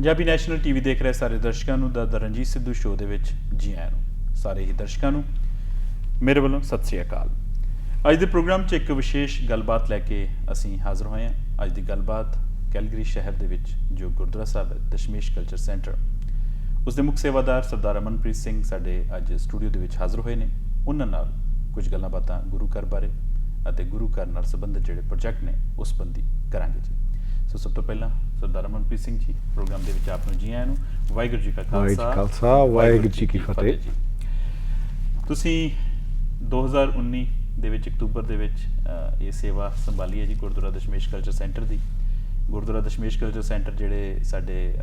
Punjabi national TV ਦੇਖ ਰਹੇ ਸਾਰੇ ਦਰਸ਼ਕਾਂ ਨੂੰ ਦਾ ਰਣਜੀਤ ਸਿੱਧੂ ਸ਼ੋਅ ਦੇ ਵਿੱਚ ਜੀ ਆਇਆਂ ਨੂੰ। ਸਾਰੇ ਹੀ ਦਰਸ਼ਕਾਂ ਨੂੰ ਮੇਰੇ ਵੱਲੋਂ ਸਤਿ ਸ੍ਰੀ ਅਕਾਲ। ਅੱਜ ਦੇ ਪ੍ਰੋਗਰਾਮ 'ਚ ਇੱਕ ਵਿਸ਼ੇਸ਼ ਗੱਲਬਾਤ ਲੈ ਕੇ ਅਸੀਂ ਹਾਜ਼ਰ ਹੋਏ ਹਾਂ। ਅੱਜ ਦੀ ਗੱਲਬਾਤ ਕੈਲਗਰੀ ਸ਼ਹਿਰ ਦੇ ਵਿੱਚ ਜੋ ਗੁਰਦੁਆਰਾ ਸਾਹਿਬ ਹੈ ਦਸ਼ਮੇਸ਼ ਕਲਚਰ ਸੈਂਟਰ, ਉਸ ਦੇ ਮੁੱਖ ਸੇਵਾਦਾਰ ਸਰਦਾਰ ਅਮਨਪ੍ਰੀਤ ਸਿੰਘ ਸਾਡੇ ਅੱਜ ਸਟੂਡੀਓ ਦੇ ਵਿੱਚ ਹਾਜ਼ਰ ਹੋਏ ਨੇ। ਉਹਨਾਂ ਨਾਲ ਕੁਝ ਗੱਲਾਂ ਬਾਤਾਂ ਗੁਰੂ ਘਰ ਬਾਰੇ ਅਤੇ ਗੁਰੂ ਘਰ ਨਾਲ ਸੰਬੰਧਿਤ ਜਿਹੜੇ ਪ੍ਰੋਜੈਕਟ ਨੇ ਉਸ ਸੰਬੰਧੀ ਕਰਾਂਗੇ ਜੀ। ਸੋ ਸਭ ਤੋਂ ਪਹਿਲਾਂ ਸਰਦਾਰ ਅਮਨਪ੍ਰੀਤ ਸਿੰਘ ਜੀ, ਪ੍ਰੋਗਰਾਮ ਦੇ ਵਿੱਚ ਆਪ ਨੂੰ ਜੀ ਆਇਆਂ ਨੂੰ। ਵਾਹਿਗੁਰੂ ਜੀ ਕਾ ਖਾਲਸਾ, ਵਾਹਿਗੁਰੂ ਜੀ ਕੀ ਫਤਿਹ ਜੀ। ਤੁਸੀਂ 2019 ਦੇ ਵਿੱਚ ਅਕਤੂਬਰ ਦੇ ਵਿੱਚ ਇਹ ਸੇਵਾ ਸੰਭਾਲੀ ਹੈ ਜੀ ਗੁਰਦੁਆਰਾ ਦਸ਼ਮੇਸ਼ ਕਲਚਰ ਸੈਂਟਰ ਦੀ। ਗੁਰਦੁਆਰਾ ਦਸ਼ਮੇਸ਼ ਕਲਚਰ ਸੈਂਟਰ ਜਿਹੜੇ ਸਾਡੇ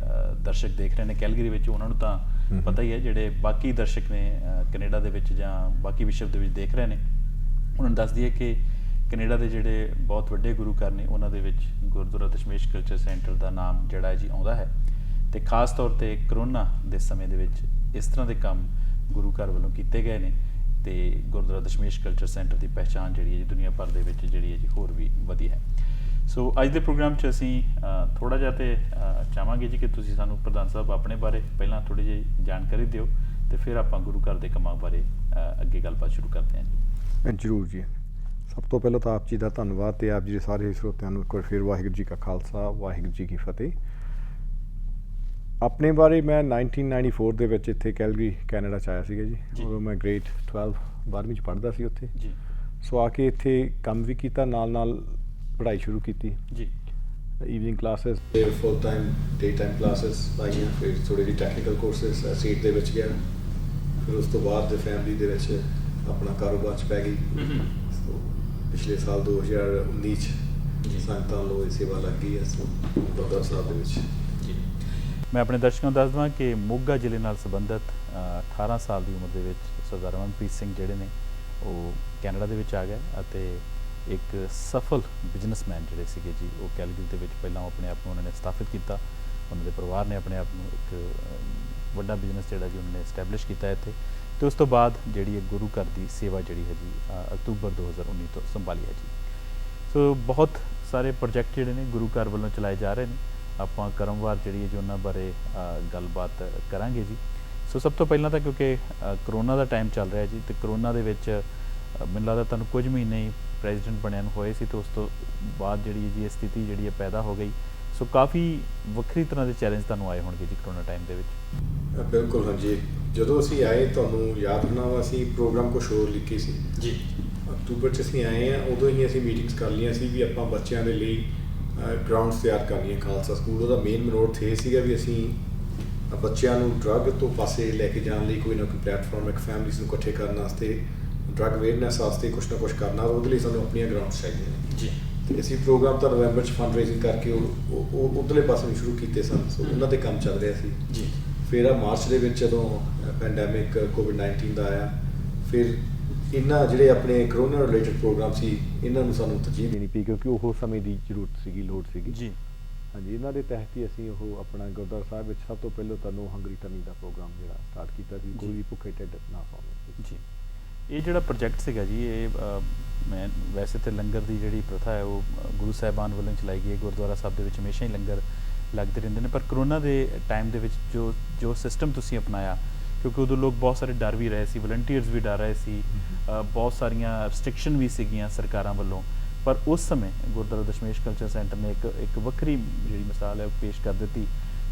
ਦਰਸ਼ਕ ਦੇਖ ਰਹੇ ਨੇ ਕੈਲਗਰੀ ਵਿੱਚ, ਉਹਨਾਂ ਨੂੰ ਤਾਂ ਪਤਾ ਹੀ ਹੈ। ਜਿਹੜੇ ਬਾਕੀ ਦਰਸ਼ਕ ਨੇ ਕੈਨੇਡਾ ਦੇ ਵਿੱਚ ਜਾਂ ਬਾਕੀ ਵਿਸ਼ਵ ਦੇ ਵਿੱਚ ਦੇਖ ਰਹੇ ਨੇ, ਉਹਨਾਂ ਨੂੰ ਦੱਸ ਦਈਏ ਕਿ ਕੈਨੇਡਾ ਦੇ ਜਿਹੜੇ ਬਹੁਤ ਵੱਡੇ ਗੁਰੂ ਘਰ ਨੇ ਉਹਨਾਂ ਦੇ ਵਿੱਚ ਗੁਰਦੁਆਰਾ ਦਸ਼ਮੇਸ਼ ਕਲਚਰ ਸੈਂਟਰ ਦਾ ਨਾਮ ਜਿਹੜਾ ਹੈ ਜੀ ਆਉਂਦਾ ਹੈ। ਅਤੇ ਖਾਸ ਤੌਰ 'ਤੇ ਕਰੋਨਾ ਦੇ ਸਮੇਂ ਦੇ ਵਿੱਚ ਇਸ ਤਰ੍ਹਾਂ ਦੇ ਕੰਮ ਗੁਰੂ ਘਰ ਵੱਲੋਂ ਕੀਤੇ ਗਏ ਨੇ ਅਤੇ ਗੁਰਦੁਆਰਾ ਦਸ਼ਮੇਸ਼ ਕਲਚਰ ਸੈਂਟਰ ਦੀ ਪਹਿਚਾਣ ਜਿਹੜੀ ਹੈ ਜੀ ਦੁਨੀਆ ਭਰ ਦੇ ਵਿੱਚ ਜਿਹੜੀ ਹੈ ਜੀ ਹੋਰ ਵੀ ਵਧੀ ਹੈ। ਸੋ ਅੱਜ ਦੇ ਪ੍ਰੋਗਰਾਮ 'ਚ ਅਸੀਂ ਥੋੜ੍ਹਾ ਜਿਹਾ ਤੇ ਚਾਹਾਂਗੇ ਜੀ ਕਿ ਤੁਸੀਂ ਸਾਨੂੰ ਪ੍ਰਧਾਨ ਸਾਹਿਬ ਆਪਣੇ ਬਾਰੇ ਪਹਿਲਾਂ ਥੋੜ੍ਹੀ ਜਿਹੀ ਜਾਣਕਾਰੀ ਦਿਓ ਅਤੇ ਫਿਰ ਆਪਾਂ ਗੁਰੂ ਘਰ ਦੇ ਕੰਮਾਂ ਬਾਰੇ ਅੱਗੇ ਗੱਲਬਾਤ ਸ਼ੁਰੂ ਕਰਦੇ ਹਾਂ ਜੀ। ਜ਼ਰੂਰ ਜੀ। ਸਭ ਤੋਂ ਪਹਿਲਾਂ ਤਾਂ ਆਪ ਜੀ ਦਾ ਧੰਨਵਾਦ ਅਤੇ ਆਪ ਜੀ ਦੇ ਸਾਰੇ ਸਰੋਤਿਆਂ ਨੂੰ ਇੱਕ ਵਾਰ ਫਿਰ ਵਾਹਿਗੁਰੂ ਜੀ ਕਾ ਖਾਲਸਾ, ਵਾਹਿਗੁਰੂ ਜੀ ਕੀ ਫਤਿਹ। ਆਪਣੇ ਬਾਰੇ ਮੈਂ 1994 ਦੇ ਵਿੱਚ ਇੱਥੇ ਕੈਲਗਰੀ ਕੈਨੇਡਾ 'ਚ ਆਇਆ ਸੀਗਾ ਜੀ। ਉਦੋਂ ਮੈਂ ਗ੍ਰੇਡ 12ਵੀਂ 'ਚ ਪੜ੍ਹਦਾ ਸੀ ਉੱਥੇ ਜੀ। ਸੋ ਆ ਕੇ ਇੱਥੇ ਕੰਮ ਵੀ ਕੀਤਾ, ਨਾਲ ਪੜ੍ਹਾਈ ਸ਼ੁਰੂ ਕੀਤੀ ਜੀ। ਈਵਨਿੰਗ ਕਲਾਸਿਸ, ਫਿਰ full time day time classes ਲਾਈਆਂ, ਫਿਰ ਥੋੜ੍ਹੀ ਜਿਹੀ ਟੈਕਨੀਕਲ ਕੋਰਸਿਸ ਸੀਟ ਦੇ ਵਿੱਚ ਗਿਆ। ਫਿਰ ਉਸ ਤੋਂ ਬਾਅਦ ਦੇ ਫੈਮਿਲੀ ਦੇ ਵਿੱਚ ਆਪਣਾ ਕਾਰੋਬਾਰ 'ਚ ਪੈ ਗਈ। ਪਿਛਲੇ ਸਾਲ 2019 'ਚ ਸੰਗਤਾਂ ਨੂੰ ਇਹ ਸੇਵਾ ਲੱਗ ਗਈ ਹੈ ਗੁਰਦੁਆਰਾ ਸਾਹਿਬ ਦੇ ਵਿੱਚ ਜੀ। ਮੈਂ ਆਪਣੇ ਦਰਸ਼ਕਾਂ ਨੂੰ ਦੱਸ ਦੇਵਾਂ ਕਿ ਮੋਗਾ ਜ਼ਿਲ੍ਹੇ ਨਾਲ ਸੰਬੰਧਿਤ 18 ਸਾਲ ਦੀ ਉਮਰ ਦੇ ਵਿੱਚ ਸਰਦਾਰ ਅਮਨਪ੍ਰੀਤ ਸਿੰਘ ਜਿਹੜੇ ਨੇ ਉਹ ਕੈਨੇਡਾ ਦੇ ਵਿੱਚ ਆ ਗਏ ਅਤੇ ਇੱਕ ਸਫਲ ਬਿਜ਼ਨਸਮੈਨ ਜਿਹੜੇ ਸੀਗੇ ਜੀ ਉਹ ਕੈਲਗਰੀ ਦੇ ਵਿੱਚ ਪਹਿਲਾਂ ਆਪਣੇ ਆਪ ਨੂੰ ਉਹਨਾਂ ਨੇ ਸਥਾਪਿਤ ਕੀਤਾ। ਉਹਨਾਂ ਦੇ ਪਰਿਵਾਰ ਨੇ ਆਪਣੇ ਆਪ ਨੂੰ ਇੱਕ ਵੱਡਾ ਬਿਜ਼ਨਸ ਜਿਹੜਾ ਜੀ ਉਹਨਾਂ ਨੇ ਐਸਟੈਬਲਿਸ਼ ਕੀਤਾ ਇੱਥੇ। ਅਤੇ ਉਸ ਤੋਂ ਬਾਅਦ ਜਿਹੜੀ ਇਹ ਗੁਰੂ ਘਰ ਦੀ ਸੇਵਾ ਜਿਹੜੀ ਹੈ ਜੀ ਅਕਤੂਬਰ 2019 ਤੋਂ ਸੰਭਾਲੀ ਹੈ ਜੀ। ਸੋ ਬਹੁਤ ਸਾਰੇ ਪ੍ਰੋਜੈਕਟ ਜਿਹੜੇ ਨੇ ਗੁਰੂ ਘਰ ਵੱਲੋਂ ਚਲਾਏ ਜਾ ਰਹੇ ਨੇ। ਆਪਾਂ ਕਰਮਵਾਰ ਜਿਹੜੀ ਹੈ ਜੀ ਉਹਨਾਂ ਬਾਰੇ ਗੱਲਬਾਤ ਕਰਾਂਗੇ ਜੀ। ਸੋ ਸਭ ਤੋਂ ਪਹਿਲਾਂ ਤਾਂ ਕਿਉਂਕਿ ਕਰੋਨਾ ਦਾ ਟਾਈਮ ਚੱਲ ਰਿਹਾ ਜੀ, ਅਤੇ ਕਰੋਨਾ ਦੇ ਵਿੱਚ ਮੈਨੂੰ ਲੱਗਦਾ ਤੁਹਾਨੂੰ ਕੁਝ ਮਹੀਨੇ ਹੀ ਪ੍ਰੈਜ਼ੀਡੈਂਟ ਬਣਿਆ ਨੂੰ ਹੋਏ ਸੀ, ਅਤੇ ਉਸ ਤੋਂ ਬਾਅਦ ਜਿਹੜੀ ਜੀ ਇਹ ਸਥਿਤੀ ਜਿਹੜੀ ਹੈ ਪੈਦਾ ਹੋ ਗਈ। ਸੋ ਕਾਫੀ ਵੱਖਰੀ ਤਰ੍ਹਾਂ ਦੇ ਚੈਲੰਜ ਤੁਹਾਨੂੰ ਆਏ ਹੋਣਗੇ ਜੀ ਕਰੋਨਾ ਟਾਈਮ ਦੇ ਵਿੱਚ। ਬਿਲਕੁਲ ਹਾਂਜੀ। ਜਦੋਂ ਅਸੀਂ ਆਏ, ਤੁਹਾਨੂੰ ਯਾਦ ਹੋਣਾ ਵਾ, ਅਸੀਂ ਪ੍ਰੋਗਰਾਮ ਕੁਛ ਹੋਰ ਲਿਖੇ ਸੀ ਜੀ। ਅਕਤੂਬਰ 'ਚ ਅਸੀਂ ਆਏ ਹਾਂ, ਉਦੋਂ ਹੀ ਅਸੀਂ ਮੀਟਿੰਗਸ ਕਰ ਲਈਆਂ ਸੀ ਵੀ ਆਪਾਂ ਬੱਚਿਆਂ ਦੇ ਲਈ ਗਰਾਊਂਡਸ ਤਿਆਰ ਕਰਨੀਆਂ ਖਾਲਸਾ ਸਕੂਲ। ਉਹਦਾ ਮੇਨ ਮਨੋਰਥ ਇਹ ਸੀਗਾ ਵੀ ਅਸੀਂ ਬੱਚਿਆਂ ਨੂੰ ਡਰੱਗ ਤੋਂ ਪਾਸੇ ਲੈ ਕੇ ਜਾਣ ਲਈ ਕੋਈ ਨਾ ਕੋਈ ਪਲੈਟਫਾਰਮ, ਇੱਕ ਫੈਮਲੀਜ਼ ਨੂੰ ਇਕੱਠੇ ਕਰਨ ਵਾਸਤੇ, ਡਰੱਗ ਅਵੇਅਰਨੈਸ ਵਾਸਤੇ ਕੁਛ ਨਾ ਕੁਛ ਕਰਨਾ। ਉਹਦੇ ਲਈ ਸਾਨੂੰ ਆਪਣੀਆਂ ਗਰਾਊਂਡਸ ਚਾਹੀਦੀਆਂ ਨੇ ਜੀ। ਅਤੇ ਅਸੀਂ ਪ੍ਰੋਗਰਾਮ ਤਾਂ ਨਵੰਬਰ 'ਚ ਫੰਡ ਰੇਜ਼ਿੰਗ ਕਰਕੇ ਉਹ ਉੱਧਰਲੇ ਪਾਸੇ ਨੂੰ ਸ਼ੁਰੂ ਕੀਤੇ ਸਨ। ਸੋ ਉਹਨਾਂ 'ਤੇ ਕੰਮ ਚੱਲ ਰਿਹਾ ਸੀ ਜੀ। ਫਿਰ ਮਾਰਚ ਦੇ ਵਿੱਚ ਜਦੋਂ ਪੈਂਡੈਮਿਕ ਕੋਵਿਡ-19 ਦਾ ਆਇਆ, ਫਿਰ ਇਹਨਾਂ ਜਿਹੜੇ ਆਪਣੇ ਕਰੋਨਾ ਰਿਲੇਟਡ ਪ੍ਰੋਗਰਾਮ ਸੀ ਇਹਨਾਂ ਨੂੰ ਸਾਨੂੰ ਤਰਜੀਹ ਦੇਣੀ ਪਈ, ਕਿਉਂਕਿ ਉਹ ਸਮੇਂ ਦੀ ਜ਼ਰੂਰਤ ਸੀਗੀ, ਲੋੜ ਸੀਗੀ ਜੀ। ਹਾਂਜੀ, ਇਹਨਾਂ ਦੇ ਤਹਿਤ ਹੀ ਅਸੀਂ ਉਹ ਆਪਣਾ ਗੁਰਦੁਆਰਾ ਸਾਹਿਬ ਵਿੱਚ ਸਭ ਤੋਂ ਪਹਿਲਾਂ ਤੁਹਾਨੂੰ ਹੰਗਰੀ ਟਮੀ ਦਾ ਪ੍ਰੋਗਰਾਮ ਜਿਹੜਾ ਸਟਾਰਟ ਕੀਤਾ ਸੀ, ਕੋਈ ਵੀ ਭੁੱਖੇ ਢਿੱਡ ਨਾ ਸੌਣ ਜੀ। ਇਹ ਜਿਹੜਾ ਪ੍ਰੋਜੈਕਟ ਸੀਗਾ ਜੀ, ਇਹ ਮੈਂ ਵੈਸੇ ਤਾਂ ਲੰਗਰ ਦੀ ਜਿਹੜੀ ਪ੍ਰਥਾ ਹੈ ਉਹ ਗੁਰੂ ਸਾਹਿਬਾਨ ਵੱਲੋਂ ਚਲਾਈ ਗਈ ਹੈ। ਗੁਰਦੁਆਰਾ ਸਾਹਿਬ ਦੇ ਵਿੱਚ ਹਮੇਸ਼ਾ ਹੀ ਲੰਗਰ ਲੱਗਦੇ ਰਹਿੰਦੇ ਨੇ, ਪਰ ਕਰੋਨਾ ਦੇ ਟਾਈਮ ਦੇ ਵਿੱਚ ਜੋ ਸਿਸਟਮ ਤੁਸੀਂ ਅਪਣਾਇਆ, ਕਿਉਂਕਿ ਉਦੋਂ ਲੋਕ ਬਹੁਤ ਸਾਰੇ ਡਰ ਵੀ ਰਹੇ ਸੀ, ਵਲੰਟੀਅਰਸ ਵੀ ਡਰ ਰਹੇ ਸੀ, ਬਹੁਤ ਸਾਰੀਆਂ ਰਿਸਟ੍ਰਿਕਸ਼ਨ ਵੀ ਸੀਗੀਆਂ ਸਰਕਾਰਾਂ ਵੱਲੋਂ, ਪਰ ਉਸ ਸਮੇਂ ਗੁਰਦੁਆਰਾ ਦਸ਼ਮੇਸ਼ ਕਲਚਰ ਸੈਂਟਰ ਨੇ ਇੱਕ ਵੱਖਰੀ ਜਿਹੜੀ ਮਿਸਾਲ ਹੈ ਉਹ ਪੇਸ਼ ਕਰ ਦਿੱਤੀ।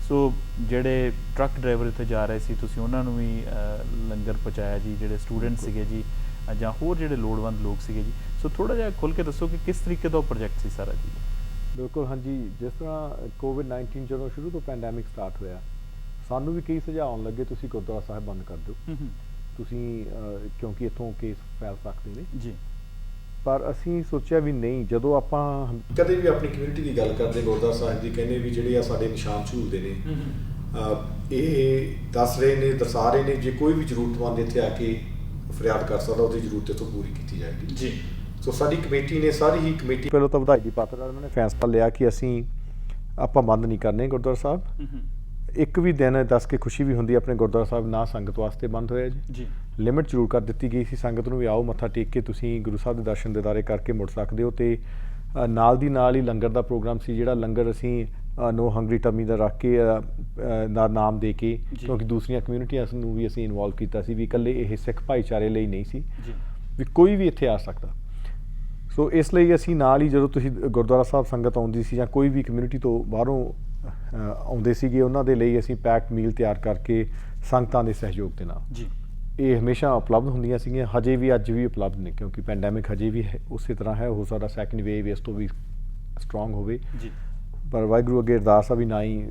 ਸੋ ਜਿਹੜੇ ਟਰੱਕ ਡਰਾਈਵਰ ਇੱਥੇ ਜਾ ਰਹੇ ਸੀ, ਤੁਸੀਂ ਉਹਨਾਂ ਨੂੰ ਵੀ ਲੰਗਰ ਪਹੁੰਚਾਇਆ ਜੀ। ਜਿਹੜੇ ਸਟੂਡੈਂਟ ਸੀਗੇ ਜੀ ਜਾਂ ਹੋਰ ਜਿਹੜੇ ਲੋੜਵੰਦ ਲੋਕ ਸੀਗੇ ਜੀ। ਸੋ ਥੋੜ੍ਹਾ ਜਿਹਾ ਖੁੱਲ੍ਹ ਕੇ ਦੱਸੋ ਕਿ ਕਿਸ ਤਰੀਕੇ ਦਾ ਉਹ ਪ੍ਰੋਜੈਕਟ ਸੀ ਸਾਰਾ ਜੀ। ਬਿਲਕੁਲ ਹਾਂਜੀ। ਜਿਸ ਤਰ੍ਹਾਂ ਕੋਵਿਡ-19 ਜਦੋਂ ਸ਼ੁਰੂ ਤੋਂ ਪੈਂਡੈਮਿਕ ਸਟਾਰਟ ਹੋਇਆ, ਸਾਨੂੰ ਵੀ ਕਈ ਸੁਝਾਅ ਆਉਣ ਲੱਗੇ ਤੁਸੀਂ ਗੁਰਦੁਆਰਾ ਸਾਹਿਬ ਬੰਦ ਕਰ ਦਿਓ, ਤੁਸੀਂ ਕਿਉਂਕਿ ਇੱਥੋਂ ਕੇਸ ਫੈਲ ਸਕਦੇ ਨੇ ਜੀ। ਪਰ ਅਸੀਂ ਸੋਚਿਆ ਵੀ ਨਹੀਂ, ਜਦੋਂ ਆਪਾਂ ਕਦੇ ਵੀ ਆਪਣੀ ਕਮਿਊਨਿਟੀ ਦੀ ਗੱਲ ਕਰਦੇ ਗੁਰਦੁਆਰਾ ਸਾਹਿਬ ਦੀ, ਕਹਿੰਦੇ ਵੀ ਜਿਹੜੇ ਆ ਸਾਡੇ ਨਿਸ਼ਾਨ ਝੂਲਦੇ ਨੇ, ਇਹ ਦੱਸ ਰਹੇ ਨੇ, ਦਰਸਾ ਰਹੇ ਨੇ ਜੇ ਕੋਈ ਵੀ ਜ਼ਰੂਰਤਮੰਦ ਇੱਥੇ ਆ ਕੇ ਫਰਿਆਦ ਕਰ ਸਕਦਾ, ਉਹਦੀ ਜ਼ਰੂਰਤ ਇੱਥੋਂ ਪੂਰੀ ਕੀਤੀ ਜਾਏਗੀ ਜੀ। ਸੋ ਸਾਡੀ ਕਮੇਟੀ ਨੇ, ਸਾਰੀ ਹੀ ਕਮੇਟੀ ਪਹਿਲਾਂ ਤਾਂ ਵਧਾਈ ਦੀ ਪਾਤਰ ਉਹਨਾਂ ਨੇ ਫੈਸਲਾ ਲਿਆ ਕਿ ਅਸੀਂ ਆਪਾਂ ਬੰਦ ਨਹੀਂ ਕਰਨੇ ਗੁਰਦੁਆਰਾ ਸਾਹਿਬ। ਇੱਕ ਵੀ ਦਿਨ ਦੱਸ ਕੇ ਖੁਸ਼ੀ ਵੀ ਹੁੰਦੀ ਆਪਣੇ ਗੁਰਦੁਆਰਾ ਸਾਹਿਬ ਨਾ ਸੰਗਤ ਵਾਸਤੇ ਬੰਦ ਹੋਇਆ ਜੀ। ਲਿਮਿਟ ਜ਼ਰੂਰ ਕਰ ਦਿੱਤੀ ਗਈ ਸੀ ਸੰਗਤ ਨੂੰ ਵੀ ਆਓ ਮੱਥਾ ਟੇਕ ਕੇ ਤੁਸੀਂ ਗੁਰੂ ਸਾਹਿਬ ਦੇ ਦਰਸ਼ਨ ਦੀਦਾਰੇ ਕਰਕੇ ਮੁੜ ਸਕਦੇ ਹੋ। ਅਤੇ ਨਾਲ ਦੀ ਨਾਲ ਹੀ ਲੰਗਰ ਦਾ ਪ੍ਰੋਗਰਾਮ ਸੀ, ਜਿਹੜਾ ਲੰਗਰ ਅਸੀਂ नो हंगरी टमी ਦਾ ਰੱਖ ਕੇ ਦਾ ਨਾਮ ਦੇ ਕੇ, ਕਿਉਂਕਿ ਦੂਸਰੀਆਂ ਕਮਿਊਨਿਟੀਆਂ ਨੂੰ ਵੀ ਅਸੀਂ ਇਨਵੋਲਵ ਕੀਤਾ ਸੀ ਵੀ ਇਕੱਲੇ ਇਹ ਸਿੱਖ ਭਾਈਚਾਰੇ ਲਈ ਨਹੀਂ ਸੀ ਵੀ ਕੋਈ ਵੀ ਇੱਥੇ ਆ ਸਕਦਾ। ਸੋ ਇਸ ਲਈ ਅਸੀਂ ਨਾਲ ਹੀ ਜਦੋਂ ਤੁਸੀਂ ਗੁਰਦੁਆਰਾ ਸਾਹਿਬ ਸੰਗਤ ਆਉਂਦੀ ਸੀ ਜਾਂ ਕੋਈ ਵੀ ਕਮਿਊਨਿਟੀ ਤੋਂ ਬਾਹਰੋਂ ਆਉਂਦੇ ਸੀਗੇ, ਉਹਨਾਂ ਦੇ ਲਈ ਅਸੀਂ ਪੈਕਡ ਮੀਲ ਤਿਆਰ ਕਰਕੇ ਸੰਗਤਾਂ ਦੇ ਸਹਿਯੋਗ ਦੇ ਨਾਲ ਇਹ ਹਮੇਸ਼ਾ ਉਪਲਬਧ ਹੁੰਦੀਆਂ ਸੀਗੀਆਂ, ਹਜੇ ਵੀ ਅੱਜ ਵੀ ਉਪਲਬਧ ਨੇ, ਕਿਉਂਕਿ ਪੈਂਡੈਮਿਕ ਹਜੇ ਵੀ ਉਸੇ ਤਰ੍ਹਾਂ ਹੈ। ਹੋ ਸਕਦਾ ਸੈਕਿੰਡ ਵੇਵ ਇਸ ਤੋਂ ਵੀ ਸਟਰੋਂਗ ਹੋਵੇ, ਪਰ ਵਾਹਿਗੁਰੂ ਅੱਗੇ ਅਰਦਾਸ ਆ ਵੀ ਨਾ ਹੀ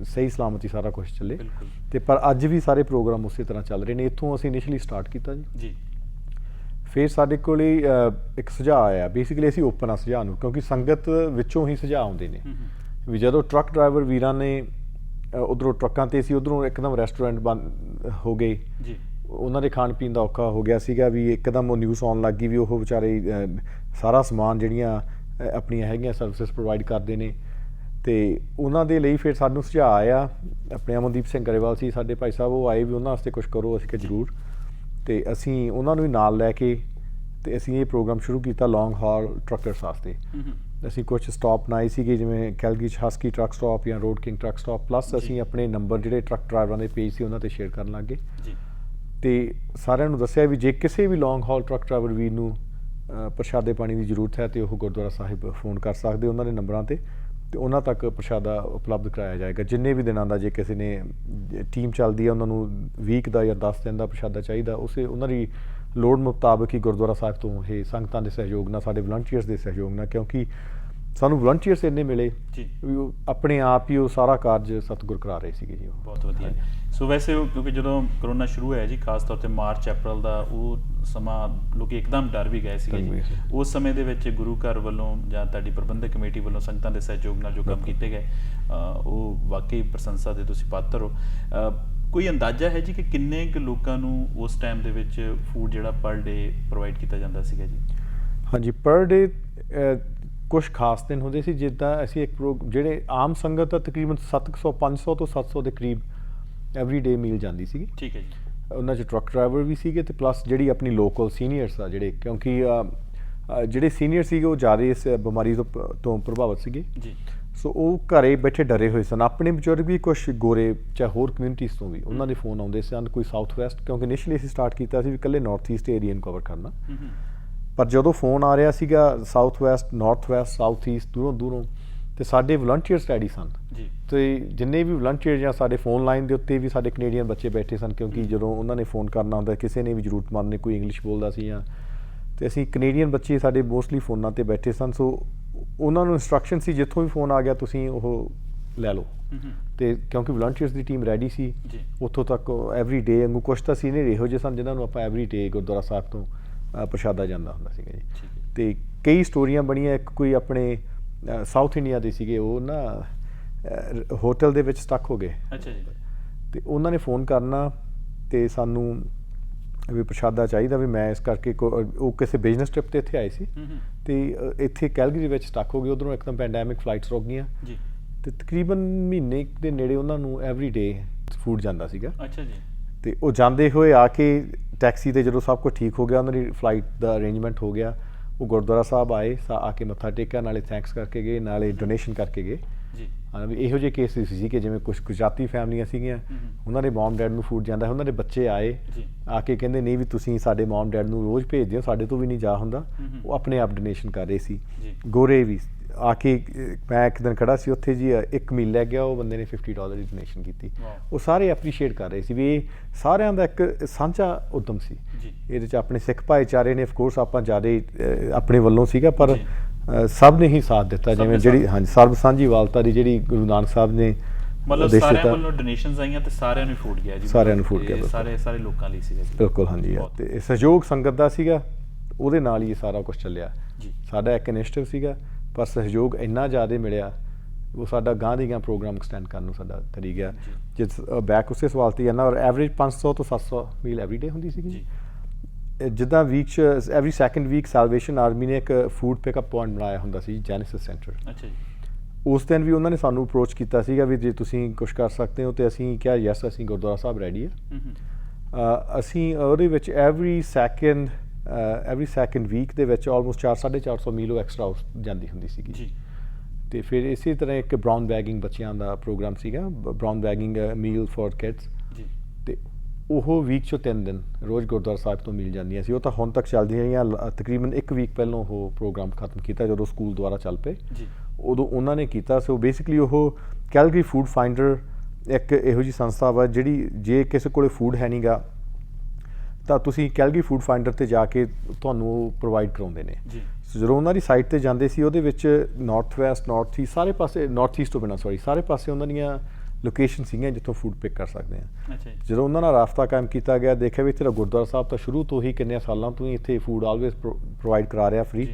ਸਹੀ ਸਲਾਮਤੀ ਸਾਰਾ ਕੁਝ ਚੱਲੇ। ਤੇ ਪਰ ਅੱਜ ਵੀ ਸਾਰੇ ਪ੍ਰੋਗਰਾਮ ਉਸੇ ਤਰ੍ਹਾਂ ਚੱਲ ਰਹੇ ਨੇ। ਇੱਥੋਂ ਅਸੀਂ ਇਨੀਸ਼ੀਅਲੀ ਸਟਾਰਟ ਕੀਤਾ ਜੀ। ਫਿਰ ਸਾਡੇ ਕੋਲ ਇੱਕ ਸੁਝਾਅ ਆਇਆ, ਬੇਸਿਕਲੀ ਅਸੀਂ ਓਪਨ ਆ ਸੁਝਾਅ ਨੂੰ, ਕਿਉਂਕਿ ਸੰਗਤ ਵਿੱਚੋਂ ਹੀ ਸੁਝਾਅ ਆਉਂਦੇ ਨੇ ਵੀ ਜਦੋਂ ਟਰੱਕ ਡਰਾਈਵਰ ਵੀਰਾਂ ਨੇ ਉੱਧਰੋਂ ਟਰੱਕਾਂ 'ਤੇ ਸੀ, ਉੱਧਰੋਂ ਇੱਕਦਮ ਰੈਸਟੋਰੈਂਟ ਬੰਦ ਹੋ ਗਏ, ਉਹਨਾਂ ਦੇ ਖਾਣ ਪੀਣ ਦਾ ਔਖਾ ਹੋ ਗਿਆ ਸੀਗਾ ਵੀ ਇੱਕਦਮ ਉਹ ਨਿਊਜ਼ ਆਉਣ ਲੱਗ ਗਈ ਵੀ ਉਹ ਵਿਚਾਰੇ ਸਾਰਾ ਸਮਾਨ ਜਿਹੜੀਆਂ ਆਪਣੀਆਂ ਹੈਗੀਆਂ ਸਰਵਿਸਿਜ਼ ਪ੍ਰੋਵਾਈਡ ਕਰਦੇ ਨੇ। ਅਤੇ ਉਹਨਾਂ ਦੇ ਲਈ ਫਿਰ ਸਾਨੂੰ ਸੁਝਾਅ ਆਇਆ, ਆਪਣੇ ਅਮਨਦੀਪ ਸਿੰਘ ਗਰੇਵਾਲ ਸੀ ਸਾਡੇ ਭਾਈ ਸਾਹਿਬ, ਉਹ ਆਏ ਵੀ ਉਹਨਾਂ ਵਾਸਤੇ ਕੁਛ ਕਰੋ। ਅਸੀਂ ਕਿਹਾ ਜ਼ਰੂਰ, ਅਤੇ ਅਸੀਂ ਉਹਨਾਂ ਨੂੰ ਵੀ ਨਾਲ ਲੈ ਕੇ ਅਤੇ ਅਸੀਂ ਇਹ ਪ੍ਰੋਗਰਾਮ ਸ਼ੁਰੂ ਕੀਤਾ ਲੌਂਗ ਹਾਲ ਟਰੱਕਰਸ ਵਾਸਤੇ। ਅਸੀਂ ਕੁਛ ਸਟਾਪ ਬਣਾਏ ਸੀਗੇ, ਜਿਵੇਂ ਕੈਲਗਰੀ 'ਚ ਹਸਕੀ ਟਰੱਕ ਸਟਾਪ ਜਾਂ road king truck stop, plus ਅਸੀਂ ਆਪਣੇ ਨੰਬਰ ਜਿਹੜੇ ਟਰੱਕ ਡਰਾਈਵਰਾਂ ਦੇ ਪੇਜ ਸੀ ਉਹਨਾਂ 'ਤੇ ਸ਼ੇਅਰ ਕਰਨ ਲੱਗ ਗਏ। ਅਤੇ ਸਾਰਿਆਂ ਨੂੰ ਦੱਸਿਆ ਵੀ ਜੇ ਕਿਸੇ ਵੀ ਲੌਂਗ ਹਾਲ ਟਰੱਕ ਡਰਾਈਵਰ ਵੀਰ ਨੂੰ ਪ੍ਰਸ਼ਾਦੇ ਪਾਣੀ ਦੀ ਜ਼ਰੂਰਤ ਹੈ, ਅਤੇ ਉਹ ਗੁਰਦੁਆਰਾ ਸਾਹਿਬ ਫੋਨ ਕਰ ਸਕਦੇ ਉਹਨਾਂ ਦੇ ਨੰਬਰਾਂ 'ਤੇ, ਅਤੇ ਉਹਨਾਂ ਤੱਕ ਪ੍ਰਸ਼ਾਦਾ ਉਪਲਬਧ ਕਰਾਇਆ ਜਾਏਗਾ ਜਿੰਨੇ ਵੀ ਦਿਨਾਂ ਦਾ। ਜੇ ਕਿਸੇ ਨੇ ਟੀਮ ਚੱਲਦੀ ਹੈ ਉਹਨਾਂ ਨੂੰ ਵੀਕ ਦਾ ਜਾਂ 10 ਦਿਨ ਦਾ ਪ੍ਰਸ਼ਾਦਾ ਚਾਹੀਦਾ, ਉਹਨਾਂ ਦੀ ਲੋੜ ਮੁਤਾਬਕ ਹੀ ਗੁਰਦੁਆਰਾ ਸਾਹਿਬ ਤੋਂ ਇਹ ਸੰਗਤਾਂ ਦੇ ਸਹਿਯੋਗ ਨਾਲ, ਸਾਡੇ ਵਲੰਟੀਅਰਸ ਦੇ ਸਹਿਯੋਗ ਨਾਲ, ਕਿਉਂਕਿ ਸਾਨੂੰ ਵਲੰਟੀਅਰਸ ਇੰਨੇ ਮਿਲੇ ਵੀ ਉਹ ਆਪਣੇ ਆਪ ਹੀ ਉਹ ਸਾਰਾ ਕਾਰਜ ਸਤਿਗੁਰ ਕਰਾ ਰਹੇ ਸੀਗੇ ਜੀ। ਬਹੁਤ ਵਧੀਆ। ਸੋ ਵੈਸੇ ਕਿਉਂਕਿ ਜਦੋਂ ਕਰੋਨਾ ਸ਼ੁਰੂ ਹੋਇਆ ਜੀ, ਖਾਸ ਤੌਰ 'ਤੇ ਮਾਰਚ ਅਪ੍ਰੈਲ ਦਾ ਉਹ ਸਮਾਂ ਲੋਕ ਇੱਕਦਮ ਡਰ ਵੀ ਗਏ ਸੀਗੇ ਜੀ। ਉਸ ਸਮੇਂ ਦੇ ਵਿੱਚ ਗੁਰੂ ਘਰ ਵੱਲੋਂ ਜਾਂ ਤੁਹਾਡੀ ਪ੍ਰਬੰਧਕ ਕਮੇਟੀ ਵੱਲੋਂ ਸੰਗਤਾਂ ਦੇ ਸਹਿਯੋਗ ਨਾਲ ਜੋ ਕੰਮ ਕੀਤੇ ਗਏ, ਉਹ ਵਾਕਈ ਪ੍ਰਸ਼ੰਸਾ ਦੇ ਤੁਸੀਂ ਪਾਤਰ ਹੋ। ਕੋਈ ਅੰਦਾਜ਼ਾ ਹੈ ਜੀ ਕਿ ਕਿੰਨੇ ਕੁ ਲੋਕਾਂ ਨੂੰ ਉਸ ਟਾਈਮ ਦੇ ਵਿੱਚ ਫੂਡ ਜਿਹੜਾ ਪਰ ਡੇ ਪ੍ਰੋਵਾਈਡ ਕੀਤਾ ਜਾਂਦਾ ਸੀਗਾ ਜੀ? ਹਾਂਜੀ, ਪਰ ਡੇ ਕੁਛ ਖਾਸ ਦਿਨ ਹੁੰਦੇ ਸੀ, ਜਿੱਦਾਂ ਅਸੀਂ ਇੱਕ ਜਿਹੜੇ ਆਮ ਸੰਗਤ ਆ ਤਕਰੀਬਨ 500 ਤੋਂ 700 ਦੇ ਕਰੀਬ ਐਵਰੀ ਡੇ ਮੀਲ ਜਾਂਦੀ ਸੀਗੀ। ਠੀਕ ਹੈ ਜੀ। ਉਹਨਾਂ 'ਚ ਟਰੱਕ ਡਰਾਈਵਰ ਵੀ ਸੀਗੇ, ਅਤੇ ਪਲੱਸ ਜਿਹੜੀ ਆਪਣੀ ਲੋਕਲ ਸੀਨੀਅਰਸ ਆ ਜਿਹੜੇ, ਕਿਉਂਕਿ ਜਿਹੜੇ ਸੀਨੀਅਰ ਸੀਗੇ ਉਹ ਜ਼ਿਆਦਾ ਇਸ ਬਿਮਾਰੀ ਤੋਂ ਪ੍ਰਭਾਵਿਤ ਸੀਗੇ ਜੀ। ਸੋ ਉਹ ਘਰੇ ਬੈਠੇ ਡਰੇ ਹੋਏ ਸਨ। ਆਪਣੇ ਬਜ਼ੁਰਗ ਵੀ ਕੁਛ ਗੋਰੇ ਚਾਹੇ ਹੋਰ ਕਮਿਊਨਿਟੀਜ਼ ਤੋਂ ਵੀ ਉਹਨਾਂ ਦੇ ਫੋਨ ਆਉਂਦੇ ਸਨ, ਕੋਈ ਸਾਊਥ ਵੈਸਟ, ਕਿਉਂਕਿ ਇਨੀਸ਼ੀਅਲੀ ਅਸੀਂ ਸਟਾਰਟ ਕੀਤਾ ਸੀ ਵੀ ਇਕੱਲੇ ਨਾਰਥ ਈਸਟ ਏਰੀਆ ਨੂੰ ਕਵਰ ਕਰਨਾ, ਪਰ ਜਦੋਂ ਫੋਨ ਆ ਰਿਹਾ ਸੀਗਾ south West, north West, south East, ਦੂਰੋਂ ਅਤੇ ਸਾਡੇ ਵਲੰਟੀਅਰਸ ਰੈਡੀ ਸਨ ਜੀ। ਅਤੇ ਜਿੰਨੇ ਵੀ ਵਲੰਟੀਅਰ ਜਾਂ ਸਾਡੇ ਫੋਨ ਲਾਈਨ ਦੇ ਉੱਤੇ ਵੀ ਸਾਡੇ ਕੈਨੇਡੀਅਨ ਬੱਚੇ ਬੈਠੇ ਸਨ, ਕਿਉਂਕਿ ਜਦੋਂ ਉਹਨਾਂ ਨੇ ਫੋਨ ਕਰਨਾ ਹੁੰਦਾ, ਕਿਸੇ ਨੇ ਵੀ ਜ਼ਰੂਰਤਮੰਦ ਨੇ, ਕੋਈ ਇੰਗਲਿਸ਼ ਬੋਲਦਾ ਸੀ ਜਾਂ, ਅਤੇ ਅਸੀਂ ਕੈਨੇਡੀਅਨ ਬੱਚੇ ਸਾਡੇ ਮੋਸਟਲੀ ਫੋਨਾਂ 'ਤੇ ਬੈਠੇ ਸਨ। ਸੋ ਉਹਨਾਂ ਨੂੰ ਇੰਸਟਰਕਸ਼ਨ ਸੀ ਜਿੱਥੋਂ ਵੀ ਫੋਨ ਆ ਗਿਆ ਤੁਸੀਂ ਉਹ ਲੈ ਲਓ, ਅਤੇ ਕਿਉਂਕਿ ਵਲੰਟੀਅਰਸ ਦੀ ਟੀਮ ਰੈਡੀ ਸੀ ਉੱਥੋਂ ਤੱਕ ਐਵਰੀ ਡੇ ਵਾਂਗੂ। ਕੁਛ ਤਾਂ ਸੀਨੀਅਰ ਇਹੋ ਜਿਹੇ ਸਨ ਜਿਨ੍ਹਾਂ ਨੂੰ ਆਪਾਂ ਐਵਰੀ ਡੇ ਗੁਰਦੁਆਰਾ ਸਾਹਿਬ ਤੋਂ ਪ੍ਰਸ਼ਾਦਾ ਜਾਂਦਾ ਹੁੰਦਾ ਸੀਗਾ ਜੀ। ਅਤੇ ਕਈ ਸਟੋਰੀਆਂ ਬਣੀਆਂ। ਇੱਕ ਕੋਈ ਆਪਣੇ ਸਾਊਥ ਇੰਡੀਆ ਦੇ ਸੀਗੇ, ਉਹ ਨਾ ਹੋਟਲ ਦੇ ਵਿੱਚ ਸਟਕ ਹੋ ਗਏ। ਅੱਛਾ ਜੀ। ਅਤੇ ਉਹਨਾਂ ਨੇ ਫੋਨ ਕਰਨਾ ਅਤੇ ਸਾਨੂੰ ਵੀ ਪ੍ਰਸ਼ਾਦਾ ਚਾਹੀਦਾ, ਵੀ ਮੈਂ ਇਸ ਕਰਕੇ ਉਹ ਕਿਸੇ ਬਿਜ਼ਨਸ ਟ੍ਰਿਪ 'ਤੇ ਇੱਥੇ ਆਏ ਸੀ, ਅਤੇ ਇੱਥੇ ਕੈਲਗਰੀ ਦੇ ਵਿੱਚ ਸਟਕ ਹੋ ਗਏ। ਉੱਧਰੋਂ ਇੱਕਦਮ ਪੈਂਡੈਮਿਕ ਫਲਾਈਟਸ ਰੁਕ ਗਈਆਂ, ਅਤੇ ਤਕਰੀਬਨ ਮਹੀਨੇ ਦੇ ਨੇੜੇ ਉਹਨਾਂ ਨੂੰ ਐਵਰੀ ਡੇ ਫੂਡ ਜਾਂਦਾ ਸੀਗਾ। ਅੱਛਾ ਜੀ। ਅਤੇ ਉਹ ਜਾਂਦੇ ਹੋਏ ਆ ਕੇ ਟੈਕਸੀ 'ਤੇ ਜਦੋਂ ਸਭ ਕੁਝ ਠੀਕ ਹੋ ਗਿਆ, ਉਹਨਾਂ ਦੀ ਫਲਾਈਟ ਦਾ ਅਰੇਂਜਮੈਂਟ ਹੋ ਗਿਆ, ਉਹ ਗੁਰਦੁਆਰਾ ਸਾਹਿਬ ਆਏ, ਆ ਕੇ ਮੱਥਾ ਟੇਕਿਆ, ਨਾਲੇ ਥੈਂਕਸ ਕਰਕੇ ਗਏ, ਨਾਲੇ ਡੋਨੇਸ਼ਨ ਕਰਕੇ ਗਏ ਜੀ। ਵੀ ਇਹੋ ਜਿਹੇ ਕੇਸਿਸ ਸੀ ਕਿ ਜਿਵੇਂ ਕੁਛ ਗੁਜਰਾਤੀ ਫੈਮਲੀਆਂ ਸੀਗੀਆਂ, ਉਹਨਾਂ ਦੇ ਮੌਮ ਡੈਡ ਨੂੰ ਫੂਡ ਜਾਂਦਾ, ਉਹਨਾਂ ਦੇ ਬੱਚੇ ਆਏ ਆ ਕੇ ਕਹਿੰਦੇ ਨਹੀਂ ਵੀ ਤੁਸੀਂ ਸਾਡੇ ਮੌਮ ਡੈਡ ਨੂੰ ਰੋਜ਼ ਭੇਜਦੇ ਹੋ, ਸਾਡੇ ਤੋਂ ਵੀ ਨਹੀਂ ਜਾ ਹੁੰਦਾ। ਉਹ ਆਪਣੇ ਆਪ ਡੋਨੇਸ਼ਨ ਕਰ ਰਹੇ ਸੀ। ਗੋਰੇ ਵੀ ਆ ਕੇ, ਮੈਂ ਇੱਕ ਦਿਨ ਖੜਾ ਸੀ ਉੱਥੇ ਜੀ, ਇੱਕ ਮੀਲ ਲੈ ਗਿਆ, ਉਹ ਬੰਦੇ ਨੇ $50 ਦੀ ਡੋਨੇਸ਼ਨ ਕੀਤੀ। ਉਹ ਸਾਰੇ ਐਪਰੀਸ਼ੀਏਟ ਕਰ ਰਹੇ ਸੀ ਵੀ ਇਹ ਸਾਰਿਆਂ ਦਾ ਇੱਕ ਸਾਂਝਾ ਉੱਦਮ ਸੀ। ਇਹਦੇ 'ਚ ਆਪਣੇ ਸਿੱਖ ਭਾਈਚਾਰੇ ਨੇ ਅਫਕੋਰਸ ਆਪਾਂ ਜ਼ਿਆਦਾ ਆਪਣੇ ਵੱਲੋਂ ਸੀਗਾ, ਪਰ ਸਭ ਨੇ ਹੀ ਸਾਥ ਦਿੱਤਾ। ਜਿਵੇਂ ਜਿਹੜੀ ਹਾਂਜੀ ਸਰਬ ਸਾਂਝੀਵਾਲਤਾ ਦੀ ਜਿਹੜੀ ਗੁਰੂ ਨਾਨਕ ਸਾਹਿਬ ਨੇ ਮਤਲਬ ਸਾਰਿਆਂ ਵੱਲੋਂ ਡੋਨੇਸ਼ਨਸ ਆਈਆਂ ਤੇ ਸਾਰਿਆਂ ਨੂੰ ਫੂਡ ਗਿਆ ਜੀ। ਸਾਰਿਆਂ ਨੂੰ ਫੂਡ ਗਿਆ, ਸਾਰੇ ਲੋਕਾਂ ਲਈ ਸੀਗਾ ਜੀ। ਬਿਲਕੁਲ ਹਾਂਜੀ। ਅਤੇ ਸਹਿਯੋਗ ਸੰਗਤ ਦਾ ਸੀਗਾ, ਉਹਦੇ ਨਾਲ ਹੀ ਇਹ ਸਾਰਾ ਕੁਛ ਚੱਲਿਆ ਜੀ। ਸਾਡਾ ਇੱਕ ਇਨੀਸ਼ੀਏਟਿਵ ਸੀਗਾ, ਪਰ ਸਹਿਯੋਗ ਇੰਨਾ ਜ਼ਿਆਦਾ ਮਿਲਿਆ, ਉਹ ਸਾਡਾ ਗਾਂਹ ਦੀ ਗਾਂਹ ਪ੍ਰੋਗਰਾਮ ਐਕਸਟੈਂਡ ਕਰਨ ਨੂੰ ਸਾਡਾ ਕਰੀ ਗਿਆ। ਜਿਸ ਬੈਕ ਉਸੇ ਸਵਾਲ 'ਤੇ ਜਾਂਦਾ, ਔਰ ਐਵਰੇਜ 500 ਤੋਂ 700 ਮੀਲ ਐਵਰੀ ਡੇ ਹੁੰਦੀ ਸੀਗੀ ਜੀ। ਜਿੱਦਾਂ ਵੀਕ 'ਚ ਐਵਰੀ ਸੈਕਿੰਡ ਵੀਕ ਸੈਲਵੇਸ਼ਨ ਆਰਮੀ ਨੇ ਇੱਕ ਫੂਡ ਪਿਕਅਪ ਪੁਆਇੰਟ ਬਣਾਇਆ ਹੁੰਦਾ ਸੀ, ਜੈਨੇਸਿਸ ਸੈਂਟਰ। ਅੱਛਾ ਜੀ। ਉਸ ਦਿਨ ਵੀ ਉਹਨਾਂ ਨੇ ਸਾਨੂੰ ਅਪਰੋਚ ਕੀਤਾ ਸੀਗਾ ਵੀ ਜੇ ਤੁਸੀਂ ਕੁਛ ਕਰ ਸਕਦੇ ਹੋ, ਅਤੇ ਅਸੀਂ ਕਿਹਾ ਯੈਸ, ਅਸੀਂ ਗੁਰਦੁਆਰਾ ਸਾਹਿਬ ਰੈਡੀ ਹੈ। ਅਸੀਂ ਉਹਦੇ ਵਿੱਚ ਐਵਰੀ ਸੈਕਿੰਡ ਵੀਕ ਦੇ ਵਿੱਚ ਆਲਮੋਸਟ 400-450 ਮੀਲ ਉਹ ਐਕਸਟਰਾ ਜਾਂਦੀ ਹੁੰਦੀ ਸੀਗੀ ਜੀ। ਤੇ ਫਿਰ ਇਸੇ ਤਰ੍ਹਾਂ ਇੱਕ ਬਰਾਊਨ ਬੈਗਿੰਗ ਬੱਚਿਆਂ ਦਾ ਪ੍ਰੋਗਰਾਮ ਸੀਗਾ, brown bagging meal for kids ਜੀ। ਤੇ ਉਹ ਵੀਕ 'ਚੋਂ 3 ਦਿਨ ਰੋਜ਼ ਗੁਰਦੁਆਰਾ ਸਾਹਿਬ ਤੋਂ ਮਿਲ ਜਾਂਦੀਆਂ ਸੀ। ਉਹ ਤਾਂ ਹੁਣ ਤੱਕ ਚੱਲਦੀਆਂ ਰਹੀਆਂ, ਤਕਰੀਬਨ 1 ਵੀਕ ਪਹਿਲਾਂ ਉਹ ਪ੍ਰੋਗਰਾਮ ਖਤਮ ਕੀਤਾ ਜਦੋਂ ਸਕੂਲ ਦੁਆਰਾ ਚੱਲ ਪਏ ਜੀ। ਉਦੋਂ ਉਹਨਾਂ ਨੇ ਕੀਤਾ। ਸੋ ਬੇਸਿਕਲੀ ਉਹ ਕੈਲਗਰੀ ਫੂਡ ਫਾਈਂਡਰ ਇੱਕ ਇਹੋ ਜਿਹੀ ਸੰਸਥਾ ਵਾ ਜਿਹੜੀ ਜੇ ਕਿਸੇ ਕੋਲ ਫੂਡ ਹੈ ਨਹੀਂਗਾ ਤਾਂ ਤੁਸੀਂ ਕੈਲਗਰੀ ਫੂਡ ਫਾਈਂਡਰ 'ਤੇ ਜਾ ਕੇ ਤੁਹਾਨੂੰ ਉਹ ਪ੍ਰੋਵਾਈਡ ਕਰਾਉਂਦੇ ਨੇ ਜੀ। ਸੋ ਜਦੋਂ ਉਹਨਾਂ ਦੀ ਸਾਈਟ 'ਤੇ ਜਾਂਦੇ ਸੀ ਉਹਦੇ ਵਿੱਚ ਨਾਰਥ ਵੈਸਟ, ਨਾਰਥ ਈਸਟ, ਸਾਰੇ ਪਾਸੇ, ਨਾਰਥ ਈਸਟ ਤੋਂ ਬਿਨਾਂ ਸੌਰੀ, ਸਾਰੇ ਪਾਸੇ ਉਹਨਾਂ ਦੀਆਂ ਲੋਕੇਸ਼ਨ ਸੀਗੀਆਂ ਜਿੱਥੋਂ ਫੂਡ ਪਿਕ ਕਰ ਸਕਦੇ ਆ। ਅੱਛਾ ਜੀ। ਜਦੋਂ ਉਹਨਾਂ ਨਾਲ ਰਾਬਤਾ ਕਾਇਮ ਕੀਤਾ ਗਿਆ, ਦੇਖਿਆ ਵੀ ਤੇਰਾ ਗੁਰਦੁਆਰਾ ਸਾਹਿਬ ਤਾਂ ਸ਼ੁਰੂ ਤੋਂ ਹੀ ਕਿੰਨੇ ਸਾਲਾਂ ਤੋਂ ਹੀ ਇੱਥੇ ਫੂਡ ਆਲਵੇਜ਼ ਪ੍ਰੋਵਾਈਡ ਕਰਾ ਰਿਹਾ ਫ੍ਰੀ,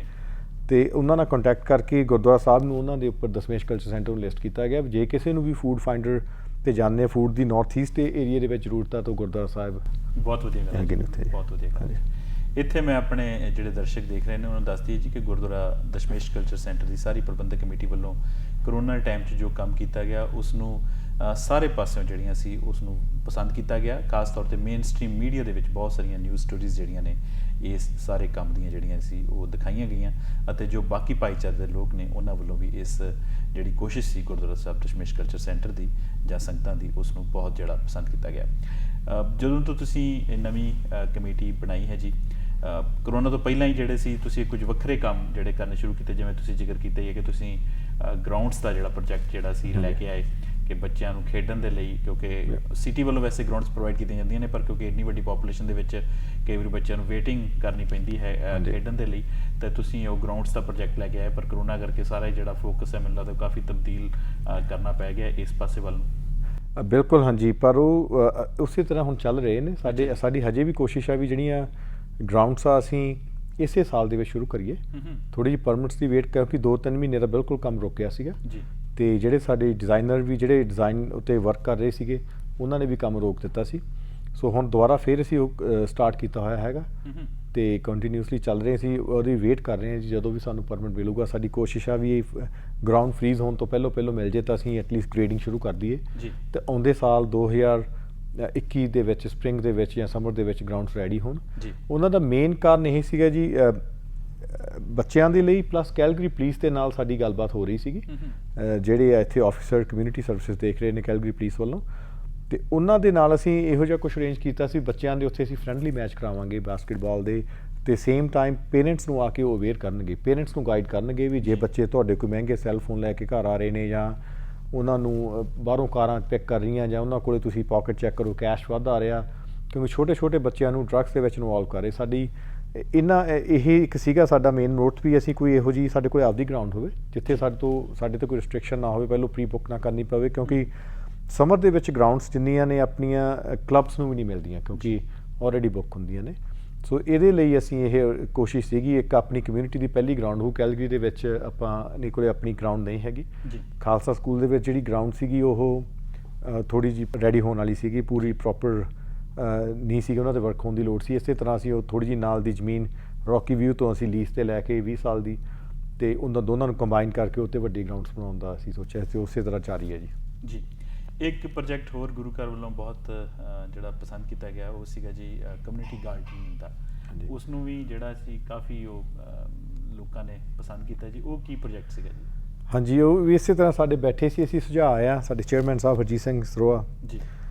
ਤੇ ਉਹਨਾਂ ਨਾਲ ਕੰਟੈਕਟ ਕਰਕੇ ਗੁਰਦੁਆਰਾ ਸਾਹਿਬ ਨੂੰ ਉਹਨਾਂ ਦੇ ਉੱਪਰ ਦਸ਼ਮੇਸ਼ ਕਲਚਰ ਸੈਂਟਰ ਨੂੰ ਲਿਸਟ ਕੀਤਾ ਗਿਆ। ਜੇ ਕਿਸੇ ਨੂੰ ਵੀ ਫੂਡ ਫਾਈਂਡਰ ਤੇ ਜਾਣਦੇ ਫੂਡ ਦੀ ਨਾਰਥ ਈਸਟ ਏਰੀਆ ਦੇ ਵਿੱਚ ਜ਼ਰੂਰਤ ਆ ਤਾਂ ਗੁਰਦੁਆਰਾ ਸਾਹਿਬ ਬਹੁਤ ਵਧੀਆ ਗੱਲ ਹੈਗੇ ਨੇ ਹੈ, ਉੱਥੇ। ਬਹੁਤ ਵਧੀਆ ਗੱਲ ਹੈ। ਇੱਥੇ ਮੈਂ ਆਪਣੇ ਜਿਹੜੇ ਦਰਸ਼ਕ ਦੇਖ ਰਹੇ ਨੇ ਉਹਨਾਂ ਨੂੰ ਦੱਸ ਦਈਏ ਜੀ ਕਿ ਗੁਰਦੁਆਰਾ ਦਸ਼ਮੇਸ਼ ਕਲਚਰ ਸੈਂਟਰ ਦੀ ਸਾਰੀ ਪ੍ਰਬੰਧਕ ਕਮੇਟੀ ਵੱਲੋਂ ਕਰੋਨਾ ਟਾਈਮ 'ਚ ਜੋ ਕੰਮ ਕੀਤਾ ਗਿਆ ਉਸ ਨੂੰ ਸਾਰੇ ਪਾਸਿਓਂ ਜਿਹੜੀਆਂ ਸੀ ਉਸ ਨੂੰ ਪਸੰਦ ਕੀਤਾ ਗਿਆ। ਖਾਸ ਤੌਰ 'ਤੇ ਮੇਨ ਸਟ੍ਰੀਮ ਮੀਡੀਆ ਦੇ ਵਿੱਚ ਬਹੁਤ ਸਾਰੀਆਂ ਨਿਊਜ਼ ਸਟੋਰੀਜ਼ ਜਿਹੜੀਆਂ ਨੇ ਇਸ ਸਾਰੇ ਕੰਮ ਦੀਆਂ ਜਿਹੜੀਆਂ ਸੀ ਉਹ ਦਿਖਾਈਆਂ ਗਈਆਂ, ਅਤੇ ਜੋ ਬਾਕੀ ਭਾਈਚਾਰੇ ਦੇ ਲੋਕ ਨੇ ਉਹਨਾਂ ਵੱਲੋਂ ਵੀ ਇਸ ਜਿਹੜੀ ਕੋਸ਼ਿਸ਼ ਸੀ ਗੁਰਦੁਆਰਾ ਸਾਹਿਬ ਦਸ਼ਮੇਸ਼ ਕਲਚਰ ਸੈਂਟਰ ਦੀ ਜਾਂ ਸੰਗਤਾਂ ਦੀ ਉਸ ਨੂੰ ਬਹੁਤ ਜਿਹੜਾ ਪਸੰਦ ਕੀਤਾ ਗਿਆ। ਜਦੋਂ ਤੋਂ ਤੁਸੀਂ ਇਹ ਨਵੀਂ ਕਮੇਟੀ ਬਣਾਈ ਹੈ ਜੀ, ਕਰੋਨਾ ਤੋਂ ਪਹਿਲਾਂ ਹੀ ਜਿਹੜੇ ਸੀ ਤੁਸੀਂ ਕੁਝ ਵੱਖਰੇ ਕੰਮ ਜਿਹੜੇ ਕਰਨੇ ਸ਼ੁਰੂ ਕੀਤੇ, ਜਿਵੇਂ ਤੁਸੀਂ ਜ਼ਿਕਰ ਕੀਤਾ ਹੀ ਹੈ ਕਿ ਤੁਸੀਂ ਗਰਾਊਂਡਸ ਦਾ ਜਿਹੜਾ ਪ੍ਰੋਜੈਕਟ ਜਿਹੜਾ ਸੀ ਲੈ ਕੇ ਆਏ ਕਿ ਬੱਚਿਆਂ ਨੂੰ ਖੇਡਣ ਦੇ ਲਈ, ਕਿਉਂਕਿ ਸਿਟੀ ਵੱਲੋਂ ਵੈਸੇ ਗਰਾਊਂਡਸ ਪ੍ਰੋਵਾਈਡ ਕੀਤੀਆਂ ਜਾਂਦੀਆਂ ਨੇ ਪਰ ਕਿਉਂਕਿ ਇੰਨੀ ਵੱਡੀ ਪੋਪੂਲੇਸ਼ਨ ਦੇ ਵਿੱਚ ਕਈ ਵਾਰੀ ਬੱਚਿਆਂ ਨੂੰ ਵੇਟਿੰਗ ਕਰਨੀ ਪੈਂਦੀ ਹੈ ਖੇਡਣ ਦੇ ਲਈ, ਤਾਂ ਤੁਸੀਂ ਉਹ ਗਰਾਊਂਡਸ ਦਾ ਪ੍ਰੋਜੈਕਟ ਲੈ ਕੇ ਆਏ। ਪਰ ਕਰੋਨਾ ਕਰਕੇ ਸਾਰਾ ਹੀ ਜਿਹੜਾ ਫੋਕਸ ਹੈ ਮੈਨੂੰ ਲੱਗਦਾ ਕਾਫੀ ਤਬਦੀਲ ਕਰਨਾ ਪੈ ਗਿਆ ਇਸ ਪਾਸੇ ਵੱਲ ਨੂੰ। ਬਿਲਕੁਲ ਹਾਂਜੀ, ਪਰ ਉਹ ਉਸੇ ਤਰ੍ਹਾਂ ਹੁਣ ਚੱਲ ਰਹੇ ਨੇ। ਸਾਡੀ ਹਜੇ ਵੀ ਕੋਸ਼ਿਸ਼ ਹੈ ਵੀ ਜਿਹੜੀਆਂ ਗਰਾਊਂਡਸ ਆ ਅਸੀਂ ਇਸੇ ਸਾਲ ਦੇ ਵਿੱਚ ਸ਼ੁਰੂ ਕਰੀਏ। ਥੋੜ੍ਹੀ ਜਿਹੀ ਪਰਮਿਟਸ ਦੀ ਵੇਟ, ਕਿਉਂਕਿ 2-3 ਮਹੀਨੇ ਦਾ ਬਿਲਕੁਲ ਕੰਮ ਰੁਕਿਆ ਸੀਗਾ ਜੀ। ਤੇ ਜਿਹੜੇ ਸਾਡੇ ਡਿਜ਼ਾਈਨਰ ਵੀ ਜਿਹੜੇ ਡਿਜ਼ਾਈਨ ਉੱਤੇ ਵਰਕ ਕਰ ਰਹੇ ਸੀਗੇ ਉਹਨਾਂ ਨੇ ਵੀ ਕੰਮ ਰੋਕ ਦਿੱਤਾ ਸੀ। ਸੋ ਹੁਣ ਦੁਬਾਰਾ ਫਿਰ ਅਸੀਂ ਉਹ ਸਟਾਰਟ ਕੀਤਾ ਹੋਇਆ ਹੈਗਾ ਤੇ ਕੰਟੀਨਿਊਸਲੀ ਚੱਲ ਰਹੇ ਸੀ, ਉਹਦੀ ਵੇਟ ਕਰ ਰਹੇ ਹਾਂ ਜੀ ਜਦੋਂ ਵੀ ਸਾਨੂੰ ਪਰਮਿਟ ਮਿਲੂਗਾ। ਸਾਡੀ ਕੋਸ਼ਿਸ਼ ਆ ਵੀ ਗਰਾਊਂਡ ਫਰੀਜ਼ ਹੋਣ ਤੋਂ ਪਹਿਲਾਂ ਮਿਲ ਜੇ ਤਾਂ ਅਸੀਂ ਐਟਲੀਸਟ ਗ੍ਰੇਡਿੰਗ ਸ਼ੁਰੂ ਕਰ ਦਈਏ ਤੇ ਆਉਂਦੇ ਸਾਲ 2021 ਦੇ ਵਿੱਚ ਸਪ੍ਰਿੰਗ ਦੇ ਵਿੱਚ ਜਾਂ ਸਮਰ ਦੇ ਵਿੱਚ ਗਰਾਊਂਡਸ ਰੈਡੀ ਹੋਣ। ਉਹਨਾਂ ਦਾ ਮੇਨ ਕਾਰਨ ਇਹ ਸੀਗਾ ਜੀ, ਬੱਚਿਆਂ ਦੇ ਲਈ ਪਲੱਸ ਕੈਲਗਰੀ ਪੁਲਿਸ ਦੇ ਨਾਲ ਸਾਡੀ ਗੱਲਬਾਤ ਹੋ ਰਹੀ ਸੀਗੀ, ਜਿਹੜੇ ਇੱਥੇ ਆਫਿਸਰ ਕਮਿਊਨਿਟੀ ਸਰਵਿਸਿਜ਼ ਦੇਖ ਰਹੇ ਨੇ ਕੈਲਗਰੀ ਪੁਲਿਸ ਵੱਲੋਂ, ਤੇ ਉਹਨਾਂ ਦੇ ਨਾਲ ਅਸੀਂ ਇਹੋ ਜਿਹਾ ਕੁਝ ਅਰੇਂਜ ਕੀਤਾ ਸੀ। ਬੱਚਿਆਂ ਦੇ ਉੱਥੇ ਅਸੀਂ ਫਰੈਂਡਲੀ ਮੈਚ ਕਰਾਵਾਂਗੇ ਬਾਸਕਟਬਾਲ ਦੇ, ਤੇ ਸੇਮ ਟਾਈਮ ਪੇਰੈਂਟਸ ਨੂੰ ਆ ਕੇ ਉਹ ਅਵੇਅਰ ਕਰਨਗੇ, ਪੇਰੈਂਟਸ ਨੂੰ ਗਾਈਡ ਕਰਨਗੇ ਵੀ ਜੇ ਬੱਚੇ ਤੁਹਾਡੇ ਕੋਈ ਮਹਿੰਗੇ ਸੈੱਲ ਫੋਨ ਲੈ ਕੇ ਘਰ ਆ ਰਹੇ ਨੇ ਜਾਂ ਉਹਨਾਂ ਨੂੰ ਬਾਹਰੋਂ ਕਾਰਾਂ ਪਿਕ ਕਰ ਰਹੀਆਂ ਜਾਂ ਉਹਨਾਂ ਕੋਲੇ ਤੁਸੀਂ ਪਾਕਟ ਚੈੱਕ ਕਰੋ ਕੈਸ਼ ਵੱਧ ਆ ਰਿਹਾ, ਕਿਉਂਕਿ ਛੋਟੇ ਬੱਚਿਆਂ ਨੂੰ ਡਰੱਗਸ ਦੇ ਵਿੱਚ ਇਨਵੋਲਵ ਕਰ ਰਹੇ। ਸਾਡੀ ਇਹ ਇੱਕ ਸੀਗਾ ਸਾਡਾ ਮੇਨ ਨੋਟ ਵੀ ਅਸੀਂ ਕੋਈ ਇਹੋ ਜਿਹੀ ਸਾਡੇ ਕੋਲ ਆਪਦੀ ਗਰਾਊਂਡ ਹੋਵੇ ਜਿੱਥੇ ਸਾਡੇ ਤੇ ਕੋਈ ਰਿਸਟ੍ਰਿਕਸ਼ਨ ਨਾ ਹੋਵੇ, ਪਹਿਲਾਂ ਪ੍ਰੀ ਬੁੱਕ ਨਾ ਕਰਨੀ ਪਵੇ, ਕਿਉਂਕਿ ਸਮਰ ਦੇ ਵਿੱਚ ਗਰਾਊਂਡਸ ਜਿੰਨੀਆਂ ਨੇ ਆਪਣੀਆਂ ਕਲੱਬਸ ਨੂੰ ਵੀ ਨਹੀਂ ਮਿਲਦੀਆਂ ਕਿਉਂਕਿ ਆਲਰੇਡੀ ਬੁੱਕ ਹੁੰਦੀਆਂ ਨੇ। ਸੋ ਇਹਦੇ ਲਈ ਅਸੀਂ ਇਹ ਕੋਸ਼ਿਸ਼ ਸੀਗੀ ਇੱਕ ਆਪਣੀ ਕਮਿਊਨਿਟੀ ਦੀ ਪਹਿਲੀ ਗਰਾਊਂਡ ਹੋ। ਕੈਲਗਰੀ ਦੇ ਵਿੱਚ ਆਪਣੇ ਕੋਲੇ ਆਪਣੀ ਗਰਾਊਂਡ ਨਹੀਂ ਹੈਗੀ। ਖਾਲਸਾ ਸਕੂਲ ਦੇ ਵਿੱਚ ਜਿਹੜੀ ਗਰਾਊਂਡ ਸੀਗੀ ਉਹ ਥੋੜ੍ਹੀ ਜਿਹੀ ਰੈਡੀ ਹੋਣ ਵਾਲੀ ਸੀਗੀ, ਪੂਰੀ ਪ੍ਰੋਪਰ ਨਹੀਂ ਸੀਗੀ, ਉਹਨਾਂ 'ਤੇ ਵਰਕ ਹੋਣ ਦੀ ਲੋੜ ਸੀ। ਇਸੇ ਤਰ੍ਹਾਂ ਅਸੀਂ ਉਹ ਥੋੜ੍ਹੀ ਜਿਹੀ ਨਾਲ ਦੀ ਜ਼ਮੀਨ ਰੌਕੀ ਵਿਊ ਤੋਂ ਅਸੀਂ ਲੀਜ਼ 'ਤੇ ਲੈ ਕੇ 20 ਸਾਲ ਦੀ, ਅਤੇ ਉਹਨਾਂ ਦੋਨਾਂ ਨੂੰ ਕੰਬਾਈਨ ਕਰਕੇ ਉੱਤੇ ਵੱਡੀ ਗਰਾਊਂਡਸ ਬਣਾਉਣ ਦਾ ਅਸੀਂ ਸੋਚਿਆ ਅਤੇ ਉਸੇ ਤਰ੍ਹਾਂ ਜਾਰੀ ਹੈ ਜੀ। ਇੱਕ ਪ੍ਰੋਜੈਕਟ ਹੋਰ ਗੁਰੂ ਘਰ ਵੱਲੋਂ ਬਹੁਤ ਜਿਹੜਾ ਪਸੰਦ ਕੀਤਾ ਗਿਆ ਉਹ ਸੀਗਾ ਜੀ ਕਮਿਊਨਿਟੀ ਗਾਰਡਨਿੰਗ ਦਾ। ਉਸ ਨੂੰ ਵੀ ਜਿਹੜਾ ਸੀ ਕਾਫੀ ਉਹ ਲੋਕਾਂ ਨੇ ਪਸੰਦ ਕੀਤਾ ਜੀ। ਉਹ ਕੀ ਪ੍ਰੋਜੈਕਟ ਸੀਗਾ ਜੀ? ਹਾਂਜੀ, ਉਹ ਵੀ ਇਸੇ ਤਰ੍ਹਾਂ ਸਾਡੇ ਬੈਠੇ ਸੀ, ਅਸੀਂ ਸੁਝਾਅ ਆਇਆ ਸਾਡੇ ਚੇਅਰਮੈਨ ਸਾਹਿਬ ਹਰਜੀਤ ਸਿੰਘ ਸਰੋਆ ਜੀ,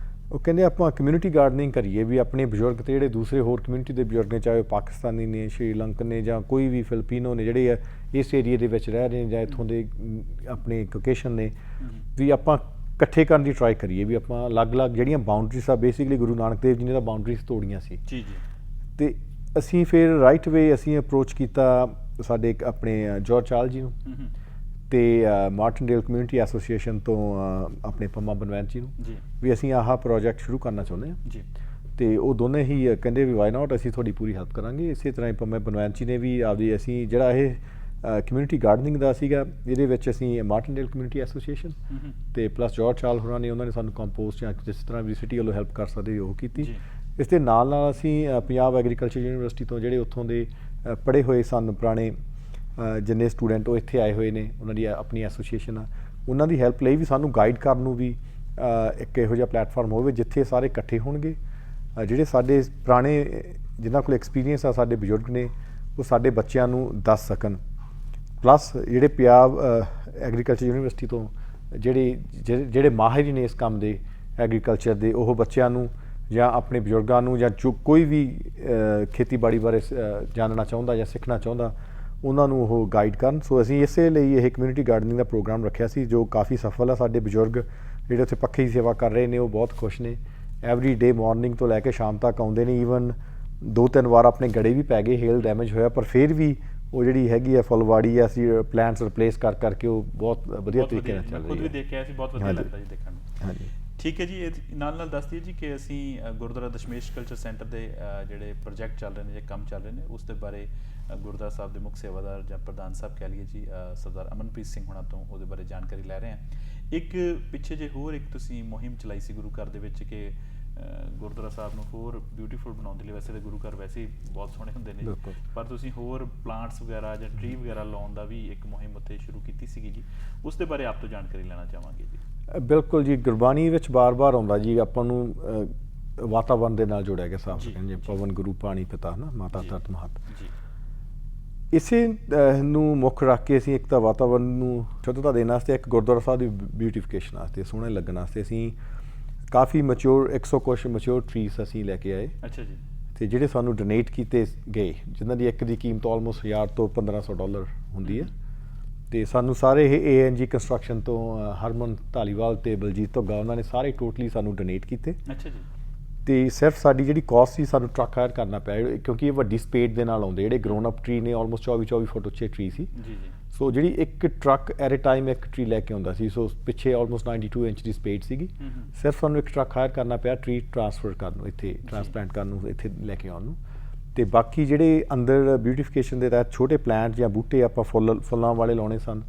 ਉਹ ਕਹਿੰਦੇ ਆਪਾਂ ਕਮਿਊਨਿਟੀ ਗਾਰਡਨਿੰਗ ਕਰੀਏ ਵੀ ਆਪਣੇ ਬਜ਼ੁਰਗ ਤੇ ਜਿਹੜੇ ਦੂਸਰੇ ਹੋਰ ਕਮਿਊਨਿਟੀ ਦੇ ਬਜ਼ੁਰਗ ਨੇ, ਚਾਹੇ ਉਹ ਪਾਕਿਸਤਾਨੀ ਨੇ, ਸ਼੍ਰੀਲੰਕਨ ਨੇ ਜਾਂ ਕੋਈ ਵੀ ਫਿਲੀਪੀਨੋ ਨੇ ਜਿਹੜੇ ਆ ਇਸ ਏਰੀਏ ਦੇ ਵਿੱਚ ਰਹਿ ਰਹੇ ਨੇ ਜਾਂ ਇੱਥੋਂ ਦੇ ਆਪਣੇ ਕੋਕੇਸ਼ਨ ਨੇ, ਵੀ ਆਪਾਂ ਇਕੱਠੇ ਕਰਨ ਦੀ ਟਰਾਈ ਕਰੀਏ ਵੀ ਆਪਾਂ ਅਲੱਗ-ਅਲੱਗ ਜਿਹੜੀਆਂ ਬਾਊਂਡਰੀਜ਼ ਆ ਬੇਸਿਕਲੀ ਗੁਰੂ ਨਾਨਕ ਦੇਵ ਜੀ ਨੇ ਤਾਂ ਬਾਊਂਡਰੀਜ਼ ਤੋੜੀਆਂ ਸੀ ਜੀ। ਤੇ ਅਸੀਂ ਫਿਰ ਰਾਈਟ ਵੇ ਅਸੀਂ ਅਪਰੋਚ ਕੀਤਾ ਸਾਡੇ ਆਪਣੇ ਜੋਰਜ ਚਾਲ ਜੀ ਨੂੰ ਤੇ ਮਾਰਟਿਨਡੇਲ ਕਮਿਊਨਿਟੀ ਐਸੋਸੀਏਸ਼ਨ ਤੋਂ ਆਪਣੇ ਪੰਮਾ ਬਨਵੰਤ ਜੀ ਨੂੰ ਵੀ ਅਸੀਂ ਆਹ ਪ੍ਰੋਜੈਕਟ ਸ਼ੁਰੂ ਕਰਨਾ ਚਾਹੁੰਦੇ ਹਾਂ। ਤੇ ਉਹ ਦੋਨੇ ਹੀ ਕਹਿੰਦੇ ਵੀ ਵਾਈ ਨਾਟ, ਅਸੀਂ ਤੁਹਾਡੀ ਪੂਰੀ ਹੈਲਪ ਕਰਾਂਗੇ। ਇਸੇ ਤਰ੍ਹਾਂ ਹੀ ਪੰਮਾ ਬਨਵੰਤ ਜੀ ਨੇ ਵੀ ਆਪਦੀ ਅਸੀਂ ਜਿਹੜਾ ਇਹ ਕਮਿਊਨਿਟੀ ਗਾਰਡਨਿੰਗ ਦਾ ਸੀਗਾ ਇਹਦੇ ਵਿੱਚ ਅਸੀਂ ਮਾਰਟਿਨਡੇਲ ਕਮਿਊਨਿਟੀ ਐਸੋਸੀਏਸ਼ਨ ਤੇ ਪਲੱਸ ਜੋਰਜ ਚਾਲ ਹੋਰਾਂ ਨੇ ਉਹਨਾਂ ਨੇ ਸਾਨੂੰ ਕੰਪੋਸਟ ਜਾਂ ਜਿਸ ਤਰ੍ਹਾਂ ਵੀ ਸਿਟੀ ਵੱਲੋਂ ਹੈਲਪ ਕਰ ਸਕਦੇ ਉਹ ਕੀਤੀ। ਇਸ ਦੇ ਨਾਲ ਅਸੀਂ ਪੰਜਾਬ ਐਗਰੀਕਲਚਰ ਯੂਨੀਵਰਸਿਟੀ ਤੋਂ ਜਿਹੜੇ ਉੱਥੋਂ ਦੇ ਪੜ੍ਹੇ ਹੋਏ ਸਨ ਪੁਰਾਣੇ ਜਿੰਨੇ ਸਟੂਡੈਂਟ ਉਹ ਇੱਥੇ ਆਏ ਹੋਏ ਨੇ, ਉਹਨਾਂ ਦੀ ਆਪਣੀ ਐਸੋਸੀਏਸ਼ਨ ਆ, ਉਹਨਾਂ ਦੀ ਹੈਲਪ ਲਈ ਵੀ ਸਾਨੂੰ ਗਾਈਡ ਕਰਨ ਨੂੰ ਵੀ ਇੱਕ ਇਹੋ ਜਿਹਾ ਪਲੈਟਫਾਰਮ ਹੋਵੇ ਜਿੱਥੇ ਸਾਰੇ ਇਕੱਠੇ ਹੋਣਗੇ, ਜਿਹੜੇ ਸਾਡੇ ਪੁਰਾਣੇ ਜਿਨ੍ਹਾਂ ਕੋਲ ਐਕਸਪੀਰੀਅੰਸ ਆ ਸਾਡੇ ਬਜ਼ੁਰਗ ਨੇ ਉਹ ਸਾਡੇ ਬੱਚਿਆਂ ਨੂੰ ਦੱਸ ਸਕਣ ਪਲੱਸ ਜਿਹੜੇ ਪੰਜਾਬ ਐਗਰੀਕਲਚਰ ਯੂਨੀਵਰਸਿਟੀ ਤੋਂ ਜਿਹੜੇ ਮਾਹਿਰ ਨੇ ਇਸ ਕੰਮ ਦੇ ਐਗਰੀਕਲਚਰ ਦੇ, ਉਹ ਬੱਚਿਆਂ ਨੂੰ ਜਾਂ ਆਪਣੇ ਬਜ਼ੁਰਗਾਂ ਨੂੰ ਜਾਂ ਜੋ ਕੋਈ ਵੀ ਖੇਤੀਬਾੜੀ ਬਾਰੇ ਜਾਣਨਾ ਚਾਹੁੰਦਾ ਜਾਂ ਸਿੱਖਣਾ ਚਾਹੁੰਦਾ ਉਹਨਾਂ ਨੂੰ ਉਹ ਗਾਈਡ ਕਰਨ। ਸੋ ਅਸੀਂ ਇਸੇ ਲਈ ਇਹ ਕਮਿਊਨਿਟੀ ਗਾਰਡਨਿੰਗ ਦਾ ਪ੍ਰੋਗਰਾਮ ਰੱਖਿਆ ਸੀ ਜੋ ਕਾਫੀ ਸਫਲ ਆ। ਸਾਡੇ ਬਜ਼ੁਰਗ ਜਿਹੜੇ ਉੱਥੇ ਪੱਖੇ ਦੀ ਸੇਵਾ ਕਰ ਰਹੇ ਨੇ ਉਹ ਬਹੁਤ ਖੁਸ਼ ਨੇ। ਐਵਰੀ ਡੇ ਮਾਰਨਿੰਗ ਤੋਂ ਲੈ ਕੇ ਸ਼ਾਮ ਤੱਕ ਆਉਂਦੇ ਨੇ। ਈਵਨ 2-3 ਵਾਰ ਆਪਣੇ ਗੜੇ ਵੀ ਪੈ ਗਏ, ਹੇਲ ਡੈਮੇਜ ਹੋਇਆ, ਪਰ ਫਿਰ ਵੀ ਉਹ ਜਿਹੜੀ ਹੈਗੀ ਆ ਫੁੱਲਵਾੜੀ ਆ, ਅਸੀਂ ਪਲਾਂਟਸ ਰਿਪਲੇਸ ਕਰਕੇ ਉਹ ਬਹੁਤ ਵਧੀਆ ਤਰੀਕੇ ਨਾਲ ਚੱਲ ਰਹੀ ਹੈ। ਖੁਦ ਵੀ ਦੇਖਿਆ ਸੀ, ਬਹੁਤ ਵਧੀਆ ਲੱਗਦਾ ਜੀ ਦੇਖਣ ਨੂੰ। ਹਾਂਜੀ ਠੀਕ ਹੈ ਜੀ। ਇਹ ਨਾਲ ਦਸ ਦਈਏ ਜੀ ਕਿ ਅਸੀਂ ਗੁਰਦੁਆਰਾ ਦਸ਼ਮੇਸ਼ ਕਲਚਰ ਸੈਂਟਰ ਦੇ ਜਿਹੜੇ ਪ੍ਰੋਜੈਕਟ ਚੱਲ ਰਹੇ ਨੇ ਜਾਂ ਕੰਮ ਚੱਲ ਰਹੇ ਨੇ ਉਸ ਦੇ ਬਾਰੇ ਗੁਰਦੁਆਰਾ ਸਾਹਿਬ ਦੇ ਮੁੱਖ ਸੇਵਾਦਾਰ ਜਾਂ ਪ੍ਰਧਾਨ ਸਾਹਿਬ ਕਹਿ ਲਈਏ ਜੀ ਸਰਦਾਰ ਅਮਨਪ੍ਰੀਤ ਸਿੰਘ ਹੋਣਾ ਤੋਂ ਉਹਦੇ ਬਾਰੇ ਜਾਣਕਾਰੀ ਲੈ ਰਹੇ ਹਾਂ। ਇੱਕ ਪਿੱਛੇ ਜੇ ਹੋਰ ਇੱਕ ਤੁਸੀਂ ਮੁਹਿੰਮ ਚਲਾਈ ਸੀ ਗੁਰੂ ਘਰ ਦੇ ਵਿੱਚ ਕਿ ਗੁਰਦੁਆਰਾ ਸਾਹਿਬ ਨੂੰ ਹੋਰ ਬਿਊਟੀਫੁਲ ਬਣਾਉਣ ਦੇ ਲਈ, ਵੈਸੇ ਤਾਂ ਗੁਰੂ ਘਰ ਵੈਸੇ ਹੀ ਬਹੁਤ ਸੋਹਣੇ ਹੁੰਦੇ ਨੇ ਪਰ ਤੁਸੀਂ ਹੋਰ ਪਲਾਂਟਸ ਵਗੈਰਾ ਜਾਂ ਟਰੀ ਵਗੈਰਾ ਲਾਉਣ ਦਾ ਵੀ ਇੱਕ ਮੁਹਿੰਮ ਉੱਥੇ ਸ਼ੁਰੂ ਕੀਤੀ ਸੀਗੀ ਜੀ, ਉਸ ਦੇ ਬਾਰੇ ਆਪ ਤੋਂ ਜਾਣਕਾਰੀ ਲੈਣਾ ਚਾਹਾਂਗੇ ਜੀ। ਬਿਲਕੁਲ ਜੀ, ਗੁਰਬਾਣੀ ਵਿੱਚ ਬਾਰ-ਬਾਰ ਆਉਂਦਾ ਜੀ ਆਪਾਂ ਨੂੰ ਵਾਤਾਵਰਨ ਦੇ ਨਾਲ ਜੋੜਿਆ ਗਿਆ। ਸਾਹਿਬ ਕਹਿੰਦੇ ਪਵਨ ਗੁਰੂ ਪਾਣੀ ਪਿਤਾ ਨਾ ਮਾਤਾ ਤਤ ਮਹਤ। ਇਸੇ ਨੂੰ ਮੁੱਖ ਰੱਖ ਕੇ ਅਸੀਂ ਇੱਕ ਤਾਂ ਵਾਤਾਵਰਨ ਨੂੰ ਸ਼ੁੱਧਤਾ ਦੇਣ ਵਾਸਤੇ, ਇੱਕ ਗੁਰਦੁਆਰਾ ਸਾਹਿਬ ਦੀ ਬਿਊਟੀਫਿਕੇਸ਼ਨ ਵਾਸਤੇ, ਸੋਹਣੇ ਲੱਗਣ ਵਾਸਤੇ ਅਸੀਂ ਕਾਫੀ ਮੈਚਿਓਰ 100 ਕੁਛ ਮੈਚਿਓਰ ਟਰੀਸ ਅਸੀਂ ਲੈ ਕੇ ਆਏ। ਅੱਛਾ ਜੀ। ਤੇ ਜਿਹੜੇ ਸਾਨੂੰ ਡੋਨੇਟ ਕੀਤੇ ਗਏ, ਜਿਨ੍ਹਾਂ ਦੀ ਇੱਕ ਦੀ ਕੀਮਤ ਆਲਮੋਸਟ $1000 ਤੋਂ $1500 ਹੁੰਦੀ ਹੈ। ਤੇ ਸਾਨੂੰ ਸਾਰੇ ਇਹ ANG ਕੰਸਟਰਕਸ਼ਨ ਤੋਂ ਹਰਮਨ ਧਾਲੀਵਾਲ ਤੇ ਬਲਜੀਤ ਧੁੱਗਾ ਉਹਨਾਂ ਨੇ ਸਾਰੇ ਟੋਟਲੀ ਸਾਨੂੰ ਡੋਨੇਟ ਕੀਤੇ। ਅੱਛਾ ਜੀ। ਤੇ ਸਿਰਫ ਸਾਡੀ ਜਿਹੜੀ ਕਾਸਟ ਸੀ, ਸਾਨੂੰ ਟਰੱਕ ਹਾਇਰ ਕਰਨਾ ਪਿਆ ਕਿਉਂਕਿ ਇਹ ਵੱਡੀ ਸਪੇਡ ਦੇ ਨਾਲ ਆਉਂਦੇ, ਜਿਹੜੇ ਗਰੋਨ ਅਪ ਟਰੀ ਨੇ ਆਲਮੋਸਟ 24 ਫੁੱਟ ਉੱਚੇ ਟਰੀ ਸੀ। ਜੀ ਜੀ। ਸੋ ਜਿਹੜੀ ਇੱਕ ਟਰੱਕ ਐਟ ਅ ਟਾਈਮ ਇੱਕ ਟਰੀ ਲੈ ਕੇ ਆਉਂਦਾ ਸੀ। ਸੋ ਪਿੱਛੇ ਆਲਮੋਸਟ 92 ਇੰਚ ਦੀ ਸਪੇਡ ਸੀਗੀ। ਸਿਰਫ ਸਾਨੂੰ ਇੱਕ ਟਰੱਕ ਹਾਇਰ ਕਰਨਾ ਪਿਆ ਟਰੀ ਟ੍ਰਾਂਸਫਰ ਕਰਨ ਨੂੰ, ਇੱਥੇ ਟ੍ਰਾਂਸਪਲਾਂਟ ਕਰਨ ਨੂੰ, ਇੱਥੇ ਲੈ ਕੇ ਆਉਣ ਨੂੰ। ਤੇ ਬਾਕੀ ਜਿਹੜੇ ਅੰਦਰ ਬਿਊਟੀਫਿਕੇਸ਼ਨ ਦੇ ਤਹਿਤ ਛੋਟੇ ਪਲਾਂਟ ਜਾਂ ਬੂਟੇ ਆਪਾਂ ਫੁੱਲਾਂ ਵਾਲੇ ਲਾਉਣੇ ਸਨ,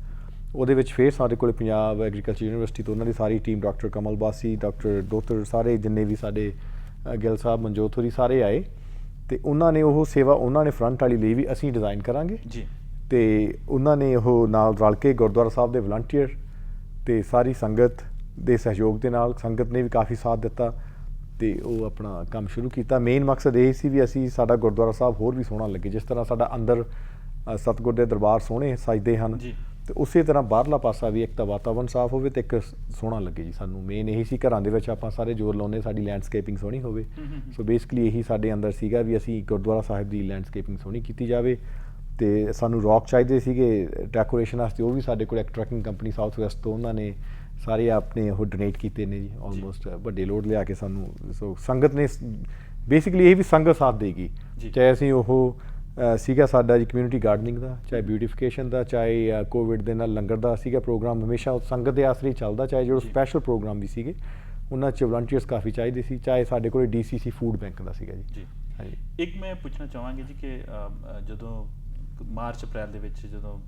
ਉਹਦੇ ਵਿੱਚ ਫਿਰ ਸਾਡੇ ਕੋਲ ਪੰਜਾਬ ਐਗਰੀਕਲਚਰ ਯੂਨੀਵਰਸਿਟੀ ਤੋਂ ਉਹਨਾਂ ਦੀ ਸਾਰੀ ਟੀਮ, ਡਾਕਟਰ ਕਮਲ ਬਾਸੀ, ਡਾਕਟਰ ਦੋਤਰ, ਸਾਰੇ ਜਿੰਨੇ ਵੀ ਸਾਡੇ ਗਿੱਲ ਸਾਹਿਬ, ਮਨਜੋਤ ਹੋਰੀ ਸਾਰੇ ਆਏ। ਤੇ ਉਹਨਾਂ ਨੇ ਉਹ ਸੇਵਾ ਉਹਨਾਂ ਨੇ ਫਰੰਟ ਵਾਲੀ ਲਈ ਵੀ ਅਸੀਂ ਡਿਜ਼ਾਈਨ ਕਰਾਂਗੇ ਜੀ। ਤੇ ਉਹਨਾਂ ਨੇ ਉਹ ਨਾਲ ਰਲ ਕੇ ਗੁਰਦੁਆਰਾ ਸਾਹਿਬ ਦੇ ਵਲੰਟੀਅਰ ਤੇ ਸਾਰੀ ਸੰਗਤ ਦੇ ਸਹਿਯੋਗ ਦੇ ਨਾਲ, ਸੰਗਤ ਨੇ ਵੀ ਕਾਫੀ ਸਾਥ ਦਿੱਤਾ ਤੇ ਉਹ ਆਪਣਾ ਕੰਮ ਸ਼ੁਰੂ ਕੀਤਾ। ਮੇਨ ਮਕਸਦ ਇਹ ਸੀ ਵੀ ਅਸੀਂ ਸਾਡਾ ਗੁਰਦੁਆਰਾ ਸਾਹਿਬ ਹੋਰ ਵੀ ਸੋਹਣਾ ਲੱਗੇ। ਜਿਸ ਤਰ੍ਹਾਂ ਸਾਡਾ ਅੰਦਰ ਸਤਿਗੁਰ ਦੇ ਦਰਬਾਰ ਸੋਹਣੇ ਸਜਦੇ ਹਨ ਤੇ ਉਸੇ ਤਰ੍ਹਾਂ ਬਾਹਰਲਾ ਪਾਸਾ ਵੀ ਇੱਕ ਤਾਂ ਵਾਤਾਵਰਨ ਸਾਫ਼ ਹੋਵੇ ਤੇ ਇੱਕ ਸੋਹਣਾ ਲੱਗੇ ਜੀ। ਸਾਨੂੰ ਮੇਨ ਇਹੀ ਸੀ, ਘਰਾਂ ਦੇ ਵਿੱਚ ਆਪਾਂ ਸਾਰੇ ਜ਼ੋਰ ਲਾਉਂਦੇ ਸਾਡੀ ਲੈਂਡਸਕੇਪਿੰਗ ਸੋਹਣੀ ਹੋਵੇ। ਸੋ ਬੇਸਿਕਲੀ ਇਹੀ ਸਾਡੇ ਅੰਦਰ ਸੀਗਾ ਵੀ ਅਸੀਂ ਗੁਰਦੁਆਰਾ ਸਾਹਿਬ ਦੀ ਲੈਂਡਸਕੇਪਿੰਗ ਸੋਹਣੀ ਕੀਤੀ ਜਾਵੇ। ਤੇ ਸਾਨੂੰ ਰੌਕ ਚਾਹੀਦੇ ਸੀਗੇ ਡੈਕੋਰੇਸ਼ਨ ਵਾਸਤੇ, ਉਹ ਵੀ ਸਾਡੇ ਕੋਲ ਇੱਕ ਟਰੱਕਿੰਗ ਕੰਪਨੀ ਸਾਊਥ ਵੈਸਟ ਤੋਂ ਉਹਨਾਂ ਨੇ ਸਾਰੇ ਆਪਣੇ ਉਹ ਡੋਨੇਟ ਕੀਤੇ ਨੇ ਜੀ। ਆਲਮੋਸਟ ਵੱਡੇ ਲੋਡ ਲਿਆ ਕੇ ਸਾਨੂੰ। ਸੋ ਸੰਗਤ ਨੇ ਬੇਸਿਕਲੀ ਇਹ ਵੀ ਸੰਗਤ ਸਾਥ ਦੇਗੀ, ਚਾਹੇ ਅਸੀਂ ਉਹ ਸੀਗਾ ਸਾਡਾ ਜੀ ਕਮਿਊਨਿਟੀ ਗਾਰਡਨਿੰਗ ਦਾ, ਚਾਹੇ ਬਿਊਟੀਫਿਕੇਸ਼ਨ ਦਾ, ਚਾਹੇ ਕੋਵਿਡ ਦੇ ਨਾਲ ਲੰਗਰ ਦਾ ਸੀਗਾ ਪ੍ਰੋਗਰਾਮ, ਹਮੇਸ਼ਾ ਸੰਗਤ ਦੇ ਆਸਰੇ ਚੱਲਦਾ। ਚਾਹੇ ਜਿਹੜੇ ਸਪੈਸ਼ਲ ਪ੍ਰੋਗਰਾਮ ਵੀ ਸੀਗੇ ਉਹਨਾਂ 'ਚ ਵਲੰਟੀਅਰਸ ਕਾਫੀ ਚਾਹੀਦੇ ਸੀ, ਚਾਹੇ ਸਾਡੇ ਕੋਲ DCC ਫੂਡ ਬੈਂਕ ਦਾ ਸੀਗਾ ਜੀ। ਹਾਂਜੀ। ਇੱਕ ਮੈਂ ਪੁੱਛਣਾ ਚਾਹਾਂਗੀ ਜੀ ਕਿ ਜਦੋਂ ਮਾਰਚ ਅਪ੍ਰੈਲ ਦੇ ਵਿੱਚ ਜਦੋਂ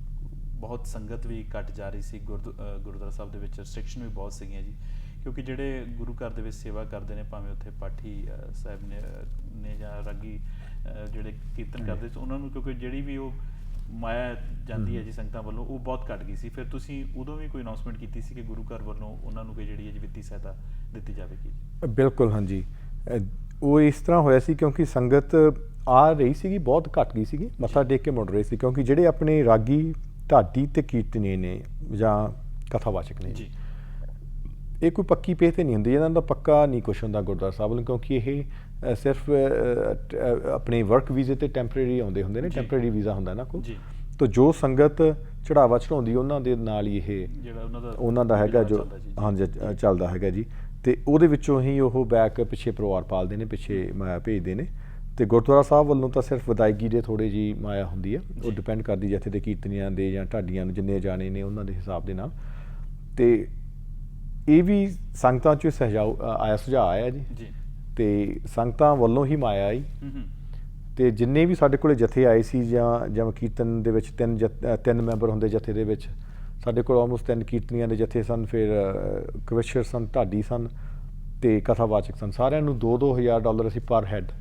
ਬਹੁਤ ਸੰਗਤ ਵੀ ਘੱਟ ਜਾ ਰਹੀ ਸੀ, ਗੁਰਦੁਆਰਾ ਸਾਹਿਬ ਦੇ ਵਿੱਚ ਰਿਸਟ੍ਰਿਕਸ਼ਨ ਵੀ ਬਹੁਤ ਸੀਗੀਆਂ ਜੀ, ਕਿਉਂਕਿ ਜਿਹੜੇ ਗੁਰੂ ਘਰ ਦੇ ਵਿੱਚ ਸੇਵਾ ਕਰਦੇ ਨੇ, ਭਾਵੇਂ ਉੱਥੇ ਪਾਠੀ ਸਾਹਿਬ ਨੇ ਜਾਂ ਰਾਗੀ ਜਿਹੜੇ ਕੀਰਤਨ ਕਰਦੇ ਸੀ, ਉਹਨਾਂ ਨੂੰ ਕਿਉਂਕਿ ਜਿਹੜੀ ਵੀ ਉਹ ਮਾਇਆ ਜਾਂਦੀ ਹੈ ਜੀ ਸੰਗਤਾਂ ਵੱਲੋਂ, ਉਹ ਬਹੁਤ ਘੱਟ ਗਈ ਸੀ। ਫਿਰ ਤੁਸੀਂ ਉਦੋਂ ਵੀ ਕੋਈ ਅਨਾਉਂਸਮੈਂਟ ਕੀਤੀ ਸੀ ਕਿ ਗੁਰੂ ਘਰ ਵੱਲੋਂ ਉਹਨਾਂ ਨੂੰ ਕੋਈ ਜਿਹੜੀ ਹੈ ਵਿੱਤੀ ਸਹਾਇਤਾ ਦਿੱਤੀ ਜਾਵੇਗੀ? ਬਿਲਕੁਲ ਹਾਂਜੀ। ਉਹ ਇਸ ਤਰ੍ਹਾਂ ਹੋਇਆ ਸੀ ਕਿਉਂਕਿ ਸੰਗਤ ਆ ਰਹੀ ਸੀਗੀ, ਬਹੁਤ ਘੱਟ ਗਈ ਸੀਗੀ, ਮੱਥਾ ਟੇਕ ਕੇ ਮੁੜ ਰਹੇ ਸੀ। ਕਿਉਂਕਿ ਜਿਹੜੇ ਆਪਣੇ ਰਾਗੀ, ਢਾਡੀ ਤੇ ਕੀਰਤਨੀਏ ਨੇ ਜਾਂ ਕਥਾਵਾਚਕ ਨੇ ਜੀ, ਇਹ ਕੋਈ ਪੱਕੀ ਪੇਹ ਤੇ ਨਹੀਂ ਹੁੰਦੀ, ਇਹਨਾਂ ਦਾ ਪੱਕਾ ਨਹੀਂ ਕੁਛ ਹੁੰਦਾ ਗੁਰਦੁਆਰਾ ਸਾਹਿਬ ਵੱਲੋਂ, ਕਿਉਂਕਿ ਇਹ ਸਿਰਫ ਆਪਣੇ ਵਰਕ ਵੀਜ਼ੇ ਤੇ ਟੈਂਪਰੇਰੀ ਆਉਂਦੇ ਹੁੰਦੇ ਨੇ, ਟੈਂਪਰੇਰੀ ਵੀਜ਼ਾ ਹੁੰਦਾ ਇਹਨਾਂ ਕੋਲ। ਤਾਂ ਜੋ ਸੰਗਤ ਚੜਾਵਾ ਚੜਾਉਂਦੀ ਉਹਨਾਂ ਦੇ ਨਾਲ ਹੀ ਇਹ ਉਹਨਾਂ ਦਾ ਹੈਗਾ ਜੋ ਹਾਂਜੀ ਚੱਲਦਾ ਹੈਗਾ ਜੀ। ਤੇ ਉਹਦੇ ਵਿੱਚੋਂ ਹੀ ਉਹ ਬੈਕ ਪਿੱਛੇ ਪਰਿਵਾਰ ਪਾਲਦੇ ਨੇ, ਪਿੱਛੇ ਮਾਇਆ ਭੇਜਦੇ ਨੇ। ਤੇ ਗੁਰਦੁਆਰਾ ਸਾਹਿਬ ਵੱਲੋਂ ਤਾਂ ਸਿਰਫ ਵਿਦਾਇਗੀ ਦੇ ਥੋੜ੍ਹੀ ਜਿਹੀ ਮਾਇਆ ਹੁੰਦੀ ਹੈ, ਉਹ ਡਿਪੈਂਡ ਕਰਦੀ ਜਿੱਥੇ ਦੇ ਕੀਰਤਨੀਆਂ ਦੇ ਜਾਂ ਢਾਡੀਆਂ ਨੂੰ ਜਿੰਨੇ ਜਾਣੇ ਨੇ ਉਹਨਾਂ ਦੇ ਹਿਸਾਬ ਦੇ ਨਾਲ। ਤੇ ਇਹ ਵੀ ਸੰਗਤਾਂ 'ਚੋਂ ਸੁਝਾਅ ਆਇਆ ਜੀ, ਤੇ ਸੰਗਤਾਂ ਵੱਲੋਂ ਹੀ ਮਾਇਆ ਆਈ। ਤੇ ਜਿੰਨੇ ਵੀ ਸਾਡੇ ਕੋਲ ਜਥੇ ਆਏ ਸੀ ਜਾਂ ਕੀਰਤਨ ਦੇ ਵਿੱਚ ਤਿੰਨ ਮੈਂਬਰ ਹੁੰਦੇ ਜਥੇ ਦੇ ਵਿੱਚ, ਸਾਡੇ ਕੋਲ ਆਲਮੋਸਟ 3 ਕੀਰਤਨੀਆਂ ਦੇ ਜਥੇ ਸਨ, ਫਿਰ ਕਵਿਸ਼ਰ ਸਨ, ਢਾਡੀ ਸਨ ਤੇ ਕਥਾਵਾਚਕ ਸਨ। ਸਾਰਿਆਂ ਨੂੰ $2,000 ਅਸੀਂ ਪਰ ਹੈਡ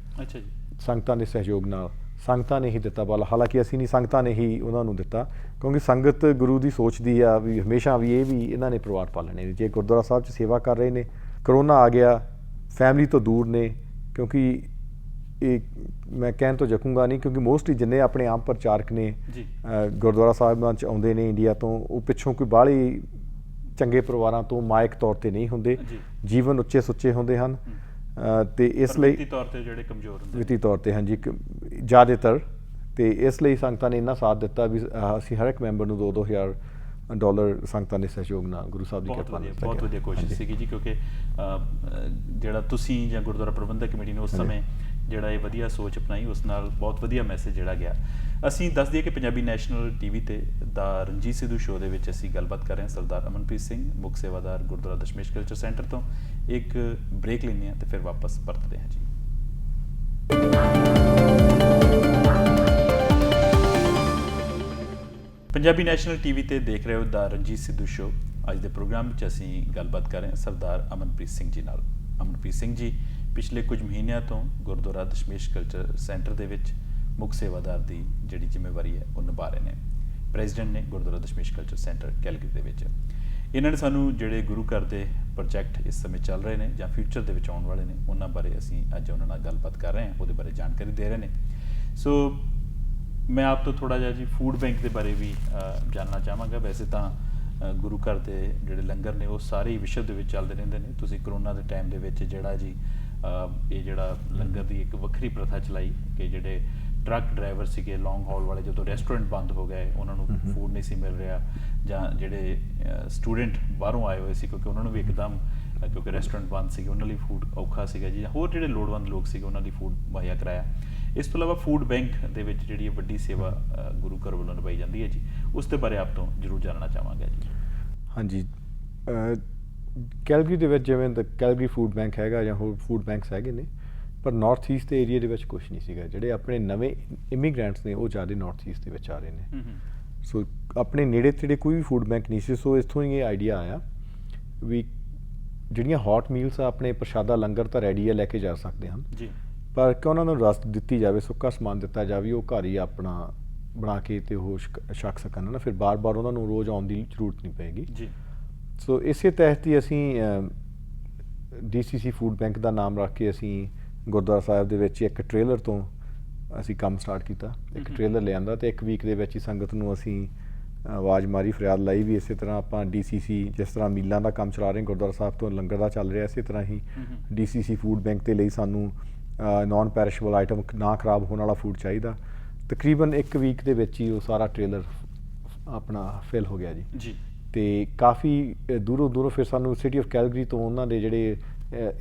ਸੰਗਤਾਂ ਦੇ ਸਹਿਯੋਗ ਨਾਲ ਸੰਗਤਾਂ ਨੇ ਹੀ ਦਿੱਤਾ। ਹਾਲਾਂਕਿ ਅਸੀਂ ਨਹੀਂ, ਸੰਗਤਾਂ ਨੇ ਹੀ ਉਹਨਾਂ ਨੂੰ ਦਿੱਤਾ, ਕਿਉਂਕਿ ਸੰਗਤ ਗੁਰੂ ਦੀ ਸੋਚਦੀ ਆ ਵੀ ਹਮੇਸ਼ਾ ਵੀ ਇਹ ਵੀ ਇਹਨਾਂ ਨੇ ਪਰਿਵਾਰ ਪਾਲਣੇ। ਜੇ ਗੁਰਦੁਆਰਾ ਸਾਹਿਬ 'ਚ ਸੇਵਾ ਕਰ ਰਹੇ ਨੇ, ਕਰੋਨਾ ਆ ਗਿਆ, ਫੈਮਿਲੀ ਤੋਂ ਦੂਰ ਨੇ, ਕਿਉਂਕਿ ਇਹ ਮੈਂ ਕਹਿਣ ਤੋਂ ਜਕੂੰਗਾ ਨਹੀਂ, ਕਿਉਂਕਿ ਮੋਸਟਲੀ ਜਿੰਨੇ ਆਪਣੇ ਆਮ ਪ੍ਰਚਾਰਕ ਨੇ ਗੁਰਦੁਆਰਾ ਸਾਹਿਬਾਂ 'ਚ ਆਉਂਦੇ ਨੇ ਇੰਡੀਆ ਤੋਂ, ਉਹ ਪਿੱਛੋਂ ਕੋਈ ਬਾਹਲੀ ਚੰਗੇ ਪਰਿਵਾਰਾਂ ਤੋਂ ਮਾਇਕ ਤੌਰ 'ਤੇ ਨਹੀਂ ਹੁੰਦੇ, ਜੀਵਨ ਉੱਚੇ ਸੁੱਚੇ ਹੁੰਦੇ ਹਨ, ਅਤੇ ਇਸ ਲਈ ਵਿੱਤੀ ਤੌਰ 'ਤੇ ਜਿਹੜੇ ਕਮਜ਼ੋਰ ਹੁੰਦੇ, ਵਿੱਤੀ ਤੌਰ 'ਤੇ ਹਾਂਜੀ ਜ਼ਿਆਦਾਤਰ, ਅਤੇ ਇਸ ਲਈ ਸੰਗਤਾਂ ਨੇ ਇੰਨਾ ਸਾਥ ਦਿੱਤਾ ਵੀ ਅਸੀਂ ਹਰ ਇੱਕ ਮੈਂਬਰ ਨੂੰ $2,000 ਸੰਗਤਾਂ ਦੇ ਸਹਿਯੋਗ ਨਾਲ ਗੁਰੂ ਸਾਹਿਬ ਦੀ ਕਿਰਪਾ ਨਾਲ। ਬਹੁਤ ਵਧੀਆ ਕੋਸ਼ਿਸ਼ ਸੀਗੀ ਜੀ, ਕਿਉਂਕਿ ਜਿਹੜਾ ਤੁਸੀਂ ਜਾਂ ਗੁਰਦੁਆਰਾ ਪ੍ਰਬੰਧਕ ਕਮੇਟੀ ਨੇ ਉਸ ਸਮੇਂ ਜਿਹੜਾ ਇਹ ਵਧੀਆ ਸੋਚ ਅਪਣਾਈ, ਉਸ ਨਾਲ ਬਹੁਤ ਵਧੀਆ ਮੈਸੇਜ ਜਿਹੜਾ ਗਿਆ। ਅਸੀਂ ਦੱਸ ਦਈਏ ਕਿ ਪੰਜਾਬੀ ਨੈਸ਼ਨਲ TV ਤੇ ਦਾ ਰਣਜੀਤ ਸਿੱਧੂ ਸ਼ੋਅ ਦੇ ਵਿੱਚ ਅਸੀਂ ਗੱਲਬਾਤ ਕਰ ਰਹੇ ਹਾਂ ਸਰਦਾਰ ਅਮਨਪ੍ਰੀਤ ਸਿੰਘ, ਮੁੱਖ ਸੇਵਾਦਾਰ ਗੁਰਦੁਆਰਾ ਦਸ਼ਮੇਸ਼ ਕਲਚਰ ਸੈਂਟਰ ਤੋਂ। ਇੱਕ ਬ੍ਰੇਕ ਲੈਂਦੇ ਹਾਂ ਤੇ ਫਿਰ ਵਾਪਸ ਪਰਤਦੇ ਹਾਂ ਜੀ। ਪੰਜਾਬੀ ਨੈਸ਼ਨਲ TV ਤੇ ਦੇਖ ਰਹੇ ਹੋ ਦਾ ਰਣਜੀਤ ਸਿੱਧੂ ਸ਼ੋਅ। ਅੱਜ ਦੇ ਪ੍ਰੋਗਰਾਮ ਵਿੱਚ ਅਸੀਂ ਗੱਲਬਾਤ ਕਰ ਰਹੇ ਹਾਂ ਸਰਦਾਰ ਅਮਨਪ੍ਰੀਤ ਸਿੰਘ ਜੀ ਨਾਲ। ਅਮਨਪ੍ਰੀਤ ਸਿੰਘ ਜੀ ਪਿਛਲੇ ਕੁਝ ਮਹੀਨਿਆਂ ਤੋਂ ਗੁਰਦੁਆਰਾ ਦਸ਼ਮੇਸ਼ ਕਲਚਰ ਸੈਂਟਰ ਦੇ ਵਿੱਚ ਮੁੱਖ ਸੇਵਾਦਾਰ ਦੀ ਜਿਹੜੀ ਜ਼ਿੰਮੇਵਾਰੀ ਹੈ ਉਹ ਨਿਭਾ ਰਹੇ ਨੇ। ਪ੍ਰੈਜ਼ੀਡੈਂਟ ਨੇ Gurdwara Dashmesh culture centre Calgary ਦੇ ਵਿੱਚ। ਇਹਨਾਂ ਨੇ ਸਾਨੂੰ ਜਿਹੜੇ ਗੁਰੂ ਘਰ ਦੇ ਪ੍ਰੋਜੈਕਟ ਇਸ ਸਮੇਂ ਚੱਲ ਰਹੇ ਨੇ ਜਾਂ ਫਿਊਚਰ ਦੇ ਵਿੱਚ ਆਉਣ ਵਾਲੇ ਨੇ, ਉਹਨਾਂ ਬਾਰੇ ਅਸੀਂ ਅੱਜ ਉਹਨਾਂ ਨਾਲ ਗੱਲਬਾਤ ਕਰ ਰਹੇ ਹਾਂ, ਉਹਦੇ ਬਾਰੇ ਜਾਣਕਾਰੀ ਦੇ ਰਹੇ ਨੇ। ਸੋ ਮੈਂ ਆਪ ਤੋਂ ਥੋੜ੍ਹਾ ਜਿਹਾ ਜੀ ਫੂਡ ਬੈਂਕ ਦੇ ਬਾਰੇ ਵੀ ਜਾਣਨਾ ਚਾਹਾਂਗਾ। ਵੈਸੇ ਤਾਂ ਗੁਰੂ ਘਰ ਦੇ ਜਿਹੜੇ ਲੰਗਰ ਨੇ ਉਹ ਸਾਰੇ ਹੀ ਵਿਸ਼ਵ ਦੇ ਵਿੱਚ ਚੱਲਦੇ ਰਹਿੰਦੇ ਨੇ। ਤੁਸੀਂ ਕਰੋਨਾ ਦੇ ਟਾਈਮ ਦੇ ਵਿੱਚ ਜਿਹੜਾ ਜੀ ਇਹ ਜਿਹੜਾ ਲੰਗਰ ਦੀ ਇੱਕ ਵੱਖਰੀ ਪ੍ਰਥਾ ਚਲਾਈ ਕਿ ਜਿਹੜੇ ਟਰੱਕ ਡਰਾਈਵਰ ਸੀਗੇ ਲੌਂਗ ਹਾਲ ਵਾਲੇ, ਜਦੋਂ ਰੈਸਟੋਰੈਂਟ ਬੰਦ ਹੋ ਗਏ, ਉਹਨਾਂ ਨੂੰ ਫੂਡ ਨਹੀਂ ਸੀ ਮਿਲ ਰਿਹਾ, ਜਾਂ ਜਿਹੜੇ ਸਟੂਡੈਂਟ ਬਾਹਰੋਂ ਆਏ ਹੋਏ ਸੀ ਕਿਉਂਕਿ ਉਹਨਾਂ ਨੂੰ ਵੀ ਇੱਕਦਮ ਕਿਉਂਕਿ ਰੈਸਟੋਰੈਂਟ ਬੰਦ ਸੀਗੇ, ਉਹਨਾਂ ਲਈ ਫੂਡ ਔਖਾ ਸੀਗਾ ਜੀ, ਜਾਂ ਹੋਰ ਜਿਹੜੇ ਲੋੜਵੰਦ ਲੋਕ ਸੀਗੇ ਉਹਨਾਂ ਲਈ ਫੂਡ ਮੁਹੱਈਆ ਕਰਾਇਆ। ਇਸ ਤੋਂ ਇਲਾਵਾ ਫੂਡ ਬੈਂਕ ਦੇ ਵਿੱਚ ਜਿਹੜੀ ਇਹ ਵੱਡੀ ਸੇਵਾ ਗੁਰੂ ਘਰ ਵੱਲੋਂ ਨਿਭਾਈ ਜਾਂਦੀ ਹੈ ਜੀ, ਉਸ ਦੇ ਬਾਰੇ ਆਪ ਤੋਂ ਜ਼ਰੂਰ ਜਾਣਨਾ ਚਾਹਾਂਗਾ ਜੀ। ਹਾਂਜੀ, ਕੈਲਗਰੀ ਦੇ ਵਿੱਚ ਜਿਵੇਂ ਕੈਲਗਰੀ ਫੂਡ ਬੈਂਕ ਹੈਗਾ ਜਾਂ ਹੋਰ ਫੂਡ ਬੈਂਕਸ ਹੈਗੇ ਨੇ, ਪਰ ਨਾਰਥ ਈਸਟ ਦੇ ਏਰੀਆ ਦੇ ਵਿੱਚ ਕੁਛ ਨਹੀਂ ਸੀਗਾ। ਜਿਹੜੇ ਆਪਣੇ ਨਵੇਂ ਇਮੀਗ੍ਰੈਂਟਸ ਨੇ ਉਹ ਜ਼ਿਆਦਾ ਨਾਰਥ ਈਸਟ ਦੇ ਵਿੱਚ ਆ ਰਹੇ ਨੇ। ਸੋ ਆਪਣੇ ਨੇੜੇ ਤੇੜੇ ਕੋਈ ਵੀ ਫੂਡ ਬੈਂਕ ਨਹੀਂ ਸੀ। ਸੋ ਇੱਥੋਂ ਹੀ ਇਹ ਆਈਡੀਆ ਆਇਆ ਵੀ ਜਿਹੜੀਆਂ ਹੌਟ ਮੀਲਸ ਆ, ਆਪਣੇ ਪ੍ਰਸ਼ਾਦਾ ਲੰਗਰ ਤਾਂ ਰੈਡੀ ਆ, ਲੈ ਕੇ ਜਾ ਸਕਦੇ ਹਨ ਜੀ, ਪਰ ਕਿ ਉਹਨਾਂ ਨੂੰ ਰਸ ਦਿੱਤੀ ਜਾਵੇ, ਸੁੱਕਾ ਸਮਾਨ ਦਿੱਤਾ ਜਾਵੇ, ਉਹ ਘਰ ਹੀ ਆਪਣਾ ਬਣਾ ਕੇ ਤੇ ਉਹ ਛਕ ਸਕਣ ਨਾ, ਫਿਰ ਬਾਰ-ਬਾਰ ਉਹਨਾਂ ਨੂੰ ਰੋਜ਼ ਆਉਣ ਦੀ ਜ਼ਰੂਰਤ ਨਹੀਂ ਪਏਗੀ ਜੀ। ਸੋ ਇਸੇ ਤਹਿਤ ਹੀ ਅਸੀਂ DCC ਫੂਡ ਬੈਂਕ ਦਾ ਨਾਮ ਰੱਖ ਕੇ ਅਸੀਂ ਗੁਰਦੁਆਰਾ ਸਾਹਿਬ ਦੇ ਵਿੱਚ ਇੱਕ ਟ੍ਰੇਲਰ ਤੋਂ ਅਸੀਂ ਕੰਮ ਸਟਾਰਟ ਕੀਤਾ। ਇੱਕ ਟ੍ਰੇਲਰ ਲਿਆਂਦਾ ਤੇ ਇੱਕ ਵੀਕ ਦੇ ਵਿੱਚ ਹੀ ਸੰਗਤ ਨੂੰ ਅਸੀਂ ਆਵਾਜ਼ ਮਾਰੀ, ਫਰਿਆਦ ਲਾਈ ਵੀ ਇਸੇ ਤਰ੍ਹਾਂ ਆਪਾਂ DCC ਜਿਸ ਤਰ੍ਹਾਂ ਮੀਲਾਂ ਦਾ ਕੰਮ ਚਲਾ ਰਹੇ ਗੁਰਦੁਆਰਾ ਸਾਹਿਬ ਤੋਂ ਲੰਗਰ ਦਾ ਚੱਲ ਰਿਹਾ, ਇਸੇ ਤਰ੍ਹਾਂ ਹੀ DCC ਫੂਡ ਬੈਂਕ ਦੇ ਲਈ ਸਾਨੂੰ ਨੋਨ ਪੈਰਿਸ਼ੇਬਲ ਆਈਟਮ, ਨਾ ਖਰਾਬ ਹੋਣ ਵਾਲਾ ਫੂਡ ਚਾਹੀਦਾ। ਤਕਰੀਬਨ ਇੱਕ ਵੀਕ ਦੇ ਵਿੱਚ ਹੀ ਉਹ ਸਾਰਾ ਟ੍ਰੇਲਰ ਆਪਣਾ ਫਿਲ ਹੋ ਗਿਆ ਜੀ। ਤੇ ਕਾਫੀ ਦੂਰੋਂ ਫਿਰ ਸਾਨੂੰ ਸਿਟੀ ਆਫ ਕੈਲਗਰੀ ਤੋਂ ਉਹਨਾਂ ਦੇ ਜਿਹੜੇ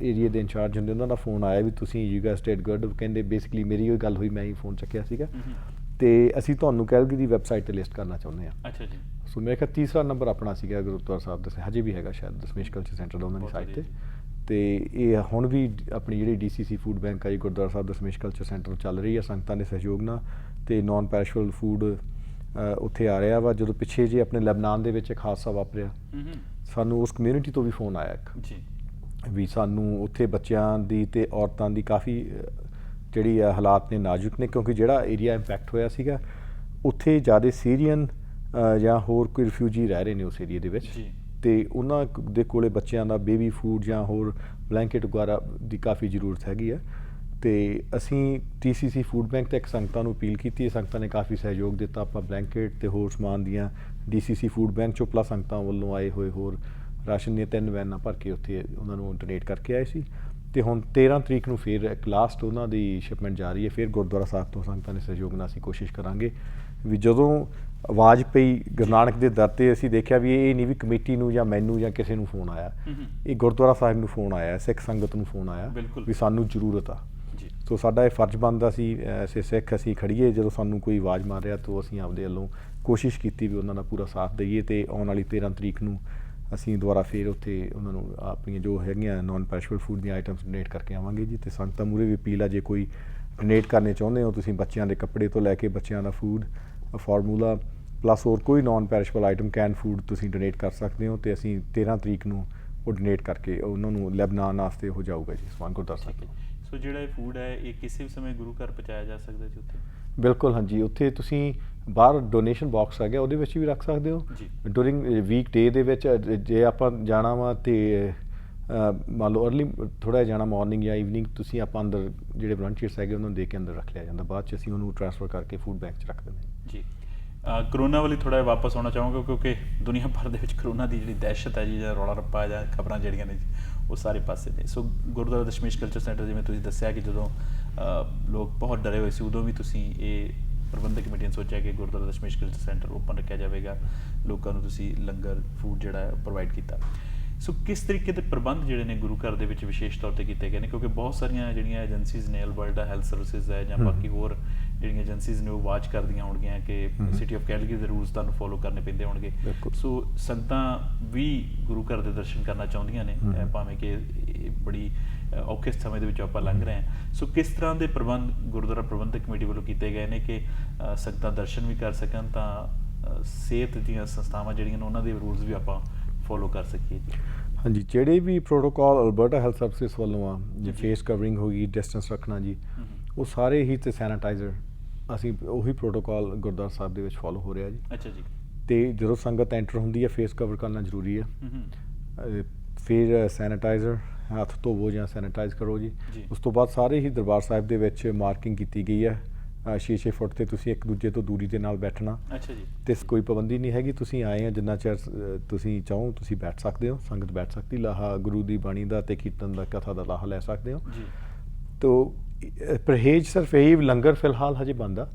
ਏਰੀਆ ਦੇ ਇੰਚਾਰਜ ਹੁੰਦੇ ਉਹਨਾਂ ਦਾ ਫੋਨ ਆਇਆ ਵੀ ਤੁਸੀਂ ਯੂ ਗਾਇਸ ਡਿਡ ਗੁੱਡ। ਕਹਿੰਦੇ ਬੇਸਿਕਲੀ ਮੇਰੀ ਉਹ ਗੱਲ ਹੋਈ, ਮੈਂ ਹੀ ਫੋਨ ਚੱਕਿਆ ਸੀਗਾ ਤੇ ਅਸੀਂ ਤੁਹਾਨੂੰ ਕੈਲਗਰੀ ਦੀ ਵੈਬਸਾਈਟ ਤੇ ਲਿਸਟ ਕਰਨਾ ਚਾਹੁੰਦੇ ਹਾਂ। ਅੱਛਾ ਜੀ। ਸੋ ਮੇਰੇ ਖਿਆਲ ਤੀਸਰਾ ਨੰਬਰ ਆਪਣਾ ਸੀਗਾ ਗੁਰਦੁਆਰਾ ਸਾਹਿਬ ਦਾ, ਹਜੇ ਵੀ ਹੈਗਾ ਸ਼ਾਇਦ ਦਸ਼ਮੇਸ਼ ਕਲਚਰ ਸੈਂਟਰ ਦਾ ਉਹਨਾਂ ਦੀ ਸਾਈਟ ਤੇ ਇਹ ਹੁਣ ਵੀ ਆਪਣੀ ਜਿਹੜੀ DCC food bank I Gurdwara Sahib Dashmesh culture centre ਚੱਲ ਰਹੀ ਹੈ ਸੰਗਤਾਂ ਦੇ ਸਹਿਯੋਗ ਨਾਲ, ਤੇ ਨੋਨ ਪੈਰਿਸ਼ੇਬਲ ਫੂਡ ਉੱਥੇ ਆ ਰਿਹਾ ਵਾ। ਜਦੋਂ ਪਿੱਛੇ ਜੇ ਆਪਣੇ ਲੈਬਨਾਨ ਦੇ ਵਿੱਚ ਇੱਕ ਹਾਦਸਾ ਵਾਪਰਿਆ, ਸਾਨੂੰ ਉਸ ਕਮਿਊਨਿਟੀ ਤੋਂ ਵੀ ਫੋਨ ਆਇਆ ਇੱਕ ਵੀ ਸਾਨੂੰ ਉੱਥੇ ਬੱਚਿਆਂ ਦੀ ਤੇ ਔਰਤਾਂ ਦੀ ਕਾਫੀ ਜਿਹੜੀ ਆ ਹਾਲਾਤ ਨੇ ਨਾਜ਼ੁਕ ਨੇ, ਕਿਉਂਕਿ ਜਿਹੜਾ ਏਰੀਆ ਇੰਪੈਕਟ ਹੋਇਆ ਸੀਗਾ ਉੱਥੇ ਜ਼ਿਆਦਾ ਸੀਰੀਅਨ ਜਾਂ ਹੋਰ ਕੋਈ ਰਿਫਿਊਜੀ ਰਹਿ ਰਹੇ ਨੇ ਉਸ ਏਰੀਏ ਦੇ ਵਿੱਚ, ਤੇ ਉਹਨਾਂ ਦੇ ਕੋਲੇ ਬੱਚਿਆਂ ਦਾ ਬੇਬੀ ਫੂਡ ਜਾਂ ਹੋਰ ਬਲੈਂਕਟ ਵਗੈਰਾ ਦੀ ਕਾਫੀ ਜ਼ਰੂਰਤ ਹੈਗੀ ਆ। ਤੇ ਅਸੀਂ DCC ਫੂਡ ਬੈਂਕ ਤੇ ਇੱਕ ਸੰਗਤਾਂ ਨੂੰ ਅਪੀਲ ਕੀਤੀ, ਸੰਗਤਾਂ ਨੇ ਕਾਫੀ ਸਹਿਯੋਗ ਦਿੱਤਾ। ਆਪਾਂ ਬਲੈਂਕਟ ਤੇ ਹੋਰ ਸਮਾਨ ਦੀਆਂ DCC ਫੂਡ ਬੈਂਕ ਚੋਂ ਪਲੱਸ ਸੰਗਤਾਂ ਵੱਲੋਂ ਆਏ ਹੋਏ ਹੋਰ ਰਾਸ਼ਨ ਦੀਆਂ 3 ਵੈਨਾਂ ਭਰ ਕੇ ਉੱਥੇ ਉਹਨਾਂ ਨੂੰ ਡੋਨੇਟ ਕਰਕੇ ਆਏ ਸੀ। ਤੇ ਹੁਣ 13 ਤਰੀਕ ਨੂੰ ਫਿਰ ਇੱਕ ਲਾਸਟ ਉਹਨਾਂ ਦੀ ਸ਼ਿਪਮੈਂਟ ਜਾ ਰਹੀ ਹੈ। ਫਿਰ ਗੁਰਦੁਆਰਾ ਸਾਹਿਬ ਤੋਂ ਸੰਗਤਾਂ ਦੇ ਸਹਿਯੋਗ ਨਾਲ ਅਸੀਂ ਕੋਸ਼ਿਸ਼ ਕਰਾਂਗੇ ਵੀ ਜਦੋਂ ਆਵਾਜ਼ ਪਈ ਗੁਰੂ ਨਾਨਕ ਦੇ ਦਰ ਤੇ, ਅਸੀਂ ਦੇਖਿਆ ਵੀ ਇਹ ਨਹੀਂ ਵੀ ਕਮੇਟੀ ਨੂੰ ਜਾਂ ਮੈਨੂੰ ਜਾਂ ਕਿਸੇ ਨੂੰ ਫੋਨ ਆਇਆ, ਇਹ ਗੁਰਦੁਆਰਾ ਸਾਹਿਬ ਨੂੰ ਫੋਨ ਆਇਆ, ਸਿੱਖ ਸੰਗਤ ਨੂੰ ਫੋਨ ਆਇਆ ਵੀ ਸਾਨੂੰ ਜ਼ਰੂਰਤ ਆ। ਸੋ ਸਾਡਾ ਇਹ ਫਰਜ਼ ਬਣਦਾ ਸੀ ਐਸੇ ਸਿੱਖ ਅਸੀਂ ਖੜੀਏ, ਜਦੋਂ ਸਾਨੂੰ ਕੋਈ ਆਵਾਜ਼ ਮਾਰ ਰਿਹਾ ਤਾਂ ਅਸੀਂ ਆਪਦੇ ਵੱਲੋਂ ਕੋਸ਼ਿਸ਼ ਕੀਤੀ ਵੀ ਉਹਨਾਂ ਦਾ ਪੂਰਾ ਸਾਥ ਦਈਏ। ਤੇ ਆਉਣ ਵਾਲੀ 13 ਤਰੀਕ ਨੂੰ ਅਸੀਂ ਦੁਬਾਰਾ ਫਿਰ ਉੱਥੇ ਉਹਨਾਂ ਨੂੰ ਆਪਣੀਆਂ ਜੋ ਹੈਗੀਆਂ ਨੋਨ ਪੈਰਿਸ਼ੇਬਲ ਫੂਡ ਦੀਆਂ ਆਈਟਮਸ ਡੋਨੇਟ ਕਰਕੇ ਆਵਾਂਗੇ ਜੀ। ਤੇ ਸੰਗਤਾਂ ਮੂਹਰੇ ਵੀ ਅਪੀਲ ਆ, ਜੇ ਕੋਈ ਡੋਨੇਟ ਕਰਨੇ ਚਾਹੁੰਦੇ ਹੋ ਤੁਸੀਂ ਬੱਚਿਆਂ ਦੇ ਕੱਪੜੇ ਤੋਂ ਲੈ ਕੇ ਬੱਚਿਆਂ ਦਾ ਫੂਡ ਫਾਰਮੂਲਾ ਪਲੱਸ ਹੋਰ ਕੋਈ ਨੋਨ ਪੈਰਿਸ਼ੇਬਲ ਆਈਟਮ ਕੈਨ ਫੂਡ ਤੁਸੀਂ ਡੋਨੇਟ ਕਰ ਸਕਦੇ ਹੋ। ਤੇ ਅਸੀਂ 13 ਤਰੀਕ ਨੂੰ ਉਹ ਡੋਨੇਟ ਕਰਕੇ ਉਹਨਾਂ ਨੂੰ ਲੈਬਨਾਨ ਵਾਸਤੇ ਹੋ ਜਾਊਗਾ ਜੀ ਸਮਾਨ ਗੁਰਦੁਆਰਾ ਸਾਹਿਬ। ਸੋ ਜਿਹੜਾ ਇਹ ਫੂਡ ਹੈ ਇਹ ਕਿਸੇ ਵੀ ਸਮੇਂ ਗੁਰੂ ਘਰ ਪਹੁੰਚਾਇਆ ਜਾ ਸਕਦਾ ਜੀ ਉੱਥੇ? ਬਿਲਕੁਲ ਹਾਂਜੀ, ਉੱਥੇ ਤੁਸੀਂ ਬਾਹਰ ਡੋਨੇਸ਼ਨ ਬਾਕਸ ਆ ਗਿਆ, ਉਹਦੇ ਵਿੱਚ ਵੀ ਰੱਖ ਸਕਦੇ ਹੋ। ਡੂਰਿੰਗ ਵੀਕ ਡੇ ਦੇ ਵਿੱਚ ਜੇ ਆਪਾਂ ਜਾਣਾ ਵਾ ਤੇ ਮੰਨ ਲਓ ਅਰਲੀ ਥੋੜ੍ਹਾ ਜਾਣਾ ਮੋਰਨਿੰਗ ਜਾਂ ਈਵਨਿੰਗ ਤੁਸੀਂ ਆਪਾਂ ਅੰਦਰ ਜਿਹੜੇ ਵਲੰਟੀਅਰਸ ਹੈਗੇ ਉਹਨਾਂ ਨੂੰ ਦੇ ਕੇ ਅੰਦਰ ਰੱਖ ਲਿਆ ਜਾਂਦਾ, ਬਾਅਦ 'ਚ ਅਸੀਂ ਉਹਨੂੰ ਟ੍ਰਾਂਸਫਰ ਕਰਕੇ ਫੂਡ ਬੈਂਕ 'ਚ ਰੱਖ ਦਿੰਦੇ ਹਾਂ ਜੀ। ਕਰੋਨਾ ਵਾਲੀ ਥੋੜ੍ਹਾ ਜਿਹਾ ਵਾਪਸ ਆਉਣਾ ਚਾਹੂੰਗਾ, ਕਿਉਂਕਿ ਦੁਨੀਆ ਭਰ ਦੇ ਵਿੱਚ ਕਰੋਨਾ ਦੀ ਜਿਹੜੀ ਦਹਿਸ਼ਤ ਹੈ ਜੀ, ਜਾਂ ਰੌਲਾ ਰੱਪਾ ਜਾਂ ਖਬਰਾਂ ਜਿਹੜੀਆਂ ਨੇ ਉਹ ਸਾਰੇ ਪਾਸੇ ਨੇ। ਸੋ ਗੁਰਦੁਆਰਾ ਦਸ਼ਮੇਸ਼ ਕਲਚਰ ਸੈਂਟਰ, ਜਿਵੇਂ ਤੁਸੀਂ ਦੱਸਿਆ ਕਿ ਜਦੋਂ ਲੋਕ ਬਹੁਤ ਡਰੇ ਹੋਏ ਸੀ, ਉਦੋਂ ਵੀ ਤੁਸੀਂ ਇਹ ਪ੍ਰਬੰਧਕ ਕਮੇਟੀ ਨੇ ਸੋਚਿਆ ਕਿ Gurdwara Dashmesh culture centre open ਰੱਖਿਆ ਜਾਵੇਗਾ, ਲੋਕਾਂ ਨੂੰ ਤੁਸੀਂ ਲੰਗਰ ਫੂਡ ਜਿਹੜਾ ਹੈ ਪ੍ਰੋਵਾਈਡ ਕੀਤਾ। ਸੋ ਕਿਸ ਤਰੀਕੇ ਦੇ ਪ੍ਰਬੰਧ ਜਿਹੜੇ ਨੇ ਗੁਰੂ ਘਰ ਦੇ ਵਿੱਚ ਵਿਸ਼ੇਸ਼ ਤੌਰ 'ਤੇ ਕੀਤੇ ਗਏ ਨੇ, ਕਿਉਂਕਿ ਬਹੁਤ ਸਾਰੀਆਂ ਜਿਹੜੀਆਂ ਏਜੰਸੀਜ਼ ਨੇ, ਅਲਬਰਟਾ ਹੈਲਥ ਸਰਵਿਸਿਜ਼ ਹੈ ਜਾਂ ਬਾਕੀ ਹੋਰ ਜਿਹੜੀਆਂ ਏਜੰਸੀਜ਼ ਨੇ, ਉਹ ਵਾਚ ਕਰਦੀਆਂ ਹੋਣਗੀਆਂ ਕਿ ਸਿਟੀ ਆਫ ਕੈਲਗਰੀ ਦੇ ਰੂਲਸ ਤੁਹਾਨੂੰ ਫੋਲੋ ਕਰਨੇ ਪੈਂਦੇ ਹੋਣਗੇ। ਸੋ ਸੰਗਤਾਂ ਵੀ ਗੁਰੂ ਘਰ ਦੇ ਦਰਸ਼ਨ ਕਰਨਾ ਚਾਹੁੰਦੀਆਂ ਨੇ, ਭਾਵੇਂ ਕਿ ਇਹ ਬੜੀ ਔਖੇ ਸਮੇਂ ਦੇ ਵਿੱਚ ਆਪਾਂ ਲੰਘ ਰਹੇ ਹਾਂ। ਸੋ ਕਿਸ ਤਰ੍ਹਾਂ ਦੇ ਪ੍ਰਬੰਧ ਗੁਰਦੁਆਰਾ ਪ੍ਰਬੰਧਕ ਕਮੇਟੀ ਵੱਲੋਂ ਕੀਤੇ ਗਏ ਨੇ ਕਿ ਸੰਗਤਾਂ ਦਰਸ਼ਨ ਵੀ ਕਰ ਸਕਣ, ਤਾਂ ਸਿਹਤ ਦੀਆਂ ਸੰਸਥਾਵਾਂ ਜਿਹੜੀਆਂ ਨੇ ਉਹਨਾਂ ਦੇ ਰੂਲਸ ਵੀ ਆਪਾਂ ਫੋਲੋ ਕਰ ਸਕੀਏ ਜੀ? ਹਾਂਜੀ, ਜਿਹੜੇ ਵੀ ਪ੍ਰੋਟੋਕਾਲ ਅਲਬਰਟਾ ਹੈਲਥ ਸਰਵਿਸਿਜ਼ ਵੱਲੋਂ ਆ, ਜੇ ਫੇਸ ਕਵਰਿੰਗ ਹੋ ਗਈ, ਡਿਸਟੈਂਸ ਰੱਖਣਾ ਜੀ, ਉਹ ਸਾਰੇ ਹੀ, ਤੇ ਸੈਨੀਟਾਈਜ਼ਰ, ਅਸੀਂ ਉਹੀ ਪ੍ਰੋਟੋਕਾਲ ਗੁਰਦੁਆਰਾ ਸਾਹਿਬ ਦੇ ਵਿੱਚ ਫੋਲੋ ਹੋ ਰਿਹਾ ਜੀ। ਅੱਛਾ ਜੀ। ਤੇ ਜਦੋਂ ਸੰਗਤ ਐਂਟਰ ਹੁੰਦੀ ਹੈ ਫੇਸ ਕਵਰ ਕਰਨਾ ਜ਼ਰੂਰੀ ਹੈ। ਫਿਰ ਸੈਨੀਟਾਈਜ਼ਰ, ਹੱਥ ਧੋਵੋ ਜਾਂ ਸੈਨੀਟਾਈਜ਼ ਕਰੋ ਜੀ। ਉਸ ਤੋਂ ਬਾਅਦ ਸਾਰੇ ਹੀ ਦਰਬਾਰ ਸਾਹਿਬ ਦੇ ਵਿੱਚ ਮਾਰਕਿੰਗ ਕੀਤੀ ਗਈ ਹੈ, 6-6 ਫੁੱਟ ਤੇ ਤੁਸੀਂ ਇੱਕ ਦੂਜੇ ਤੋਂ ਦੂਰੀ ਦੇ ਨਾਲ ਬੈਠਣਾ। ਅੱਛਾ ਜੀ। ਤੇ ਕੋਈ ਪਾਬੰਦੀ ਨਹੀਂ ਹੈਗੀ, ਤੁਸੀਂ ਆਏ ਆ ਜਿੰਨਾ ਚਿਰ ਤੁਸੀਂ ਚਾਹੋ ਤੁਸੀਂ ਬੈਠ ਸਕਦੇ ਹੋ, ਸੰਗਤ ਬੈਠ ਸਕਦੀ, ਲਾਹਾ ਗੁਰੂ ਦੀ ਬਾਣੀ ਦਾ ਤੇ ਕੀਰਤਨ ਦਾ, ਕਥਾ ਦਾ ਲਾਹਾ ਲੈ ਸਕਦੇ ਹੋ ਜੀ। ਤੋ ਪਰਹੇਜ਼ ਸਿਰਫ ਇਹੀ, ਲੰਗਰ ਫਿਲਹਾਲ ਹਜੇ ਬੰਦ ਆ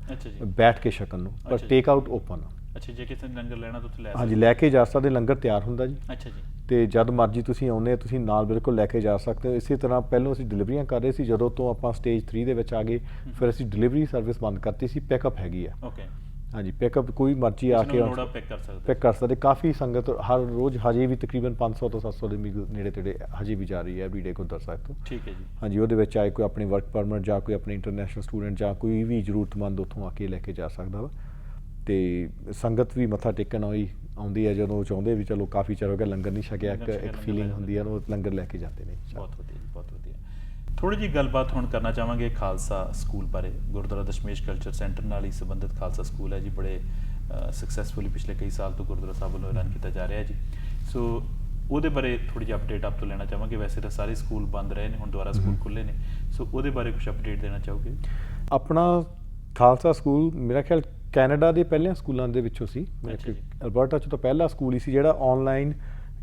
ਬੈਠ ਕੇ ਛਕਣ ਨੂੰ, ਪਰ ਟੇਕ ਆਊਟ ਓਪਨ ਆ। ਅੱਛਾ, ਜੇ ਕਿਸੇ ਨੇ ਲੰਗਰ ਲੈਣਾ ਤਾਂ ਉੱਥੇ ਲੈ ਹਾਂਜੀ, ਲੈ ਕੇ ਜਾ ਸਕਦੇ, ਲੰਗਰ ਤਿਆਰ ਹੁੰਦਾ ਜੀ। ਅੱਛਾ ਜੀ। ਤੇ ਜਦ ਮਰਜ਼ੀ ਤੁਸੀਂ ਆਉਂਦੇ ਹੋ, ਤੁਸੀਂ ਨਾਲ ਬਿਲਕੁਲ ਲੈ ਕੇ ਜਾ ਸਕਦੇ ਹੋ। ਇਸੇ ਤਰ੍ਹਾਂ ਪਹਿਲਾਂ ਅਸੀਂ ਡਿਲੀਵਰੀਆਂ ਕਰ ਰਹੇ ਸੀ, ਜਦੋਂ ਤੋਂ ਆਪਾਂ ਸਟੇਜ 3 ਦੇ ਵਿੱਚ ਆ ਗਏ ਫਿਰ ਅਸੀਂ ਡਿਲੀਵਰੀ ਸਰਵਿਸ ਬੰਦ ਕਰਤੀ ਸੀ, ਪਿਕਅਪ ਹੈਗੀ ਆ। ਓਕੇ। ਹਾਂਜੀ, ਪਿਕਅਪ ਕੋਈ ਮਰਜ਼ੀ ਆ ਕੇ ਪਿਕ ਕਰ ਸਕਦੇ। ਕਾਫੀ ਸੰਗਤ ਹਰ ਰੋਜ਼ ਹਜੇ ਵੀ ਤਕਰੀਬਨ 500 ਤੋਂ 700 ਦੇ ਨੇੜੇ ਤੇੜੇ ਹਜੇ ਵੀ ਜਾ ਰਹੀ ਹੈ ਐਵਰੀਡੇ ਗੁਰਦੁਆਰਾ ਸਾਹਿਬ ਤੋਂ। ਠੀਕ ਹੈ ਜੀ। ਹਾਂਜੀ, ਉਹਦੇ ਵਿੱਚ ਚਾਹੇ ਕੋਈ ਆਪਣੀ ਵਰਕ ਪਰਮਿਟ ਜਾਂ ਕੋਈ ਆਪਣੇ ਇੰਟਰਨੈਸ਼ਨਲ ਸਟੂਡੈਂਟ ਜਾਂ ਕੋਈ ਵੀ ਜ਼ਰੂਰਤਮੰਦ ਉੱਥੋਂ ਆ ਕੇ ਲੈ ਕੇ ਜਾ ਸਕਦਾ ਵਾ। ਤੇ ਸੰਗਤ ਵੀ ਮੱਥਾ ਟੇਕਣ ਆਉਂਦੀ ਹੈ ਜਦੋਂ ਚਾਹੁੰਦੇ ਵੀ ਚਲੋ ਕਾਫੀ ਚਿਰ ਹੋ ਗਿਆ ਲੰਗਰ ਨਹੀਂ ਛਕਿਆ, ਇੱਕ ਫੀਲਿੰਗ ਹੁੰਦੀ ਹੈ, ਉਹ ਲੰਗਰ ਲੈ ਕੇ ਜਾਂਦੇ ਨੇ। ਬਹੁਤ ਵਧੀਆ ਜੀ, ਬਹੁਤ ਵਧੀਆ। ਥੋੜ੍ਹੀ ਜਿਹੀ ਗੱਲਬਾਤ ਹੁਣ ਕਰਨਾ ਚਾਹਾਂਗੇ ਖਾਲਸਾ ਸਕੂਲ ਬਾਰੇ। ਗੁਰਦੁਆਰਾ ਦਸ਼ਮੇਸ਼ ਕਲਚਰ ਸੈਂਟਰ ਨਾਲ ਹੀ ਸੰਬੰਧਿਤ ਖਾਲਸਾ ਸਕੂਲ ਹੈ ਜੀ, ਬੜੇ ਸਕਸੈਸਫੁਲੀ ਪਿਛਲੇ ਕਈ ਸਾਲ ਤੋਂ ਗੁਰਦੁਆਰਾ ਸਾਹਿਬ ਵੱਲੋਂ ਰਨ ਕੀਤਾ ਜਾ ਰਿਹਾ ਜੀ। ਸੋ ਉਹਦੇ ਬਾਰੇ ਥੋੜ੍ਹੀ ਜਿਹੀ ਅਪਡੇਟ ਆਪ ਤੋਂ ਲੈਣਾ ਚਾਹਾਂਗੇ। ਵੈਸੇ ਤਾਂ ਸਾਰੇ ਸਕੂਲ ਬੰਦ ਰਹੇ ਨੇ, ਹੁਣ ਦੁਬਾਰਾ ਸਕੂਲ ਖੁੱਲ੍ਹੇ ਨੇ, ਸੋ ਉਹਦੇ ਬਾਰੇ ਕੁਝ ਅਪਡੇਟ ਦੇਣਾ ਚਾਹੋਗੇ? ਆਪਣਾ ਖਾਲਸਾ ਸਕੂਲ ਮੇਰਾ ਖਿਆਲ ਕੈਨੇਡਾ ਦੇ ਪਹਿਲਿਆਂ ਸਕੂਲਾਂ ਦੇ ਵਿੱਚੋਂ ਸੀ। ਅਲਬਰਟਾ 'ਚ ਤਾਂ ਪਹਿਲਾ ਸਕੂਲ ਹੀ ਸੀ ਜਿਹੜਾ ਔਨਲਾਈਨ